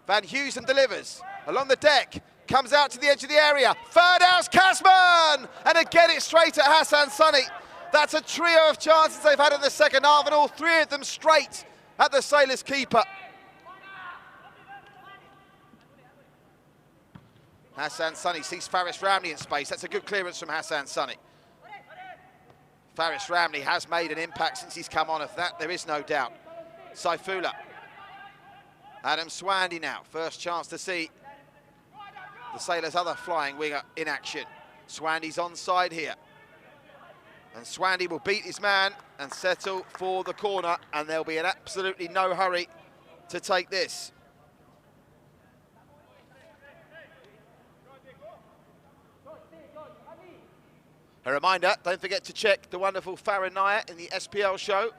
Van Heusen delivers along the deck. Comes out to the edge of the area. Ferdous Kasman! And again, it's straight at Hassan Sunny. That's a trio of chances they've had in the second half, and all 3 of them straight at the Sailors keeper. Hassan Sunny sees Faris Ramli in space. That's a good clearance from Hassan Sunny. Faris Ramli has made an impact since he's come on, of that there is no doubt. Saifullah. Adam Swandy now, first chance to see the Sailors' other flying winger in action. Swandy's onside here. And Swandy will beat his man and settle for the corner, and there'll be an absolutely no hurry to take this. A reminder, don't forget to check the wonderful Farah Naya in the SPL show,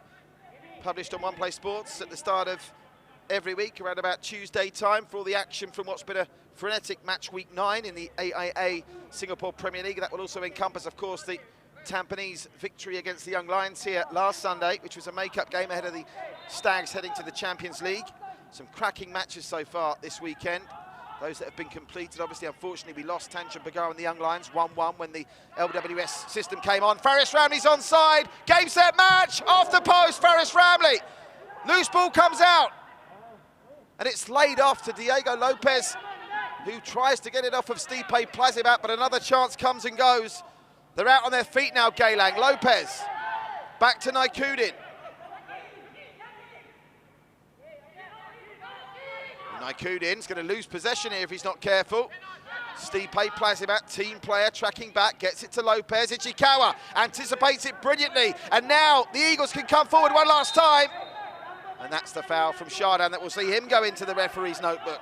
published on One Play Sports at the start of every week, around about Tuesday time, for all the action from what's been a frenetic match week 9 in the AIA Singapore Premier League. That will also encompass, of course, the Tampines victory against the Young Lions here last Sunday, which was a make-up game ahead of the Stags heading to the Champions League. Some cracking matches so far this weekend. Those that have been completed, obviously, unfortunately, we lost Tanjung Pagar and the Young Lions 1-1 when the LWS system came on. Faris Ramli's onside. Game, set, match. Off the post, Faris Ramli. Loose ball comes out. And it's laid off to Diego Lopez, who tries to get it off of Stipe Plazibat, but another chance comes and goes. They're out on their feet now, Geylang. Lopez, back to Naikudin. Naikudin's going to lose possession here if he's not careful. Stipe Plazibat, team player, tracking back, gets it to Lopez. Ichikawa anticipates it brilliantly, and now the Eagles can come forward one last time. And that's the foul from Chardin that will see him go into the referee's notebook.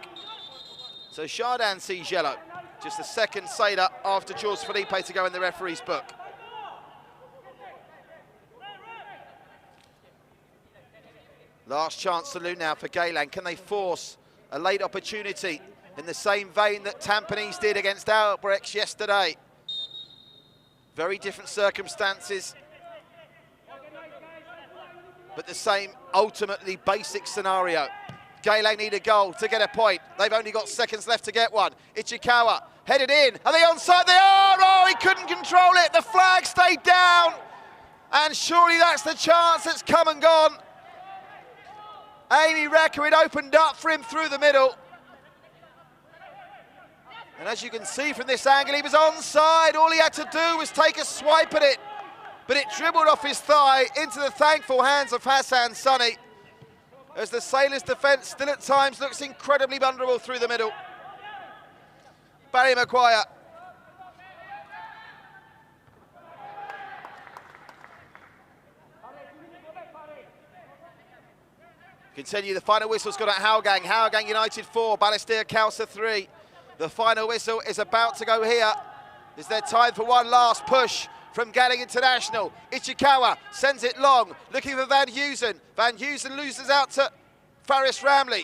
So Chardin sees yellow. Just the second Sailor after Jules Felipe to go in the referee's book. Last chance salute now for Geylang. Can they force a late opportunity in the same vein that Tampines did against Albirex yesterday? Very different circumstances, but the same ultimately basic scenario. Geylang need a goal to get a point. They've only got seconds left to get one. Ichikawa headed in. Are they onside? They are! Oh, he couldn't control it. The flag stayed down. And surely that's the chance that's come and gone. Amy Recker, it opened up for him through the middle. And as you can see from this angle, he was onside. All he had to do was take a swipe at it. But it dribbled off his thigh into the thankful hands of Hassan Sunny, as the Sailors' defence still at times looks incredibly vulnerable through the middle. Barry Maguire. Continue, the final whistle's got at Hougang. Hougang United 4, Balestier Khalsa 3. The final whistle is about to go here. Is there time for one last push from Geylang International? Ichikawa sends it long, looking for Van Heusen. Van Heusen loses out to Faris Ramli.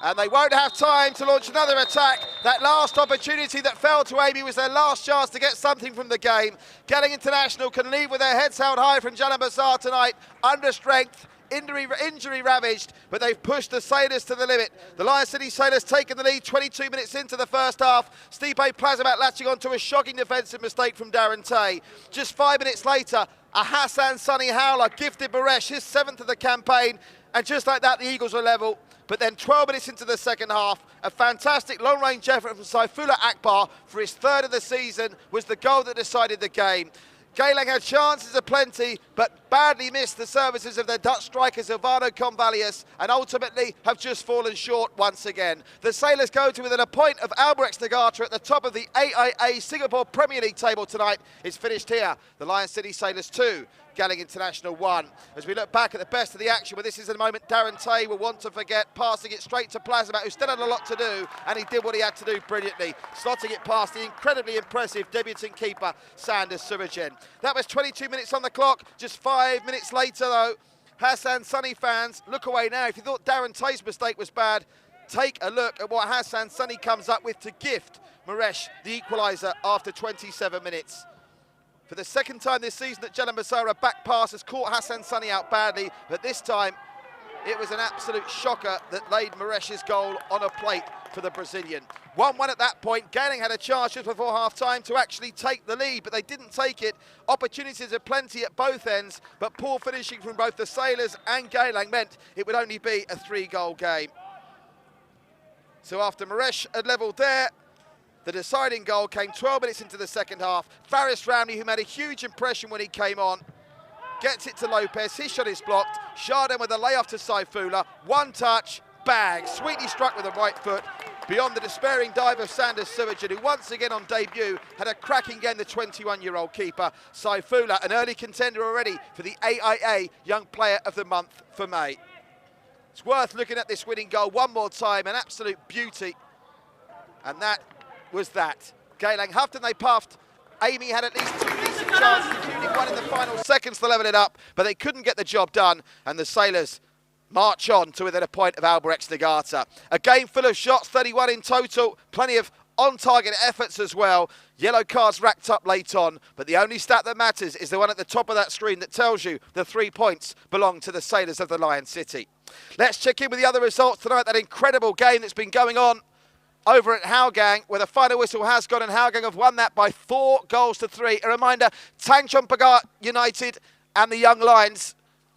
And they won't have time to launch another attack. That last opportunity that fell to Amy was their last chance to get something from the game. Geylang International can leave with their heads held high from Jalan Besar tonight, under strength, injury ravaged, but they've pushed the Sailors to the limit. The Lion City Sailors taking the lead 22 minutes into the first half. Stipe Plazamat latching onto a shocking defensive mistake from Darren Tay. Just 5 minutes later, a Hassan Sunny howler gifted Maresh his 7th of the campaign, and just like that, the Eagles were level. But then 12 minutes into the second half, a fantastic long-range effort from Saifullah Akbar for his 3rd of the season was the goal that decided the game. Geylang had chances aplenty, but badly missed the services of their Dutch striker Silvano Convalius, and ultimately have just fallen short once again. The Sailors go to within a point of Albirex Niigata at the top of the AIA Singapore Premier League table tonight. It's finished here. The Lion City Sailors 2, Geylang International 1. As we look back at the best of the action, well, this is a moment Darren Tay will want to forget, passing it straight to Plazamat, who still had a lot to do, and he did what he had to do brilliantly, slotting it past the incredibly impressive debutant keeper, Sanders Surajan. That was 22 minutes on the clock. Just 5 minutes later, though, Hassan Sunny fans, look away now. If you thought Darren Tay's mistake was bad, take a look at what Hassan Sunny comes up with to gift Maresh the equaliser after 27 minutes. For the second time this season at Geylang Besar, a back pass has caught Hassan Sunny out badly, but this time it was an absolute shocker that laid Maresh's goal on a plate for the Brazilian. 1-1 at that point. Geylang had a chance just before half-time to actually take the lead, but they didn't take it. Opportunities are plenty at both ends, but poor finishing from both the Sailors and Geylang meant it would only be a 3-goal game. So after Maresh had levelled there, the deciding goal came 12 minutes into the second half. Faris Ramli, who made a huge impression when he came on, gets it to Lopez. His shot is blocked. Chardin with a layoff to Saifullah. One touch, bang. Sweetly struck with the right foot. Beyond the despairing dive of Sanders Surajan, who once again on debut had a cracking game, the 21-year-old keeper. Saifullah, an early contender already for the AIA Young Player of the Month for May. It's worth looking at this winning goal one more time, an absolute beauty. And that was that. Geylang huffed and they puffed. Amy had at least 2 decent chances, including one in the final seconds to level it up, but they couldn't get the job done, and the Sailors march on to within a point of Albirex Niigata. A game full of shots, 31 in total, plenty of on-target efforts as well. Yellow cards racked up late on, but the only stat that matters is the one at the top of that screen that tells you the 3 points belong to the Sailors of the Lion City. Let's check in with the other results tonight, that incredible game that's been going on over at Hougang, where the final whistle has gone, and Hougang have won that by 4-3. A reminder, Tanjung United and the Young Lions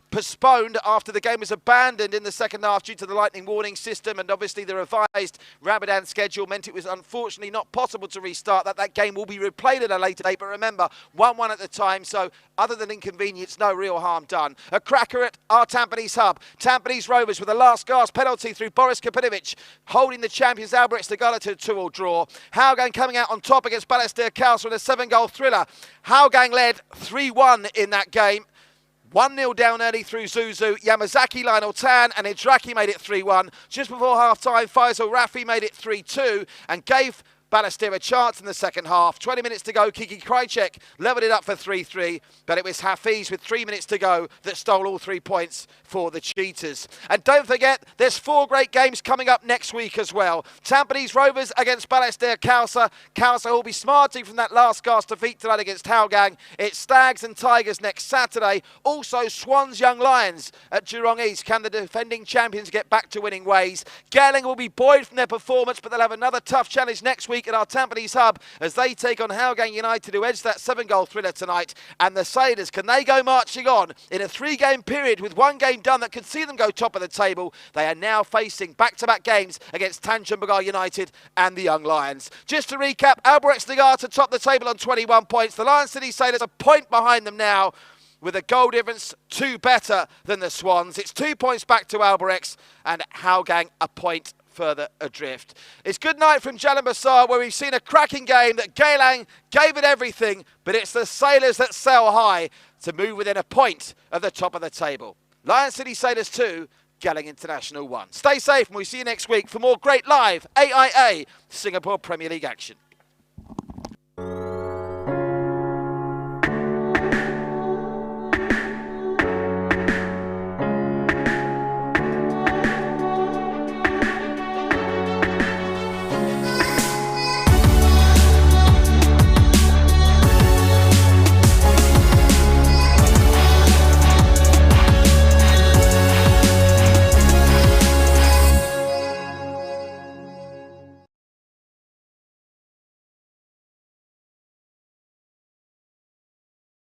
postponed after the game was abandoned in the second half due to the lightning warning system, and obviously the revised Ramadan schedule meant it was unfortunately not possible to restart that. That game will be replayed at a later date, but remember, 1-1 at the time, so other than inconvenience, no real harm done. A cracker at our Tampines hub. Tampines Rovers with a last gasp penalty through Boris Kapinovic, holding the champions Albirex Niigata to a 2-2 draw. Hougang coming out on top against Balestier Khalsa in a 7-goal thriller. Hougang led 3-1 in that game. 1-0 down early through Zuzu. Yamazaki, Lionel Tan and Idraki made it 3-1. Just before half-time, Faisal Rafi made it 3-2 and gave Balestier a chance in the second half. 20 minutes to go, Kiki Krajcek levelled it up for 3-3, but it was Hafiz with 3 minutes to go that stole all 3 points for the Cheetahs. And don't forget, there's 4 great games coming up next week as well. Tampines Rovers against Balestier Khalsa. Khalsa will be smarting from that last gasp defeat tonight against Hougang. It's Stags and Tigers next Saturday. Also, Swans Young Lions at Jurong East. Can the defending champions get back to winning ways? Geylang will be buoyed from their performance, but they'll have another tough challenge next week at our Tampines hub as they take on Hougang United, who edged that 7-goal thriller tonight. And the Sailors, can they go marching on in a 3-game period with 1 game done that could see them go top of the table? They are now facing back-to-back games against Tanjung United and the Young Lions. Just to recap, Albirex Niigata top the table on 21 points. The Lion City Sailors a point behind them now, with a goal difference 2 better than the Swans. It's 2 points back to Albirex, and Hougang a point further adrift. It's good night from Geylang Besar, where we've seen a cracking game that Geylang gave it everything, but it's the Sailors that sail high to move within a point of the top of the table. Lion City Sailors 2, Geylang International 1. Stay safe, and we'll see you next week for more great live AIA Singapore Premier League action.